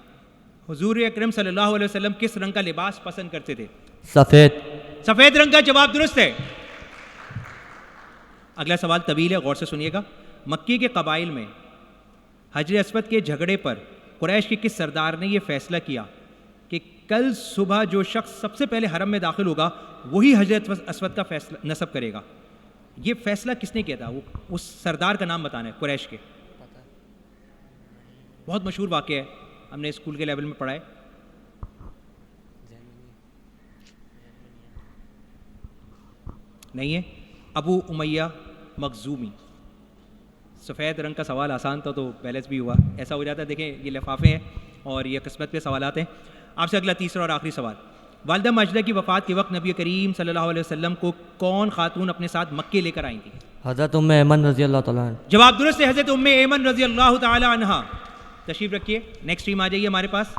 Speaker 6: हुजूर अकरम सल्लल्लाहु अलैहि वसल्लम किस रंग का लिबास पसंद करते थे?
Speaker 7: सफ़ेद।
Speaker 6: सफ़ेद रंग का जवाब दुरुस्त है। अगला सवाल तवील है, गौर से सुनिएगा। मक्के के कबाइल में हजर अस्वद के झगड़े पर कुरैश के किस सरदार ने यह फैसला किया कि कल सुबह जो शख्स सबसे पहले हरम में दाखिल होगा वही हजरत अस्वद का फैसला नस्ब करेगा? ये फैसला किसने किया था? वो उस सरदार का नाम बताना है कुरैश के। बहुत मशहूर वाक़या है, हमने स्कूल के लेवल में पढ़ा है। नहीं है? अबू उमैया मखजूमी। सफ़ेद रंग का सवाल आसान था तो बैलेंस भी हुआ, ऐसा हो जाता है। देखें, ये लिफाफे हैं और ये किस्मत पे सवालात हैं। आपसे अगला तीसरा और आखिरी सवाल। वालिदा माजिदा की वफ़ात के वक्त नबी करीम सल्लल्लाहु अलैहि वसल्लम को कौन खातून अपने साथ मक्के लेकर आई थी?
Speaker 7: हज़रत उम्मे ऐमन रज़ी अल्लाह ताला अन्हा।
Speaker 6: जवाब दुरुस्त है, हज़रत उम्मे ऐमन रज़ी अल्लाह ताला अन्हा। तशरीफ़ रखिए। नेक्स्ट टीम आ जाइए हमारे पास।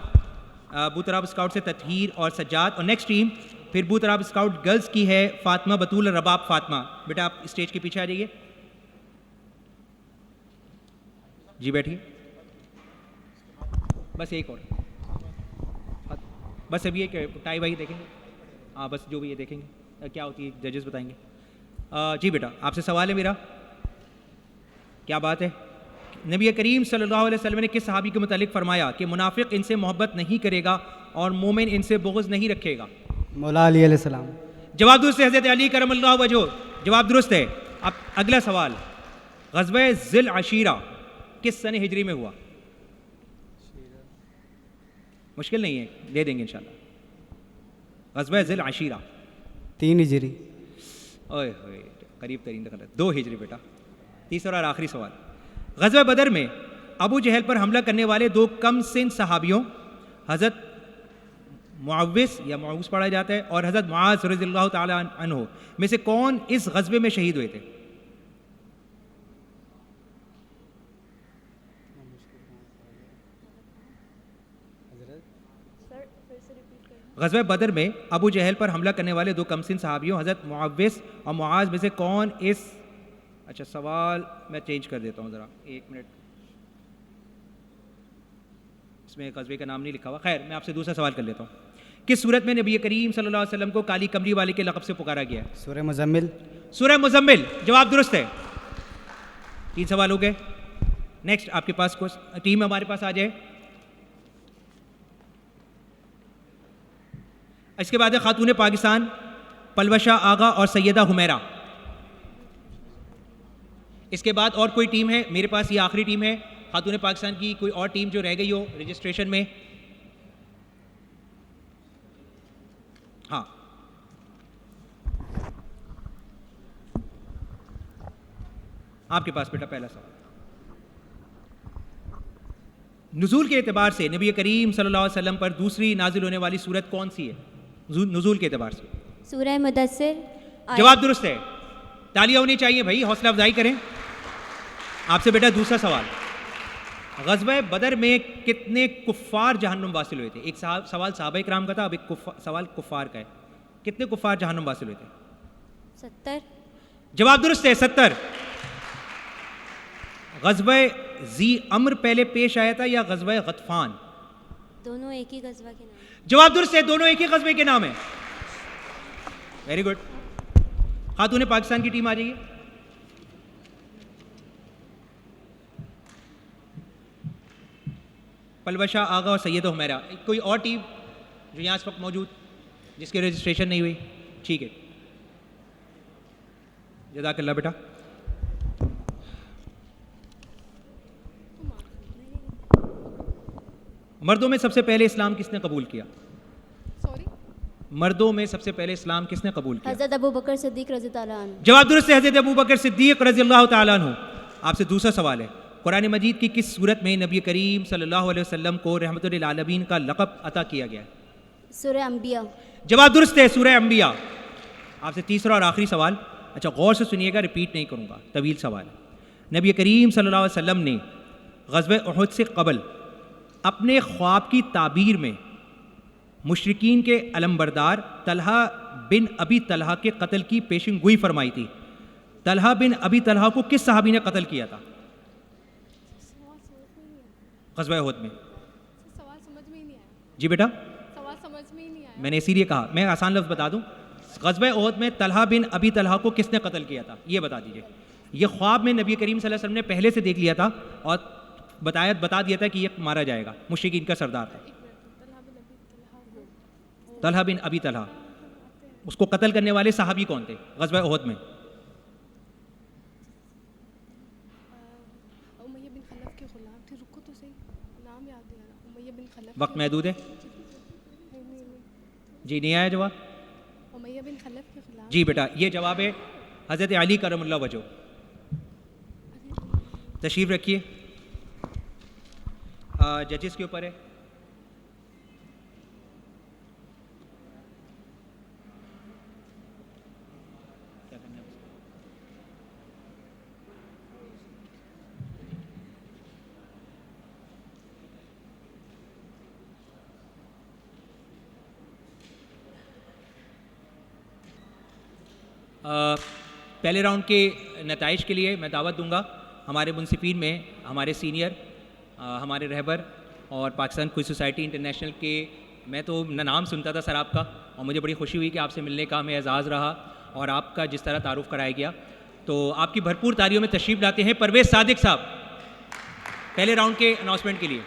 Speaker 6: बूतराब स्काउट से ततहीर और सज्जाद, और नेक्स्ट टीम फिर बूतराब स्काउट गर्ल्स की है फ़ातिमा बतूल रबाब फ़ातिमा। बेटा आप स्टेज के पीछे आ जाइए। जी बैठिए। बस एक और, बस अभी एक टाई वाई देखेंगे। हाँ बस जो भी ये देखेंगे क्या होती है, जजेस बताएंगे। जी बेटा आपसे सवाल है मेरा। क्या बात है? नबी करीम सल्लल्लाहु अलैहि वसल्लम ने किस सहाबी के मुतालिक फरमाया कि मुनाफिक इनसे मोहब्बत नहीं करेगा और मोमिन इनसे बुग़्ज़ नहीं रखेगा?
Speaker 16: मौला अली अलैहिस्सलाम।
Speaker 6: जवाब दुरुस्त है, हज़रत अली करमल्लाहु वजह। जवाब दुरुस्त है। अब अगला सवाल, ग़ज़वे ज़िल अशीरा किस सन हिजरी में हुआ? मुश्किल नहीं है, दे देंगे इंशाल्लाह। ग़ज़वे ज़िल अशीरा
Speaker 16: 3 हिजरी।
Speaker 6: ओए होए, करीब तरीन गलत, 2 हिजरी बेटा। तीसरा और आखिरी सवाल, ग़ज़वे बदर में अबू जहल पर हमला करने वाले 2 कम सिन सहाबियों हज़रत मुअव्विस या मुअव्विस पढ़ा जाता है और हज़रत मुआज़ रज़ियल्लाहु ताला अन्हु में से कौन इस ग़ज़वे में शहीद हुए थे? ग़ज़वे बदर में अबू जहल पर हमला करने वाले 2 कमसिन सहाबियों हज़रत मुअव्विस और मुआज़ में से कौन इस, अच्छा सवाल मैं चेंज कर देता हूँ ज़रा, 1 मिनट, इसमें ग़ज़वे का नाम नहीं लिखा हुआ। खैर मैं आपसे दूसरा सवाल कर लेता हूँ। किस सूरत में नबी करीम सल्लल्लाहु अलैहि वसल्लम को काली कमरी वाले के लक़ब से पुकारा गया है?
Speaker 16: सूरह मुज़म्मिल।
Speaker 6: सूरह मुज़म्मिल, जवाब दुरुस्त है। 3 सवाल हो गए। नेक्स्ट आपके पास टीम हमारे पास आ जाए। इसके बाद है खातून पाकिस्तान पलवशा आगा और सैयदा हुमैरा। इसके बाद और कोई टीम है मेरे पास, ये आखिरी टीम है खातून पाकिस्तान की। कोई और टीम जो रह गई हो रजिस्ट्रेशन में? हाँ, आपके पास बेटा पहला सवाल। नुज़ूल के एतबार से नबी करीम सल्लल्लाहु अलैहि वसल्लम पर दूसरी नाजिल होने वाली सूरत कौन सी है नुज़ूल के एतबार से?
Speaker 10: सूरह मुदस्सिर।
Speaker 6: जवाब दुरुस्त है। तालियां होनी चाहिए भाई, हौसला अफजाई करें। आपसे बेटा दूसरा सवाल, ग़ज़वे बदर में कितने कुफ़ार जहन्नुम वासिल हुए थे? एक सवाल सहाबा इकराम का था, अब एक सवाल कुफ़ार का है। कितने कुफ़ार जहन्नुम वासिल हुए थे?
Speaker 10: 70।
Speaker 6: जवाब दुरुस्त है, 70। ग़ज़वे ज़ी अम्र पहले पेश आया था या ग़ज़वे गतफ़ान?
Speaker 10: दोनों एक ही ग़ज़वा के नाम।
Speaker 6: जवाब दुरुस्त है, दोनों एक ही ग़ज़वे के नाम है। Very good. खातून पाकिस्तान की टीम आ जाइए। पलवशा आगा और सैयद हुमैरा। कोई और टीम जो यहाँ इस वक्त मौजूद जिसकी रजिस्ट्रेशन नहीं हुई? ठीक है, जज़ाकल्लाह बेटा। मर्दों में सबसे पहले इस्लाम किसने कबूल किया? मर्दों में सबसे पहले इस्लाम किसने कबूल किया?
Speaker 10: हज़रत अबू बकर सिद्दीक़ रज़ी अल्लाह अन्हु।
Speaker 6: जवाब दुरुस्त है, हज़रत अबू बकर सिद्दीक़ रज़ी अल्लाह तआला अन्हु। आपसे दूसरा सवाल है, कुरान मजीद की किस सूरत में नबी करीम सल्लल्लाहु अलैहि वसल्लम को रहमतुल लिल आलमीन का लक़ब अता किया गया?
Speaker 10: सूरह अंबिया।
Speaker 6: जवाब दुरुस्त है, सूरह अंबिया। आपसे तीसरा और आखिरी सवाल, अच्छा गौर से सुनिएगा, रिपीट नहीं करूँगा, तवील सवाल है। नबी करीम सल्लल्लाहु अलैहि वसल्लम ने ग़ज़वे उहुद से क़बल अपने ख्वाब की ताबीर में मुशरिकीन के अलमबरदार तलहा बिन अबी तलहा के कत्ल की पेशिन गोई फरमाई थी। तलहा बिन अबी तलहा को किस सहाबी ने कत्ल किया था ग़ज़वा उहुद में?
Speaker 9: सवाल समझ में ही नहीं आया।
Speaker 6: जी बेटा,
Speaker 9: सवाल समझ में ही नहीं आया।
Speaker 6: मैंने इसीलिए कहा, मैं आसान लफ्ज़ बता दूं, ग़ज़वा उहुद में तलहा बिन अबी तलहा को किसने कत्ल किया था, ये बता दीजिए। ये ख्वाब में नबी करीम सल्लल्लाहु अलैहि वसल्लम ने पहले से देख लिया था और बता दिया था कि ये मारा जाएगा, मुशरिकीन का सरदार था तलहा बिन अबी तलहा। उसको कत्ल करने वाले सहाबी कौन थे ग़ज़वा उहुद में?
Speaker 9: उमैया बिन खलफ के गुलाम थे। रुको तो सही, नाम याद नहीं आ रहा। उमैया बिन खलफ।
Speaker 6: वक्त महदूद है जी, नहीं आया जवाब?
Speaker 9: उमैया बिन खलफ के गुलाम।
Speaker 6: जी बेटा, ये जवाब है हज़रत अली करमुल्लाह वजह। तशरीफ़ रखिए, जजेस के ऊपर है। क्या करना है? पहले राउंड के नताइज के लिए मैं दावत दूंगा हमारे मुंसिफीन में हमारे सीनियर, हमारे रहबर और पाकिस्तान क्विज़ सोसाइटी इंटरनेशनल के। मैं तो नाम सुनता था सर आपका और मुझे बड़ी खुशी हुई कि आपसे मिलने का हमें एजाज़ रहा और आपका जिस तरह तारुफ कराया गया, तो आपकी भरपूर तालियों में तशरीफ़ लाते हैं परवेज़ सादिक साहब पहले राउंड के अनाउंसमेंट के लिए।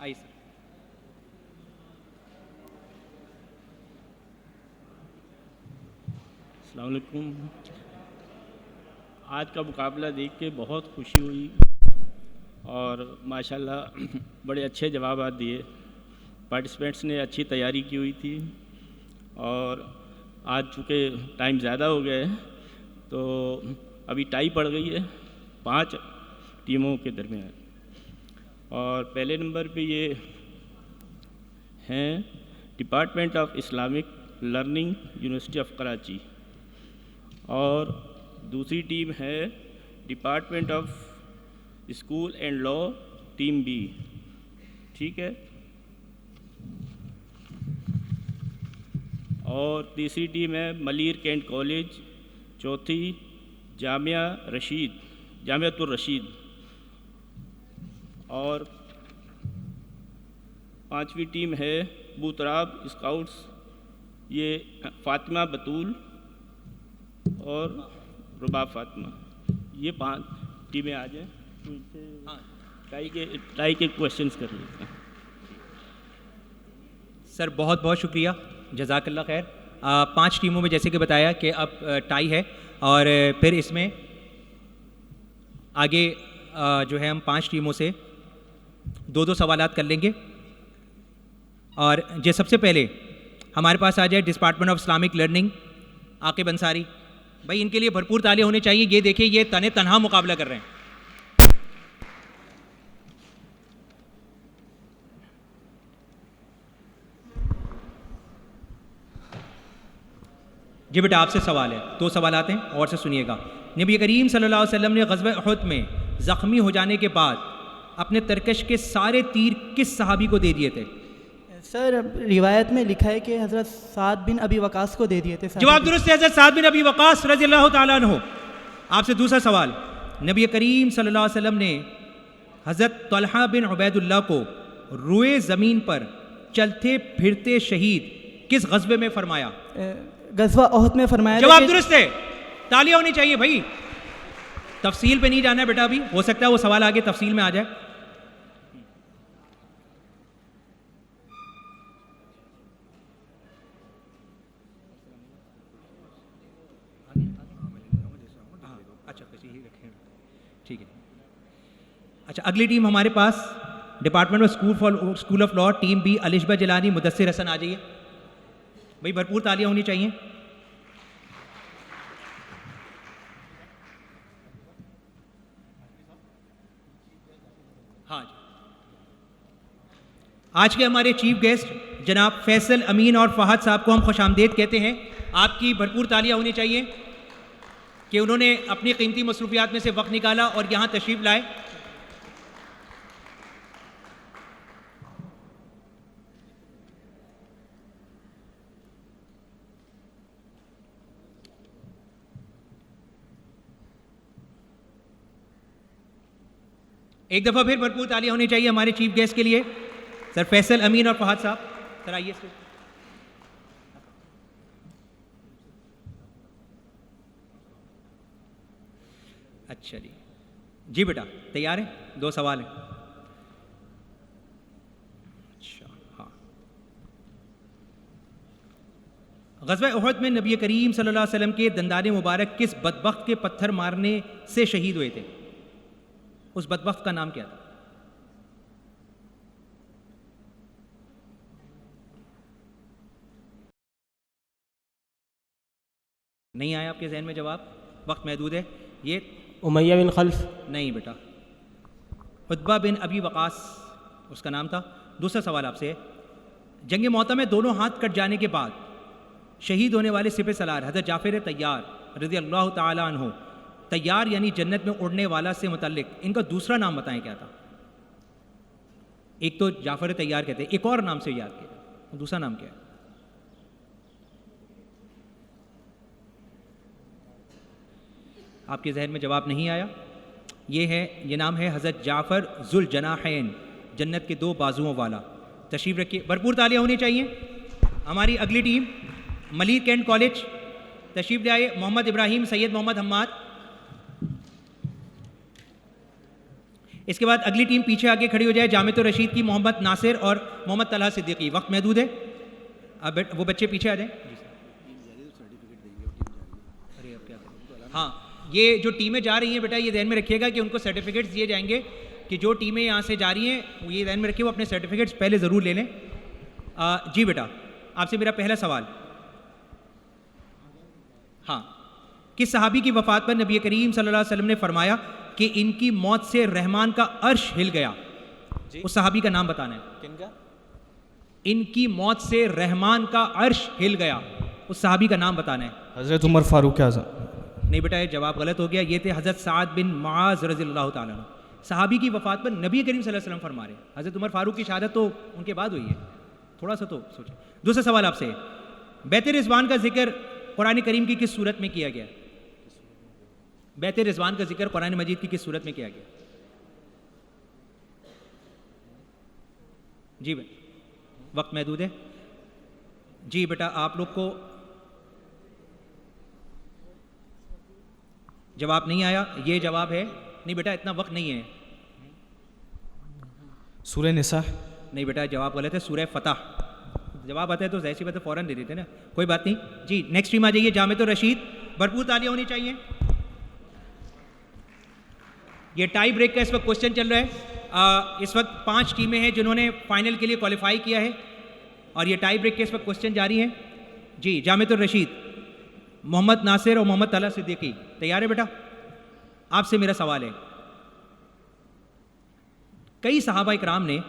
Speaker 6: आइए सर।
Speaker 17: अस्सलाम वालेकुम। आज का मुकाबला देख के बहुत खुशी हुई और माशाल्लाह बड़े अच्छे जवाब दिए। पार्टिसिपेंट्स ने अच्छी तैयारी की हुई थी और आज चूँकि टाइम ज़्यादा हो गया है तो अभी टाई पड़ गई है 5 टीमों के दरमियान। और पहले नंबर पे ये हैं department of Islamic learning university of Karachi और दूसरी टीम है department of school and law team B. ठीक है, और तीसरी टीम है मलिर कैंट कॉलेज, चौथी जामियातुर रशीद और 5वीं टीम है बूतराब स्काउट्स, ये फातिमा बतूल और रुबाब फातिमा। ये 5 टीमें आ जाएँ तो इनसे टाई के क्वेश्चंस कर लेते हैं।
Speaker 6: सर बहुत बहुत शुक्रिया, जज़ाकल्लाह खैर। 5 टीमों में जैसे कि बताया कि अब टाई है और फिर इसमें आगे जो है हम 5 टीमों से 2-2 सवालात कर लेंगे। और जो सबसे पहले हमारे पास आ जाए department of Islamic learning, Aqib Ansari भाई, इनके लिए भरपूर तालियां होनी चाहिए। ये देखिए, ये तन्हा मुकाबला कर रहे हैं। जी बेटा, आपसे सवाल है, 2 सवाल आते हैं और से सुनिएगा। नबी करीम सल्लल्लाहु अलैहि वसल्लम ने ग़ज़वा उहुद में ज़ख्मी हो जाने के बाद अपने तरकश के सारे तीर किस सहाबी को दे दिए थे?
Speaker 7: सर रिवायत में लिखा है कि हज़रत साद बिन अबी वकास को दे दिए थे।
Speaker 6: जवाब दुरुस्त है, हज़रत साद बिन अबी वकास रज़ियल्लाहु ताला अन्हु। आपसे दूसरा सवाल, नबी करीम सल्लल्लाहु अलैहि वसल्लम ने हज़रत तलहा बिन उबैदुल्लाह को रुए ज़मीन पर चलते फिरते शहीद किस ग़ज़वे में फरमाया?
Speaker 7: ग़ज़वा उहुद में फरमाया।
Speaker 6: जवाब दुरुस्त है, तालियां होनी चाहिए भाई। तफसील पे नहीं जाना है बेटा, अभी हो सकता है वो सवाल आगे तफसील में आ जाए। अच्छा, ठीक है। अच्छा, अगली टीम हमारे पास department of school of law team B Alishba Jilani, Mudassir Hassan आ जाइए भाई, भरपूर तालियां होनी चाहिए। हाँ, आज के हमारे चीफ गेस्ट जनाब फैसल अमीन और फहद साहब को हम खुशामदीद कहते हैं। आपकी भरपूर तालियां होनी चाहिए कि उन्होंने अपनी कीमती मसरूफियात में से वक्त निकाला और यहाँ तशरीफ़ लाए। एक दफ़ा फिर भरपूर तालियां होनी चाहिए हमारे चीफ गेस्ट के लिए, सर फैसल अमीन और फहद साहब। सर आइए सर। अच्छा जी, जी बेटा तैयार है? 2 सवाल हैं। अच्छा हाँ, ग़ज़वा उहद में नबी करीम सल्लल्लाहु अलैहि वसल्लम के दंदाने मुबारक किस बदबख्त के पत्थर मारने से शहीद हुए थे? उस बदबख्त का नाम क्या था? नहीं आया आपके जहन में जवाब? वक्त महदूद है। ये
Speaker 14: उमैया बिन खल्फ?
Speaker 6: नहीं बेटा, उतबा बिन अबी वक़ास उसका नाम था। दूसरा सवाल आपसे है, जंग मौता में दोनों हाथ कट जाने के बाद शहीद होने वाले सिपह सलार हज़रत जाफ़र तैयार रज़ी अल्लाह ताला अन्हु, तैयार यानी जन्नत में उड़ने वाला से मुतल्लिक इनका दूसरा नाम बताएं क्या था? एक तो जाफ़र तैयार कहते हैं, एक और नाम से याद किया, दूसरा नाम क्या है? आपके जहन में जवाब नहीं आया? ये नाम है हज़रत जाफ़र ज़ुल जनाहैन, जन्नत के 2 बाजुओं वाला। तशरीफ़ रखिए, भरपूर तालियां होनी चाहिए। हमारी अगली टीम मलिक कैंट कॉलेज तशरीफ़ ले आए, मोहम्मद इब्राहिम, सैयद मोहम्मद हम्माद। इसके बाद अगली टीम पीछे आगे खड़ी हो जाए, जामिअतुर रशीद की मोहम्मद नासिर और मोहम्मद तलहा सिद्दीकी। वक्त महदूद है, अब वो बच्चे पीछे आ जाएं। हाँ, ये जो टीमें जा रही हैं बेटा, ये ध्यान में रखिएगा कि उनको सर्टिफिकेट्स दिए जाएंगे कि जो टीमें यहाँ से जा रही हैं वो ये ध्यान में रखिए, वो अपने सर्टिफिकेट्स पहले ज़रूर ले लें। जी बेटा, आपसे मेरा पहला सवाल, हाँ, किस सहाबी की वफ़ात पर नबी करीम सल्लल्लाहु अलैहि वसल्लम ने फरमाया कि इनकी मौत से रहमान का अर्श हिल गया? उस सहाबी का नाम बताना है। किनका? इनकी मौत से रहमान का अर्श हिल गया, उस सहाबी का नाम बताना है।
Speaker 11: हज़रत उमर फारूक आज़म।
Speaker 6: नहीं बेटा, ये जवाब गलत हो गया। ये थे हज़रत साद बिन मुआज़ रज़ियल्लाहु ताला अन्हु। सहाबी की वफ़ात पर नबी करीम सल्लल्लाहु अलैहि वसल्लम फरमा रहे, हज़रत उमर फारूक की शहादत तो उनके बाद हुई है, थोड़ा सा तो सोचें। दूसरा सवाल आपसे, बैत रिज़वान का जिक्र कुरान करीम की किस सूरत में किया गया? बैत रिज़वान का जिक्र कुरान मजीद की किस सूरत में किया गया? जी बेटा, वक्त महदूद है। जी बेटा, आप लोग को जवाब नहीं आया। ये जवाब है नहीं बेटा, इतना वक्त नहीं है।
Speaker 11: सूरह निसा?
Speaker 6: नहीं बेटा, जवाब गलत है, सूरह फतह। जवाब आता है तो जैसी बात है फ़ौरन दे देते ना, कोई बात नहीं। जी नेक्स्ट टीम आ जाइए, जामिअतुर रशीद। भरपूर तालियां होनी चाहिए। ये टाई ब्रेक का इस वक्त क्वेश्चन चल रहा है। इस वक्त 5 टीमें हैं जिन्होंने फाइनल के लिए क्वालिफाई किया है और ये टाई ब्रेक के इस वक्त क्वेश्चन जारी है। जी जामिअतुर रशीद, मोहम्मद नासिर और मोहम्मद तलहा सिद्दीकी तैयार है बेटा? आपसे मेरा सवाल है, कई सहाबा इकराम ने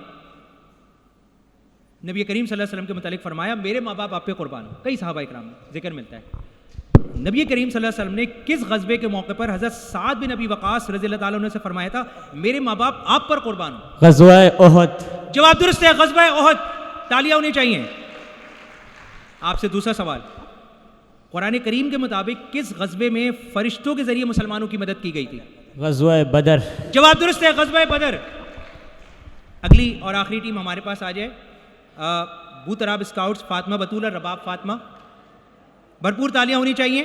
Speaker 6: नबी करीम सल्लल्लाहु अलैहि वसल्लम के मुतालिक फरमाया मेरे माँ बाप आप पे कुर्बान हो। कई सहाबा इकराम में जिक्र मिलता है। नबी करीम सल्लल्लाहु अलैहि वसल्लम ने किस गज़बे के मौके पर हज़रत साद बिन अबी वक़ास रज़ियल्लाहु ताला अन्हु से फरमाया था मेरे माँ बाप आप पर कुर्बान हो?
Speaker 14: ग़ज़वा उहद।
Speaker 6: जवाब दुरुस्त है, ग़ज़वा उहद। तालियां होनी चाहिए। आपसे दूसरा सवाल, कुरान करीम के मुताबिक किस गज़बे में फरिश्तों के जरिए मुसलमानों की मदद की गई थी?
Speaker 14: ग़ज़वा बदर।
Speaker 6: जवाब दुरुस्त है, ग़ज़वा बदर। अगली और आखिरी टीम हमारे पास आ जाए, बूतराब स्काउट्स, फातिमा बतूल और रबाब फातिमा। भरपूर तालियां होनी चाहिए।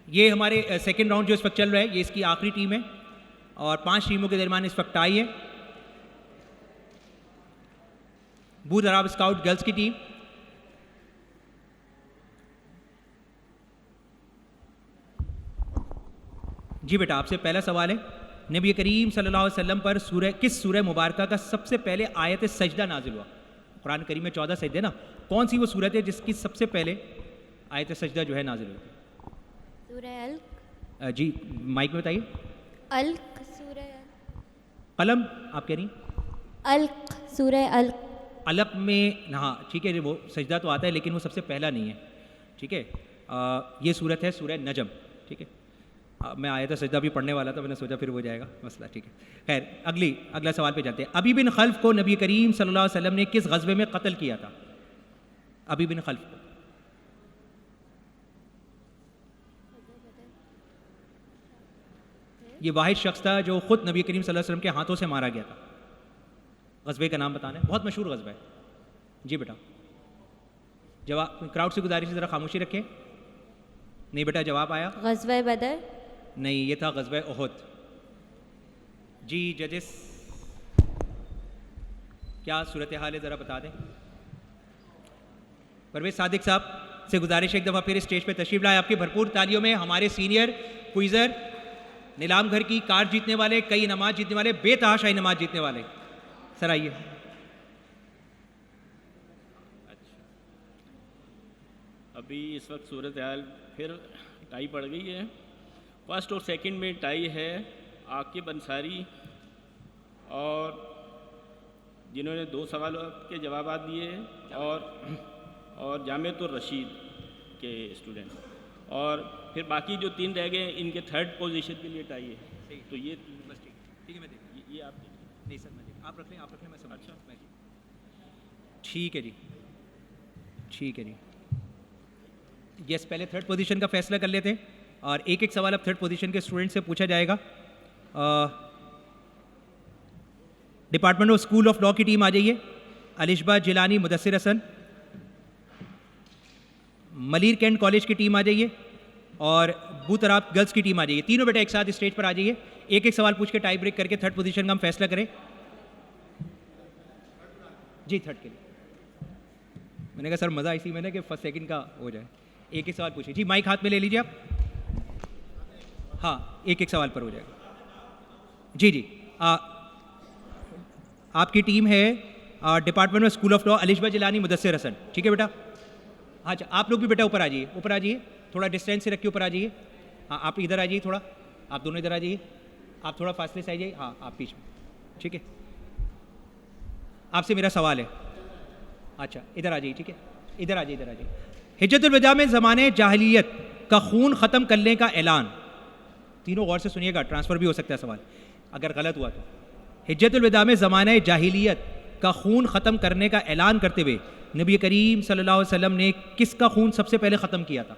Speaker 6: ये हमारे सेकेंड राउंड जो इस वक्त चल रहा है, ये इसकी आखिरी टीम है और 5 टीमों के दरमियान इस वक्त टाई है। बूतराब स्काउट गर्ल्स की टीम जी बेटा, आपसे पहला सवाल है, नबी करीम सल्लल्लाहु अलैहि वसल्लम पर किस सूरह मुबारक का सबसे पहले आयत सजदा नाजिल हुआ? कुरान करीम में 14 सजदे ना, कौन सी वो सूरत है जिसकी सबसे पहले आयत सजदा जो है नाजिल हुई?
Speaker 10: सूरह अल्क।
Speaker 6: जी माइक में बताइए।
Speaker 10: अल्क सूरह।
Speaker 6: कलम आप कह रही?
Speaker 10: अल्क सूरह अल्क।
Speaker 6: अलक में, हाँ ठीक है, वो सजदा तो आता है लेकिन वो सबसे पहला नहीं है, ठीक है। ये सूरत है सूरह नजम, ठीक है। मैं आया था सजदा भी पढ़ने वाला था, मैंने सोचा फिर हो जाएगा मसला, ठीक है। खैर अगला सवाल पे जाते हैं। अबी बिन खल्फ को नबी करीम सल्लल्लाहु अलैहि वसल्लम ने किस गज़वे में कत्ल किया था? अबी बिन खल्फ को। ये वाहिद शख्स था जो खुद नबी करीम सल्लल्लाहु अलैहि वसल्लम के हाथों से मारा गया था। गज़वे का नाम बताना है, बहुत मशहूर गज़वा है। जी बेटा, जवाब क्राउड से गुजारिश है ज़रा खामोशी रखें। नहीं बेटा, जवाब आया
Speaker 10: ग़ज़वा बदर।
Speaker 6: नहीं, ये था ग़ज़वा उहद। जी जजेस, क्या सूरत हाल है ज़रा बता दें। परवेज़ सादिक साहब से गुजारिश है एक दफ़ा फिर स्टेज पे तशरीफ़ लाए। आपकी भरपूर तालियों में हमारे सीनियर क्विज़र, नीलाम घर की कार जीतने वाले, कई इनामात जीतने वाले, बेतहाशा इनामात जीतने वाले, सर आइए।
Speaker 17: अभी इस वक्त सूरत हाल फिर टाई पड़ गई है। फर्स्ट और सेकंड में टाई है आकिब अंसारी और जिन्होंने 2 सवाल के जवाब दिए, और जामिअतुर रशीद के स्टूडेंट, और फिर बाकी जो 3 रह गए इनके 3rd पोजीशन के लिए टाई है। तो ये बस ठीक है, मैं ये आप नहीं सर, मैं आप रख लें, मैं समझ। अच्छा,
Speaker 6: ठीक है जी, ठीक है जी। यस, पहले 3rd पोजीशन का फैसला कर लेते हैं और एक सवाल अब 3rd पोजीशन के स्टूडेंट से पूछा जाएगा। Department of school of law की टीम आ जाइए। अलिशबा जिलानी, मुदस्सिर हसन। मलीर कैंट कॉलेज की टीम आ जाइए और बूतराब गर्ल्स की टीम आ जाइए। तीनों बेटा एक साथ स्टेज पर आ जाइए। एक सवाल पूछ के टाई ब्रेक करके 3rd पोजीशन का हम फैसला करें। जी 3rd के लिए मैंने कहा सर मज़ा इसी में ना कि 1st 2nd का हो जाए। एक सवाल पूछिए जी, माइक हाथ में ले लीजिए आप। हाँ, एक सवाल पर हो जाएगा। जी जी, आपकी टीम है department of school of law, Alishba Jilani, Mudassir Hasan, ठीक है बेटा। हाँ अच्छा, आप लोग भी बेटा ऊपर आ जाइए, ऊपर आ जाइए, थोड़ा डिस्टेंस से रखिए, ऊपर आ जाइए। हाँ, आप इधर आ जाइए, थोड़ा आप दोनों इधर आ जाइए, आप थोड़ा फासले से आ जाइए। हाँ, आप पीछे, ठीक है। आपसे मेरा सवाल है, अच्छा इधर आ जाइए, ठीक है, इधर आ जाइए, इधर आ जाइए। हिज्जतुल वदा में ज़माने जाहिलियत का खून ख़त्म करने का ऐलान, तीनों गौर से सुनिएगा, ट्रांसफ़र भी हो सकता है सवाल अगर गलत हुआ तो। हिज्जतुल वदा में ज़माने जाहिलियत का खून ख़त्म करने का ऐलान करते हुए नबी करीम सल्लल्लाहु अलैहि वसल्लम ने किसका खून सबसे पहले ख़त्म किया था?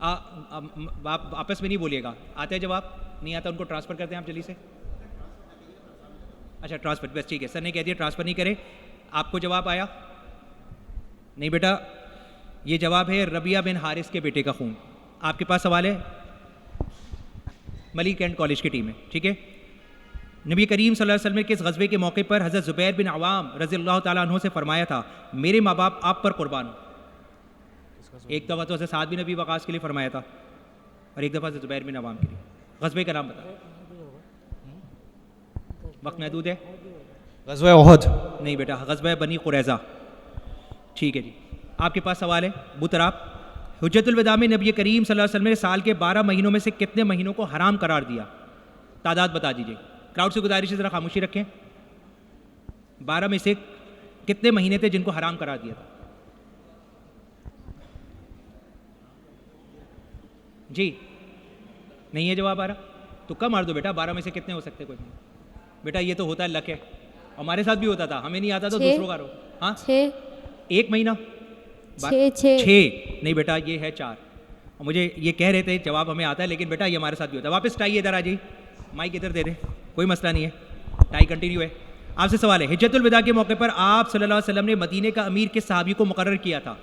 Speaker 6: आप आपस में नहीं बोलिएगा, आता है जवाब, नहीं आता उनको ट्रांसफ़र करते हैं आप जल्दी से। अच्छा ट्रांसफ़र, बस ठीक है, सर ने कह दिया ट्रांसफ़र नहीं करे। आपको जवाब आया? नहीं बेटा, ये जवाब है रबिया बिन हारिस के बेटे का खून। आपके पास सवाल है? मलिक कैंट कॉलेज की टीम है, ठीक है। नबी करीम सल्लल्लाहु अलैहि वसल्लम ने किस गज़वे के मौके पर हज़रत ज़ुबैर बिन अवाम रज़ियल्लाहु ताला अन्हु से फरमाया था, मेरे माँ बाप आप पर कुर्बान हो? एक दफ़ा तो हज़रत साद बिन अबी वक़ास के लिए फरमाया था और एक दफ़ा ज़ुबैर बिन अवाम के लिए। गज़वे का नाम बता। वक्त महदूद है।
Speaker 11: ग़ज़वा उहद।
Speaker 6: नहीं बेटा, ग़ज़वा बनी कुरैज़ा, ठीक है जी। आपके पास सवाल है बुतराब। हुज्जतुल वदा में नबी करीम सल्लल्लाहु अलैहि वसल्लम ने साल के 12 महीनों में से कितने महीनों को हराम करार दिया? तादाद बता दीजिए। क्राउड से गुजारिश है ज़रा खामोशी रखें। 12 में से कितने महीने थे जिनको हराम करार दिया था? जी नहीं है जवाब आ रहा? तो कम मार दो बेटा, 12 में से कितने हो सकते कोई? बेटा ये तो होता है लक है, हमारे साथ भी होता था, हमें नहीं आता तो दूसरों का रो। हाँ 6 1 महीना 6 नहीं बेटा, ये है 4। और मुझे ये कह रहे थे जवाब हमें आता है, लेकिन बेटा ये हमारे साथ भी होता है। वापस टाई इधर आ जाइए, माइक इधर दे दे, कोई मसला नहीं है, टाई कंटिन्यू है। आपसे सवाल है, हिज्जतुल वदा के मौके पर आप सल्लल्लाहु अलैहि वसल्लम ने मदीने का अमीर किस सहाबी को मुकर्रर किया था?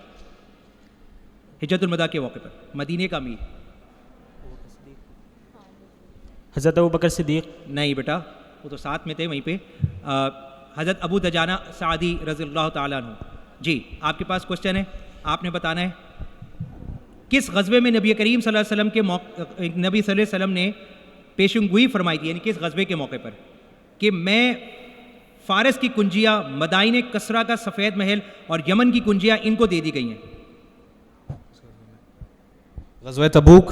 Speaker 6: हिज्जतुल वदा के मौके पर मदीने का अमीर
Speaker 14: हज़रत अबू बकर सिद्दीक़।
Speaker 6: नहीं बेटा, वो तो साथ में थे वहीं पे, हज़रत अबू दजाना सादी रज़ियल्लाहु ताला अन्हु। जी आपके पास क्वेश्चन है, आपने बताना है किस गज़वे में नबी करीम सल्लल्लाहु अलैहि वसल्लम के नबी सल्लल्लाहु अलैहि वसल्लम ने पेशंगोई फरमाई थी, यानी किस गज़वे के मौके पर, कि मैं फ़ारस की कुंजिया, मदाइन कसरा का सफ़ेद महल और यमन की कुंजिया इनको दे दी गई हैं?
Speaker 11: ग़ज़वा तबूक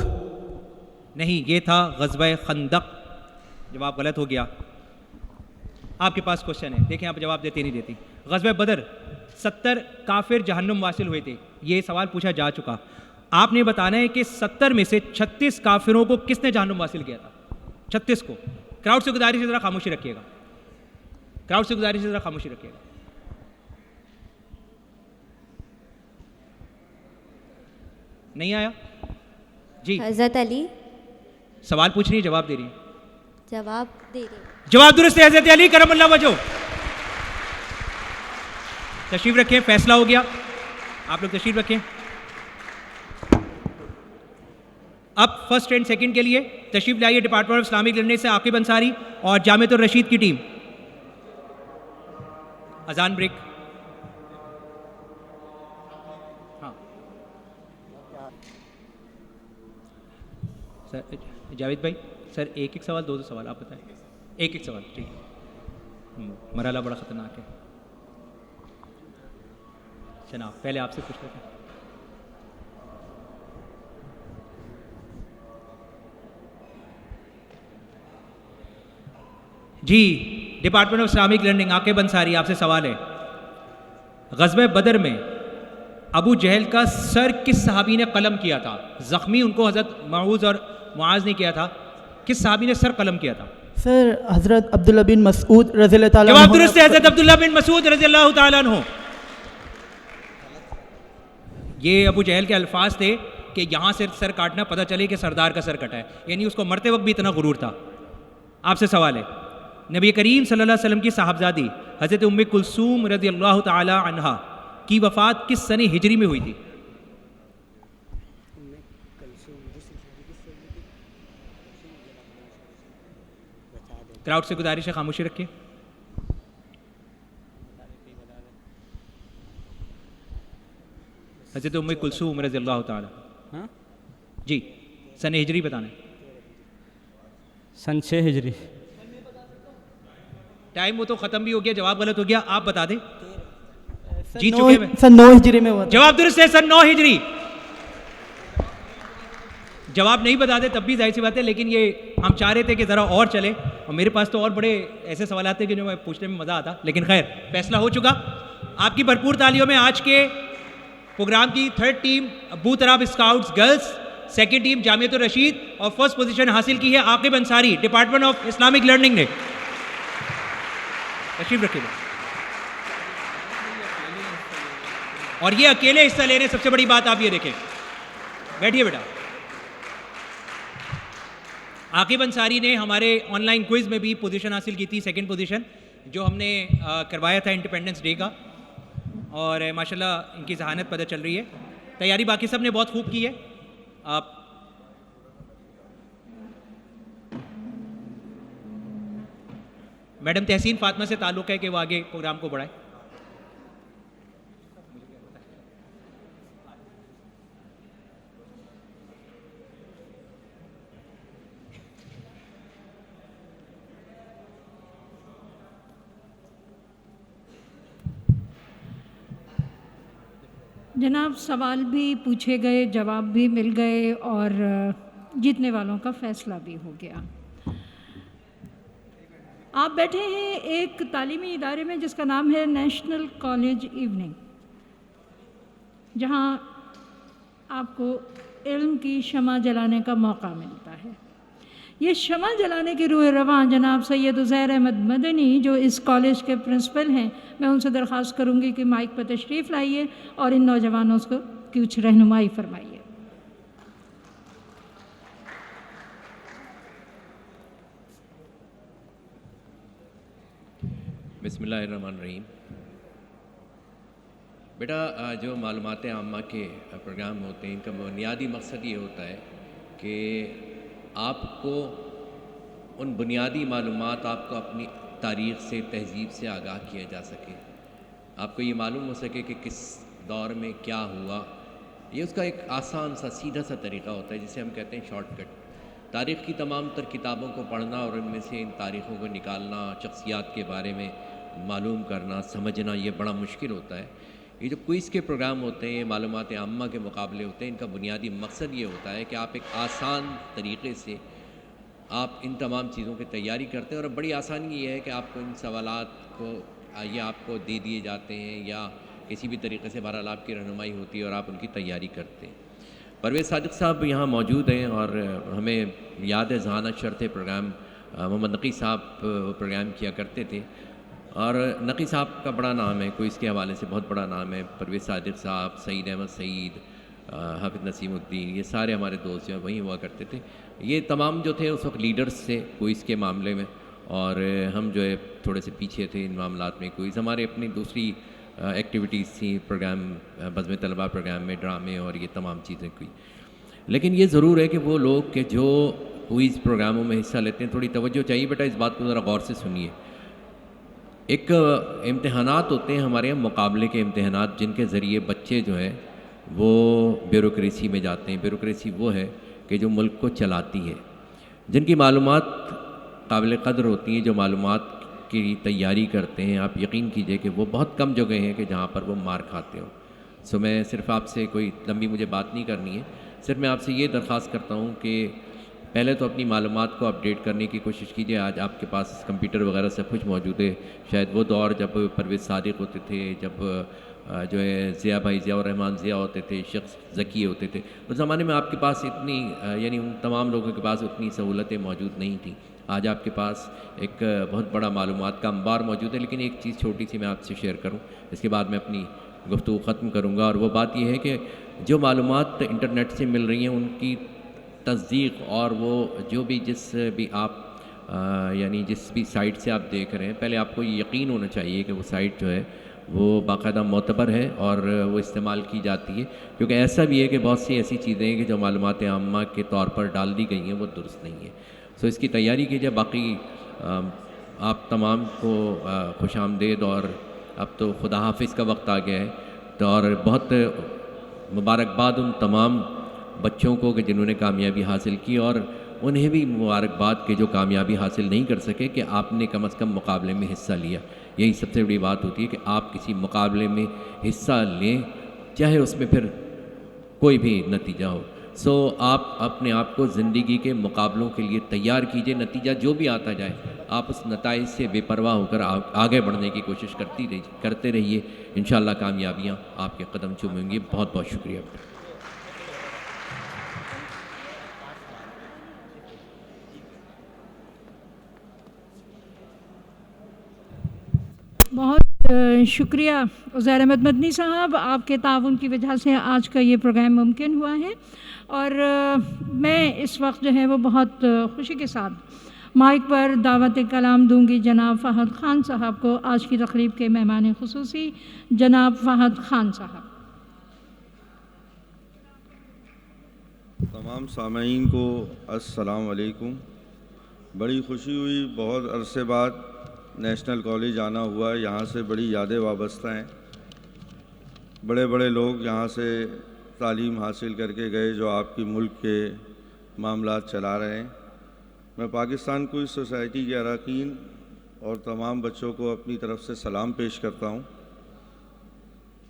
Speaker 6: नहीं, ये था ग़ज़वा खंदक। जवाब गलत हो गया। आपके पास क्वेश्चन है, देखें आप जवाब देते नहीं देती। ग़ज़वा बदर 70 काफिर जहन्नुम वासिल हुए थे, ये सवाल पूछा जा चुका। आपने बताना है कि 70 में से 36 काफिरों को किसने जहन्नुम वासिल किया था? 36 को। क्राउड से गुजारिश है ज़रा खामोशी रखिएगा, क्राउड से गुजारिश है ज़रा खामोशी रखिएगा। नहीं आया जी?
Speaker 10: हज़रत अली।
Speaker 6: सवाल पूछ रही है, जवाब दे रही है?
Speaker 10: जवाब दे रही।
Speaker 6: जवाब दुरुस्त है, हज़रत अली करमल्लाह वजहो। तशरीफ रखें, फैसला हो गया। आप लोग तशरीफ रखें। अब फर्स्ट एंड सेकंड के लिए तशरीफ लाइए डिपार्टमेंट ऑफ इस्लामिक लर्निंग से आकिब अंसारी और जामिअतुर रशीद की टीम। अजान ब्रेक। हाँ सर, जावेद भाई सर, एक एक सवाल, दो सवाल आप बताएं। एक एक सवाल, ठीक है। मरहला बड़ा ख़तरनाक है। जनाब पहले आपसे पूछ लेते हैं। जी, department of Islamic learning Aqib Ansari, आपसे सवाल है। ग़ज़वे बदर में अबू जहल का सर किस सहाबी ने कलम किया था? ज़ख्मी उनको हज़रत मऊज़ और मुआज़ ने किया था, किस सहाबी ने सर कलम किया था?
Speaker 7: सर हज़रत अब्दुल्ला बिन मसूद रज़ियल्लाहु ताला अन्हु।
Speaker 6: जवाब दुरुस्त है, हज़रत अब्दुल्ला बिन मसूद रज़ियल्लाहु ताला अन्हु। ये अबू जहल के अल्फाज थे कि यहाँ से सर काटना, पता चले कि सरदार का सर कटा है, यानी उसको मरते वक्त भी इतना गुरूर था। आपसे सवाल है, नबी करीम सल्लल्लाहु अलैहि वसल्लम की साहबजादी हज़रत उम्मे कुलसूम रज़ियल्लाहु ताला अन्हा की वफ़ात किस सने हिजरी में हुई थी? क्राउड से गुजारिश है, खामोशी रखिए। हज़रत उम्मे कुलसूम रज़ियल्लाहु ताला। हाँ जी, सने हिजरी बताना है।
Speaker 11: सन 6 हिजरी।
Speaker 6: टाइम वो तो ख़त्म भी हो गया, जवाब गलत हो गया। आप बता दें। जीत
Speaker 7: सन
Speaker 6: चुके हैं।
Speaker 7: सन 9 हिजरी में हुआ था।
Speaker 6: जवाब दुरुस्त है, सन 9 हिजरी। जवाब नहीं बता दे तब भी जाहिर सी बात है, लेकिन ये हम चाह रहे थे कि ज़रा और चले, और मेरे पास तो और बड़े ऐसे सवाल आते कि जो मैं पूछने में मज़ा आता, लेकिन खैर फैसला हो चुका। आपकी भरपूर तालियों में आज के प्रोग्राम की third team Abu Turab scouts girls, second team Jamiatur Rasheed, और फर्स्ट पोजीशन हासिल की है Aqib Ansari department of Islamic learning ने। तशरीफ रखिएगा। और ये अकेले हिस्सा ले रहे हैं, सबसे बड़ी बात आप ये देखें। बैठिए बेटा। आकिब अंसारी ने हमारे ऑनलाइन क्विज़ में भी पोजीशन हासिल की थी, सेकंड पोजीशन, जो हमने करवाया था इंडिपेंडेंस डे का, और माशाल्लाह इनकी जहानत पता चल रही है। तैयारी बाकी सब ने बहुत खूब की है। आप मैडम तहसीन फातिमा से ताल्लुक़ है कि वो आगे प्रोग्राम को बढ़ाए।
Speaker 1: जनाब सवाल भी पूछे गए, जवाब भी मिल गए, और जीतने वालों का फैसला भी हो गया। आप बैठे हैं एक तालीमी इदारे में जिसका नाम है नेशनल कॉलेज इवनिंग, जहां आपको इल्म की शमा जलाने का मौका मिलता है। ये शमा जलाने की रूह रवां जनाब सैयद उज़ैर अहमद मदनी, जो इस कॉलेज के प्रिंसिपल हैं, मैं उनसे दरख्वास्त करूंगी कि माइक पर तशरीफ़ लाइए और इन नौजवानों को कुछ रहनुमाई फरमाइए।
Speaker 18: बिस्मिल्लाहिर्रहमानिर्रहीम। बेटा, जो मालूमात आम्मा के प्रोग्राम होते हैं, इनका बुनियादी मकसद ये होता है कि आपको उन बुनियादी मालूमात, आपको अपनी तारीख़ से, तहज़ीब से आगाह किया जा सके, आपको ये मालूम हो सके कि किस दौर में क्या हुआ, ये उसका एक आसान सा सीधा सा तरीक़ा होता है जिसे हम कहते हैं शॉर्टकट। तारीख़ की तमाम तर किताबों को पढ़ना और उनमें से इन तारीख़ों को निकालना, शख्सियात के बारे में मालूम करना, समझना, ये बड़ा मुश्किल होता है। ये जो क्विज़ के प्रोग्राम होते हैं, ये मालूमात आम्मा के मुकाबले होते हैं, इनका बुनियादी मकसद ये होता है कि आप एक आसान तरीक़े से आप इन तमाम चीज़ों की तैयारी करते हैं। और बड़ी आसानी ये है कि आपको इन सवालात को ये आपको दे दिए जाते हैं या किसी भी तरीके से बहरहाल आपकी रहनुमाई होती है और आप उनकी तैयारी करते हैं। परवेज़ सादिक साहब यहाँ मौजूद हैं और हमें याद है ज़हाना शर्त प्रोग्राम मोहम्मद नकी साहब प्रोग्राम किया करते थे और नकी साहब का बड़ा नाम है, कोई इसके हवाले से बहुत बड़ा नाम है। परवेज़ सादिक साहब, सईद अहमद सईद, हाफिज़ नसीमुद्दीन, ये सारे हमारे दोस्त जो हैं वहीं हुआ करते थे। ये तमाम जो थे उस वक्त लीडर्स थे क्विज़ के मामले में और हम जो है थोड़े से पीछे थे इन मामलात में। क्विज़ हमारे अपनी दूसरी एक्टिविटीज़ थी, प्रोग्राम बज़्म तलबा प्रोग्राम में ड्रामे और ये तमाम चीज़ें हुई। लेकिन ये ज़रूर है कि वो लोग के जो क्विज़ प्रोग्रामों में हिस्सा लेते हैं, थोड़ी तवज्जो चाहिए बेटा, इस बात को ज़रा गौर से सुनिए। एक इम्तहानात होते हैं हमारे यहाँ, मुकाबले के इम्तहानात, जिनके ज़रिए बच्चे जो हैं वो ब्यूरोक्रेसी में जाते हैं। ब्यूरोक्रेसी वो है कि जो मुल्क को चलाती है, जिनकी मालूमात काबिल क़द्र होती हैं, जो मालूमात की तैयारी करते हैं। आप यकीन कीजिए कि वो बहुत कम जगह हैं कि जहाँ पर वो मार खाते हो। सो मैं सिर्फ आपसे कोई लंबी मुझे बात नहीं करनी है, सिर्फ मैं आपसे ये दरख्वास्त करता हूँ कि पहले तो अपनी मालूमात को अपडेट करने की कोशिश कीजिए। आज आपके पास कंप्यूटर वगैरह सब कुछ मौजूद है। शायद वो दौर जब परवेज़ सादिक होते थे, जब जो है ज़िया भाई ज़ियाउर रहमान ज़िया होते थे, शख्स ज़की होते थे, उस ज़माने में आपके पास इतनी यानी उन तमाम लोगों के पास उतनी सहूलतें मौजूद नहीं थी। आज आपके पास एक बहुत बड़ा मालूमात का अंबार मौजूद है। लेकिन एक चीज़ छोटी सी मैं आपसे शेयर करूं, इसके बाद मैं अपनी गुफ्तगू ख़त्म करूंगा, और वो बात यह है कि जो मालूमात इंटरनेट से मिल रही हैं उनकी तस्दीक और वो जो भी जिस भी आप यानी जिस भी साइट से आप देख रहे हैं, पहले आपको ये यकीन होना चाहिए कि वो साइट जो है वो बाकायदा मोतबर है और वो इस्तेमाल की जाती है। क्योंकि ऐसा भी है कि बहुत सी ऐसी चीज़ें हैं कि जो मालूमात आम्मा के तौर पर डाल दी गई हैं वो दुरुस्त नहीं है। सो इसकी तैयारी कीजिए। बाकी आप तमाम को खुश आमदेद, और अब तो खुदा हाफिज़ का वक्त आ गया है, तो और बहुत मुबारकबाद उन तमाम बच्चों को कि जिन्होंने कामयाबी हासिल की, और उन्हें भी मुबारकबाद के जो कामयाबी हासिल नहीं कर सके कि आपने कम अज़ कम मुकाबले में हिस्सा लिया। यही सबसे बड़ी बात होती है कि आप किसी मुकाबले में हिस्सा लें, चाहे उसमें फिर कोई भी नतीजा हो। सो आप अपने आप को ज़िंदगी के मुकाबलों के लिए तैयार कीजिए। नतीजा जो भी आता जाए, आप उस नताइज से बेपरवाह होकर आगे बढ़ने की कोशिश करते रहिए। इंशाअल्लाह कामयाबियाँ आपके कदम चूमेंगी। बहुत बहुत शुक्रिया।
Speaker 1: बहुत शुक्रिया उज़ैर अहमद मदनी साहब, आपके ताउन की वजह से आज का ये प्रोग्राम मुमकिन हुआ है। और मैं इस वक्त जो है वो बहुत खुशी के साथ माइक पर दावत कलाम दूंगी जनाब फ़हद ख़ान साहब को, आज की तकरीब के मेहमान ख़ुसूसी जनाब फ़हद ख़ान साहब।
Speaker 19: तमाम सामीन को अस्सलाम वालेकुम। बड़ी खुशी हुई, बहुत अरसे बाद नेशनल कॉलेज आना हुआ। यहाँ से बड़ी यादें वाबस्ता हैं। बड़े बड़े लोग यहाँ से तालीम हासिल करके गए जो आपकी मुल्क के मामलात चला रहे हैं। मैं पाकिस्तान क्विज़ सोसाइटी के अरकान और तमाम बच्चों को अपनी तरफ से सलाम पेश करता हूँ।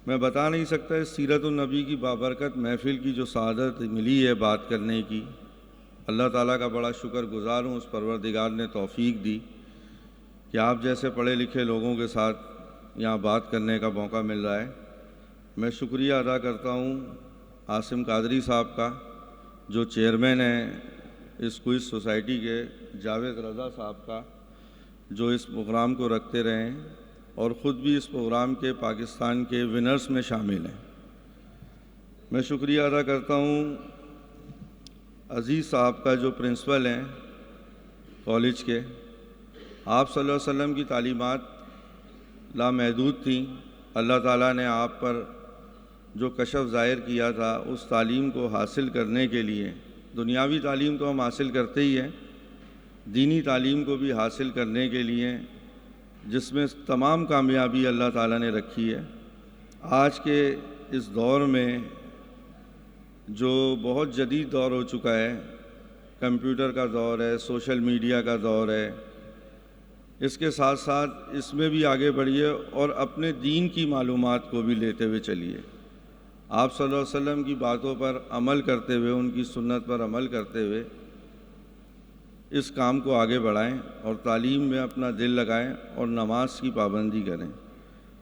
Speaker 19: मैं बता नहीं सकता इस सीरत-उन-नबी की बाबरकत महफ़िल की जो सआदत मिली है बात करने की, अल्लाह ताला का बड़ा शुक्रगुज़ार हूँ। उस परवरदिगार ने तौफ़ीक दी कि आप जैसे पढ़े लिखे लोगों के साथ यहाँ बात करने का मौका मिल रहा है। मैं शुक्रिया अदा करता हूँ आसिम कादरी साहब का, जो चेयरमैन हैं इस क्विज़ सोसाइटी के, जावेद रज़ा साहब का, जो इस प्रोग्राम को रखते रहे हैं और ख़ुद भी इस प्रोग्राम के पाकिस्तान के विनर्स में शामिल हैं। मैं शुक्रिया अदा करता हूँ अज़ीज़ साहब का, जो प्रिंसिपल हैं कॉलेज के। आप सल्लल्लाहु अलैहि वसल्लम की तालीमात लामहदूद थी। अल्लाह ताला ने आप पर जो कशफ ज़ाहिर किया था, उस तालीम को हासिल करने के लिए, दुनियावी तालीम तो हम हासिल करते ही हैं, दीनी तालीम को भी हासिल करने के लिए जिसमें तमाम कामयाबी अल्लाह ताला ने रखी है। आज के इस दौर में जो बहुत जदीद दौर हो चुका है, कंप्यूटर का दौर है, सोशल मीडिया का दौर है, इसके साथ साथ इसमें भी आगे बढ़िए और अपने दीन की मालूमात को भी लेते हुए चलिए। आप सल्लल्लाहु अलैहि वसल्लम की बातों पर अमल करते हुए, उनकी सुन्नत पर अमल करते हुए इस काम को आगे बढ़ाएं और तालीम में अपना दिल लगाएं और नमाज की पाबंदी करें।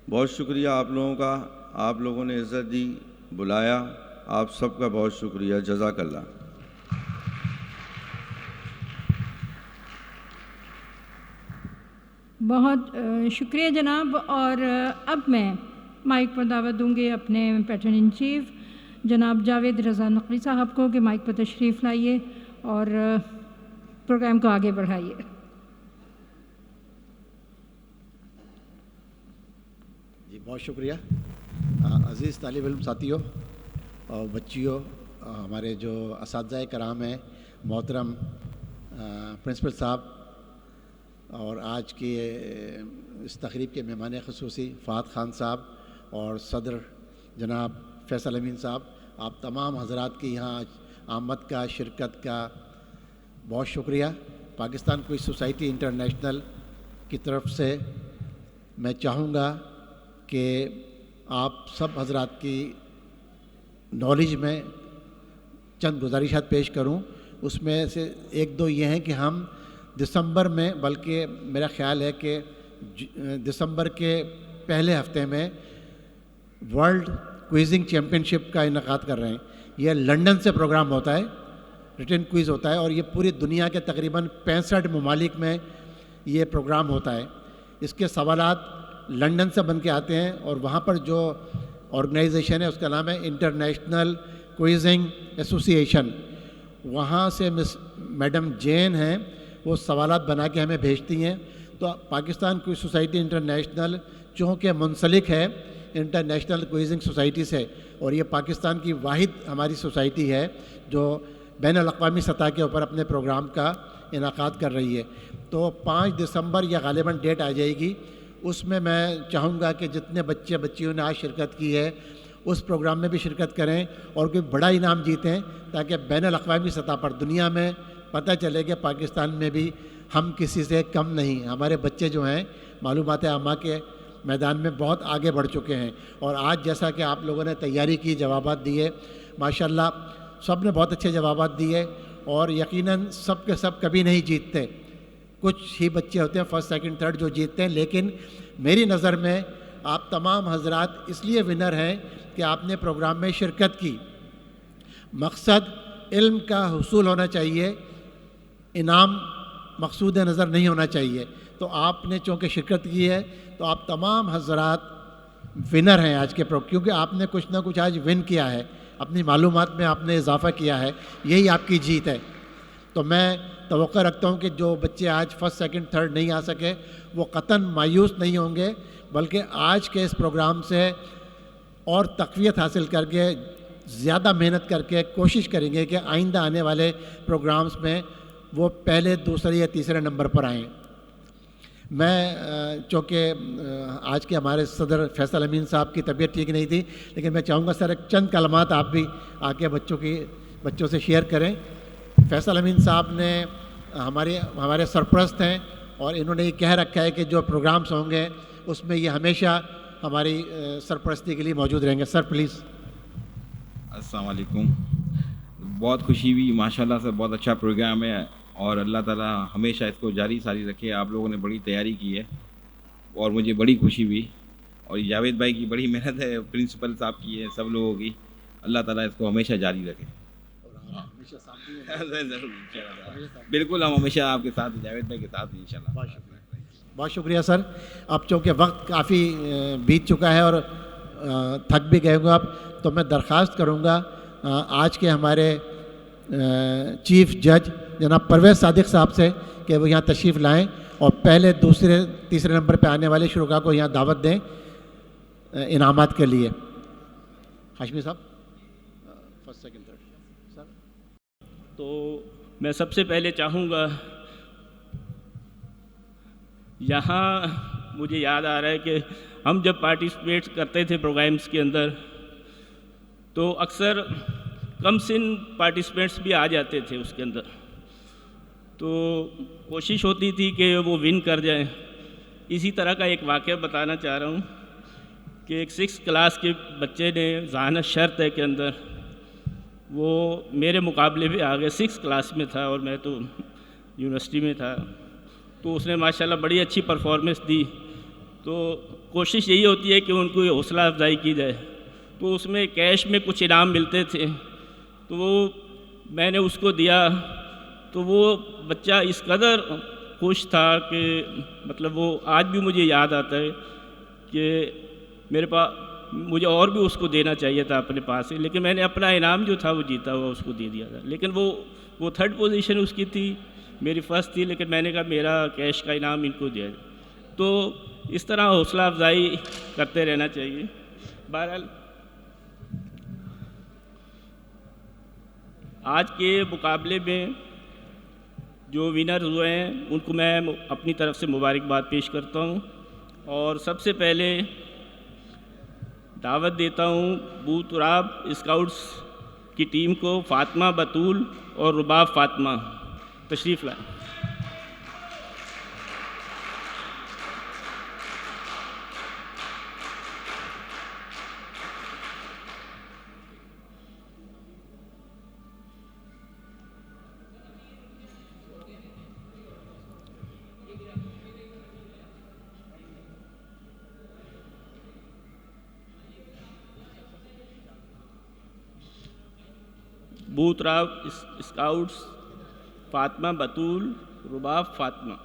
Speaker 19: बहुत शुक्रिया आप लोगों का, आप लोगों ने इज़्ज़त दी, बुलाया, आप सबका बहुत शुक्रिया। जज़ाकल्लाह।
Speaker 1: बहुत शुक्रिया जनाब। और अब मैं माइक पर दावत दूंगी अपने पैटर्न इन चीफ जनाब जावेद रज़ा नकवी साहब को कि माइक पर तशरीफ़ लाइए और प्रोग्राम को आगे बढ़ाइए।
Speaker 5: जी बहुत शुक्रिया। अज़ीज़ तालिब इल्म साथियों और बच्चियों, हमारे जो असातिज़ा कराम हैं, मोहतरम प्रिंसिपल साहब और आज की इस तकरीब के मेहमान ख़ुसूसी फ़ाहद ख़ान साहब और सदर जनाब फैसल अमीन साहब, आप तमाम हज़रात की यहाँ आमद का, शिरकत का बहुत शुक्रिया। पाकिस्तान क्विज़ सोसाइटी इंटरनेशनल की तरफ से मैं चाहूँगा कि आप सब हज़रात की नॉलेज में चंद गुजारिशात पेश करूँ। उसमें से एक दो ये हैं कि हम दिसंबर में, बल्कि मेरा ख़्याल है कि दिसंबर के पहले हफ्ते में वर्ल्ड क्विज़िंग चैम्पियनशिप का इनेकाद कर रहे हैं। यह लंदन से प्रोग्राम होता है, रिटन क्विज़ होता है और ये पूरी दुनिया के तकरीबन 65 ममालिक में ये प्रोग्राम होता है। इसके सवालात लंदन से बन के आते हैं और वहाँ पर जो ऑर्गेनाइजेशन है उसका नाम है इंटरनेशनल क्विज़िंग एसोसिएशन। वहाँ से मिस मैडम जैन हैं, वो सवालात बना के हमें भेजती हैं। तो पाकिस्तान क्विज़ सोसाइटी इंटरनेशनल चूँकि मुंसलिक है इंटरनेशनल क्विज़िंग सोसाइटी से और ये पाकिस्तान की वाहिद हमारी सोसाइटी है जो बैनुल-अक़वामी सतह के ऊपर अपने प्रोग्राम का इनेकाद कर रही है। तो 5 दिसंबर या गालिबन डेट आ जाएगी, उसमें मैं चाहूँगा कि जितने बच्चे बच्चियों ने आज शिरकत की है उस प्रोग्राम में भी शिरकत करें और कोई बड़ा इनाम जीतें, ताकि बैनुल-अक़वामी सतह पर दुनिया में पता चले कि पाकिस्तान में भी हम किसी से कम नहीं। हमारे बच्चे जो हैं मालूमात आमा के मैदान में बहुत आगे बढ़ चुके हैं। और आज जैसा कि आप लोगों ने तैयारी की, जवाबात दिए, माशाल्लाह सब ने बहुत अच्छे जवाबात दिए और यकीनन सब के सब कभी नहीं जीतते। कुछ ही बच्चे होते हैं फर्स्ट सेकंड थर्ड जो जीतते हैं, लेकिन मेरी नज़र में आप तमाम हजरात इसलिए विनर हैं कि आपने प्रोग्राम में शिरकत की। मकसद इल्म का हुसूल होना चाहिए, इनाम मकसूद नज़र नहीं होना चाहिए। तो आपने चूँकि शिरकत की है तो आप तमाम हजरात विनर हैं आज के क्योंकि आपने कुछ ना कुछ आज विन किया है, अपनी मालूमात में आपने इजाफ़ा किया है, यही आपकी जीत है। तो मैं तवक्को रखता हूँ कि जो बच्चे आज फर्स्ट सेकंड थर्ड नहीं आ सके वो कतन मायूस नहीं होंगे, बल्कि आज के इस प्रोग्राम से और तक़वियत हासिल करके ज़्यादा मेहनत करके कोशिश करेंगे कि आइंदा आने वाले प्रोग्राम्स में वो पहले, दूसरे या तीसरे नंबर पर आएँ। मैं चूँकि आज के हमारे सदर फैसल अमीन साहब की तबीयत ठीक नहीं थी, लेकिन मैं चाहूँगा सर एक चंद कलमात आप भी आके बच्चों से शेयर करें। फैसल अमीन साहब ने हमारे सरपरस्त हैं और इन्होंने ये कह रखा है कि जो प्रोग्राम्स होंगे उसमें ये हमेशा हमारी सरपरस्ती के लिए मौजूद रहेंगे। Sir please.
Speaker 20: अस्सलाम वालेकुम। बहुत खुशी हुई, माशाल्लाह से बहुत अच्छा प्रोग्राम है और अल्लाह ताला हमेशा इसको जारी सारी रखे। आप लोगों ने बड़ी तैयारी की है और मुझे बड़ी खुशी हुई और जावेद भाई की बड़ी मेहनत है, प्रिंसिपल साहब की है, सब लोगों की। अल्लाह ताला इसको हमेशा जारी रखे। बिल्कुल, हम हमेशा आपके साथ, जावेद भाई के साथ इंशाल्लाह।
Speaker 5: बहुत शुक्रिया सर। अब चूँकि वक्त काफ़ी बीत चुका है और थक भी गए होंगे आप, तो मैं दरख्वास्त करूँगा आज के हमारे चीफ जज जनाब परवेज़ सादिक साहब से कि वो यहाँ तशरीफ़ लाएँ और पहले, दूसरे, तीसरे नंबर पे आने वाले शुरा को यहाँ दावत दें इनामात के लिए। हाशमी साहब, फर्स्ट सेकंड थर्ड सर।
Speaker 17: तो मैं सबसे पहले चाहूँगा, यहाँ मुझे याद आ रहा है कि हम जब पार्टिसिपेट करते थे प्रोग्राम्स के अंदर तो अक्सर कम सिन पार्टिसिपेंट्स भी आ जाते थे उसके अंदर, तो कोशिश होती थी कि वो विन कर जाएं। इसी तरह का एक वाक़या बताना चाह रहा हूँ कि एक 6th क्लास के बच्चे ने ज़हानत शर्त है के अंदर वो मेरे मुकाबले भी आ गए। 6th क्लास में था और मैं तो यूनिवर्सिटी में था, तो उसने माशाल्लाह बड़ी अच्छी परफॉर्मेंस दी। तो कोशिश यही होती है कि उनको हौसला अफजाई की जाए। तो उसमें कैश में कुछ इनाम मिलते थे, तो वो मैंने उसको दिया, तो वो बच्चा इस कदर खुश था कि मतलब वो आज भी मुझे याद आता है कि मेरे पास मुझे और भी उसको देना चाहिए था अपने पास से, लेकिन मैंने अपना इनाम जो था वो जीता हुआ उसको दे दिया था। लेकिन वो 3rd पोजीशन उसकी थी, मेरी फर्स्ट थी, लेकिन मैंने कहा मेरा कैश का इनाम इनको दिया जाए। तो इस तरह हौसला अफजाई करते रहना चाहिए। बहरहाल आज के मुकाबले में जो विनर हुए हैं उनको मैं अपनी तरफ से मुबारकबाद पेश करता हूँ, और सबसे पहले दावत देता हूँ बूतराब स्काउट्स की टीम को, फ़ातिमा बतूल और रुबाब फ़ातिमा तशरीफ़ लाएं। बूतराब स्काउट्स, फ़ातिमा बतूल, रुबाब फ़ातिमा।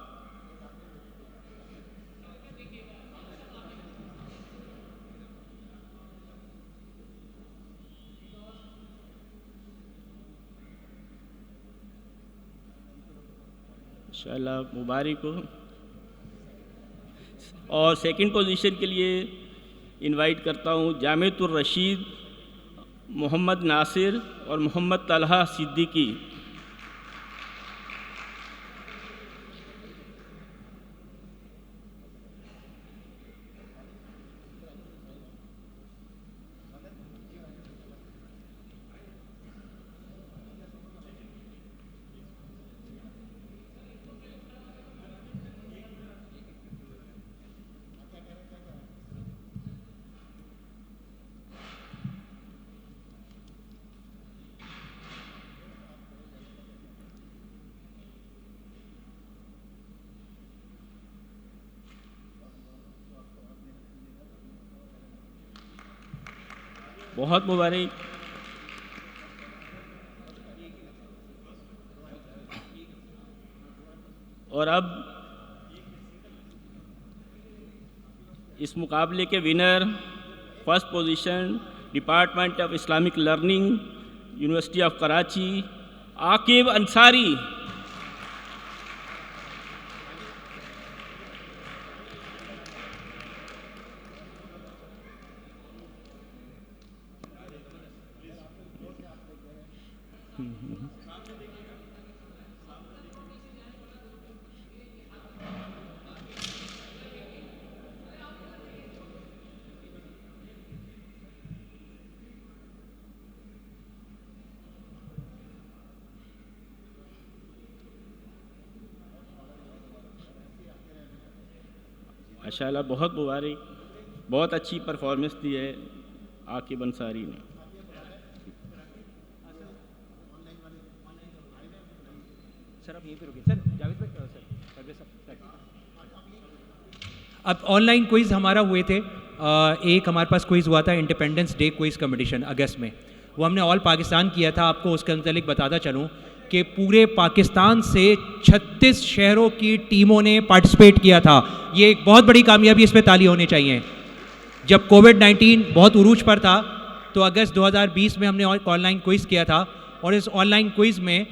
Speaker 17: इंशाअल्लाह मुबारक हो। और 2nd पोजीशन के लिए इनवाइट करता हूँ जामियतुर रशीद, मोहम्मद नासिर और मोहम्मद तलहा सिद्दीकी। बहुत मुबारक। और अब इस मुकाबले के winner, 1st position department of Islamic learning, university of Karachi, Aqib Ansari. माशाल्लाह बहुत मुबारक, बहुत अच्छी परफॉर्मेंस दी है आकिब अंसारी ने।
Speaker 6: सर आप यहीं पे रुकिए। सर जावेद भाई, सर अब ऑनलाइन क्विज़ हमारा हुए थे। एक हमारे पास क्विज़ हुआ था इंडिपेंडेंस डे क्विज़ कंपटीशन अगस्त में, वो हमने ऑल पाकिस्तान किया था। आपको उसके अंतर्गत बताता चलूँ कि पूरे पाकिस्तान से 36 शहरों की टीमों ने पार्टिसिपेट किया था। ये एक बहुत बड़ी कामयाबी, इस पर ताली होनी चाहिए। जब कोविड-19 बहुत उरूज पर था तो अगस्त 2020 में हमने ऑनलाइन क्विज़ किया था, और इस ऑनलाइन क्विज़ में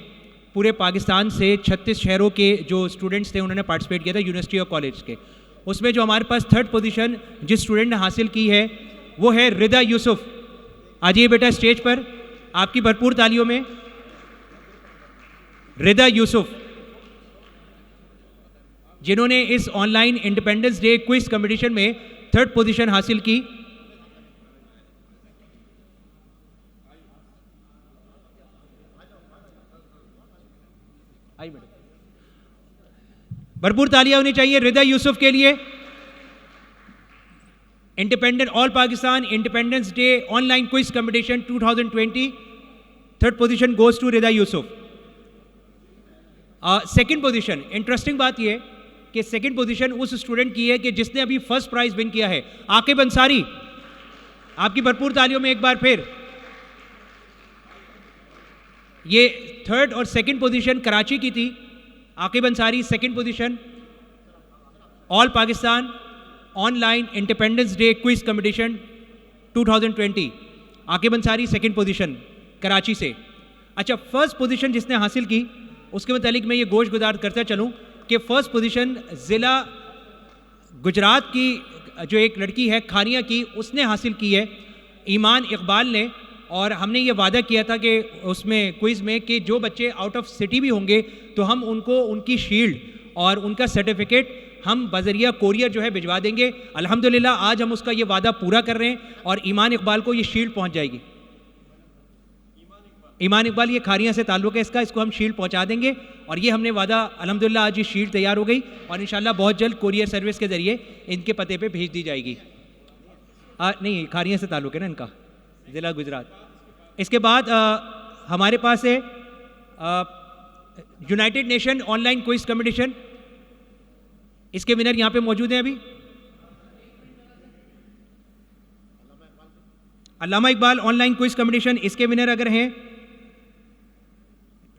Speaker 6: पूरे पाकिस्तान से 36 शहरों के जो स्टूडेंट्स थे उन्होंने पार्टिसिपेट किया था, यूनिवर्सिटी और कॉलेज के। उसमें जो हमारे पास 3rd पोजीशन जिस स्टूडेंट ने हासिल की है वो है रिदा यूसुफ। आइए बेटा स्टेज पर, आपकी भरपूर तालियों में। रिदा यूसुफ जिन्होंने इस online independence day quiz competition में 3rd पोजीशन हासिल की। हाई मैडम, भरपूर तालियां होनी चाहिए रिदा यूसुफ के लिए। Independent all Pakistan independence day online quiz competition 2020, third position goes to Rida Yousuf. Second position, interesting बात यह कि सेकंड पोजीशन उस स्टूडेंट की है कि जिसने अभी फर्स्ट प्राइज विन किया है, आकिब अंसारी। आपकी भरपूर तालियों में एक बार फिर। ये थर्ड और सेकंड पोजीशन कराची की थी। Aqib Ansari second position, all Pakistan online independence day quiz competition 2020, Aqib Ansari second position Karachi से। अच्छा, फर्स्ट पोजीशन जिसने हासिल की उसके मुतालिक मैं ये गोश गुजार करता चलूँ कि फ़र्स्ट पोजीशन ज़िला गुजरात की जो एक लड़की है खानिया की, उसने हासिल की है, ईमान इकबाल ने। और हमने ये वादा किया था कि उसमें क्विज़ में कि जो बच्चे आउट ऑफ सिटी भी होंगे तो हम उनको उनकी शील्ड और उनका सर्टिफिकेट हम बजरिया कोरियर जो है भिजवा देंगे। अल्हम्दुलिल्लाह आज हम उसका ये वादा पूरा कर रहे हैं और ईमान इकबाल को ये शील्ड पहुँच जाएगी। ईमान इकबाल ये खारिया से ताल्लुक़ है इसका, इसको हम शील्ड पहुंचा देंगे और ये हमने वादा, अल्हम्दुलिल्लाह आज ये शील्ड तैयार हो गई और इंशाल्लाह बहुत जल्द कोरियर सर्विस के ज़रिए इनके पते पे भेज दी जाएगी। नहीं, खारिया से ताल्लुक़ है ना इनका, ज़िला गुजरात। इसके बाद हमारे पास है United nation online quiz competition, इसके विनर यहाँ पे मौजूद हैं अभी। अल्लामा इकबाल ऑनलाइन क्विज कंपटीशन, इसके विनर अगर हैं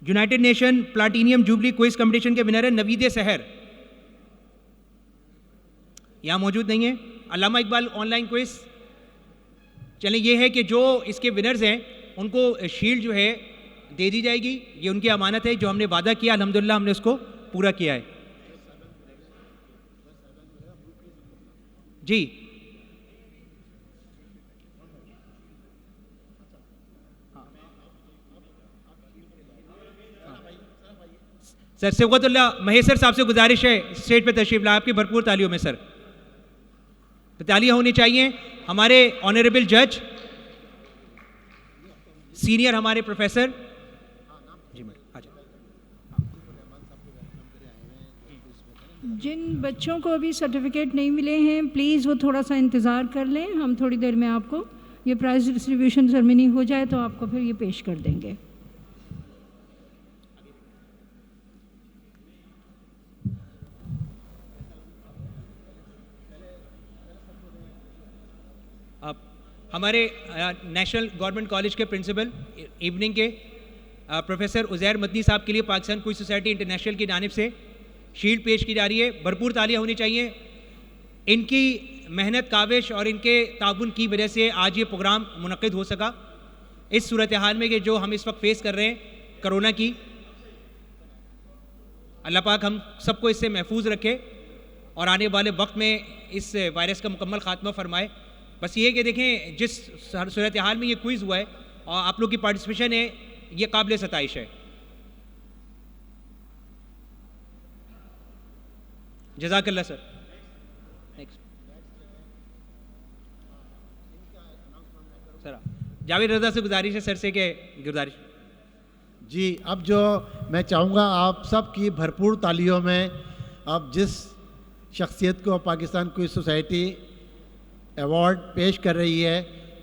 Speaker 6: United nation platinum jubilee quiz competition के विनर है नवीद सहर, यहां मौजूद नहीं है। अल्लामा इकबाल ऑनलाइन क्विज, चलें ये है कि जो इसके विनर्स हैं उनको शील्ड जो है दे दी जाएगी, ये उनकी अमानत है, जो हमने वादा किया अल्हम्दुलिल्लाह हमने उसको पूरा किया है। जी सर, सिबगतुल्लाह महेसर साहब से गुजारिश है स्टेज पे तशरीफ लाए, आपकी भरपूर तालियों में सर तालियां होनी चाहिए। हमारे ऑनरेबल जज, सीनियर हमारे प्रोफेसर, जी मैडम,
Speaker 1: जिन बच्चों को अभी सर्टिफिकेट नहीं मिले हैं प्लीज़ वो थोड़ा सा इंतज़ार कर लें, हम थोड़ी देर में आपको ये प्राइज़ डिस्ट्रीब्यूशन सेरेमनी हो जाए तो आपको फिर ये पेश कर देंगे।
Speaker 6: हमारे नेशनल गवर्नमेंट कॉलेज के प्रिंसिपल इवनिंग के प्रोफेसर उज़ैर मदनी साहब के लिए पाकिस्तान क्विज सोसाइटी इंटरनेशनल की जानिब से शील्ड पेश की जा रही है। भरपूर तालियां होनी चाहिए। इनकी मेहनत काविश और इनके ताउन की वजह से आज ये प्रोग्राम मुनक़िद हो सका। इस सूरत हाल में कि जो हम इस वक्त फेस कर रहे हैं कोरोना की, अल्लाह पाक हम सबको इससे महफूज रखे और आने वाले वक्त में इस वायरस का मुकम्मल ख़ात्मा फरमाए। बस ये कि देखें जिस सूरत हाल में ये क्विज़ हुआ है और आप लोग की पार्टिसिपेशन है, ये काबिल सताइश है। जज़ाकल्लाह सर। नेक्स्ट सर, जावेद रज़ा से गुजारिश है सर से कि गुजारिश।
Speaker 5: जी, अब जो मैं चाहूँगा आप सब की भरपूर तालियों में, अब जिस शख्सियत को पाकिस्तान क्विज सोसाइटी अवार्ड पेश कर रही है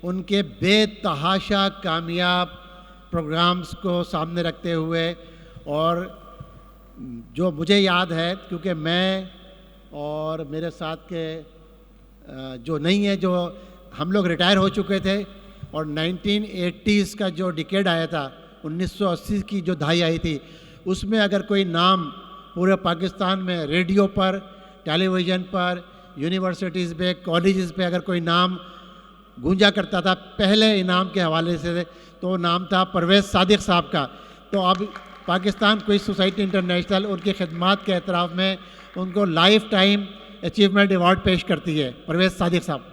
Speaker 5: उनके बेतहाशा कामयाब प्रोग्राम्स को सामने रखते हुए, और जो मुझे याद है क्योंकि मैं और मेरे साथ के जो नहीं है, जो हम लोग रिटायर हो चुके थे और 1980s का जो डिकेड आया था, 1980 की जो दहाई आई थी, उसमें अगर कोई नाम पूरे पाकिस्तान में रेडियो पर, टेलीविज़न पर, यूनिवर्सिटीज़ पे, कॉलेजेस पे अगर कोई नाम गूंजा करता था पहले इनाम के हवाले से, तो नाम था परवेज़ सादिक साहब का। तो अब पाकिस्तान क्विज सोसाइटी इंटरनेशनल उनकी खिदमात के एतराफ़ में उनको लाइफ टाइम अचीवमेंट अवार्ड पेश करती है। परवेज़ सादिक साहब।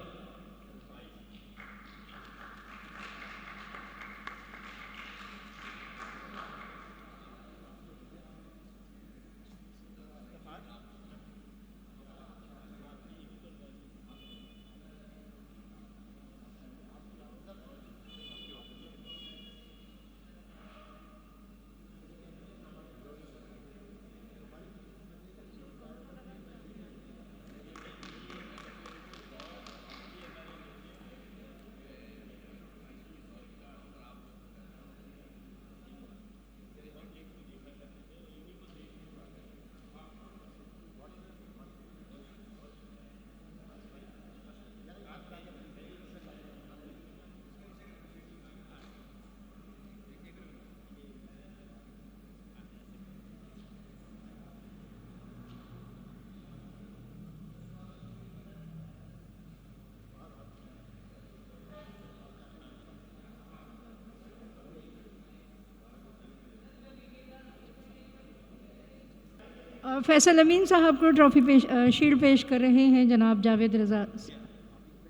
Speaker 1: फैसल अमीन साहब को ट्रॉफी शील्ड पेश कर रहे हैं जनाब जावेद रज़ा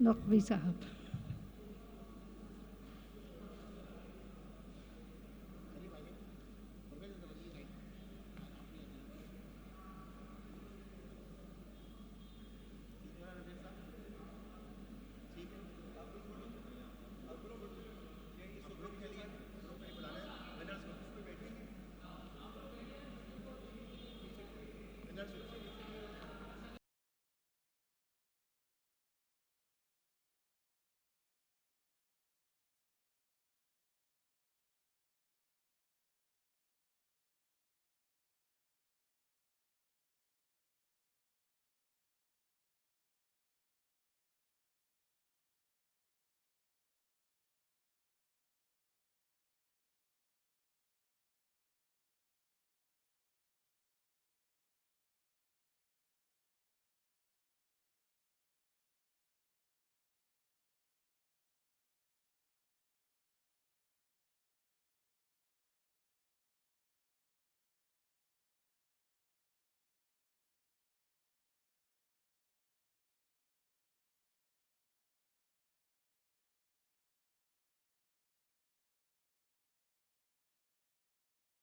Speaker 1: नकवी साहब।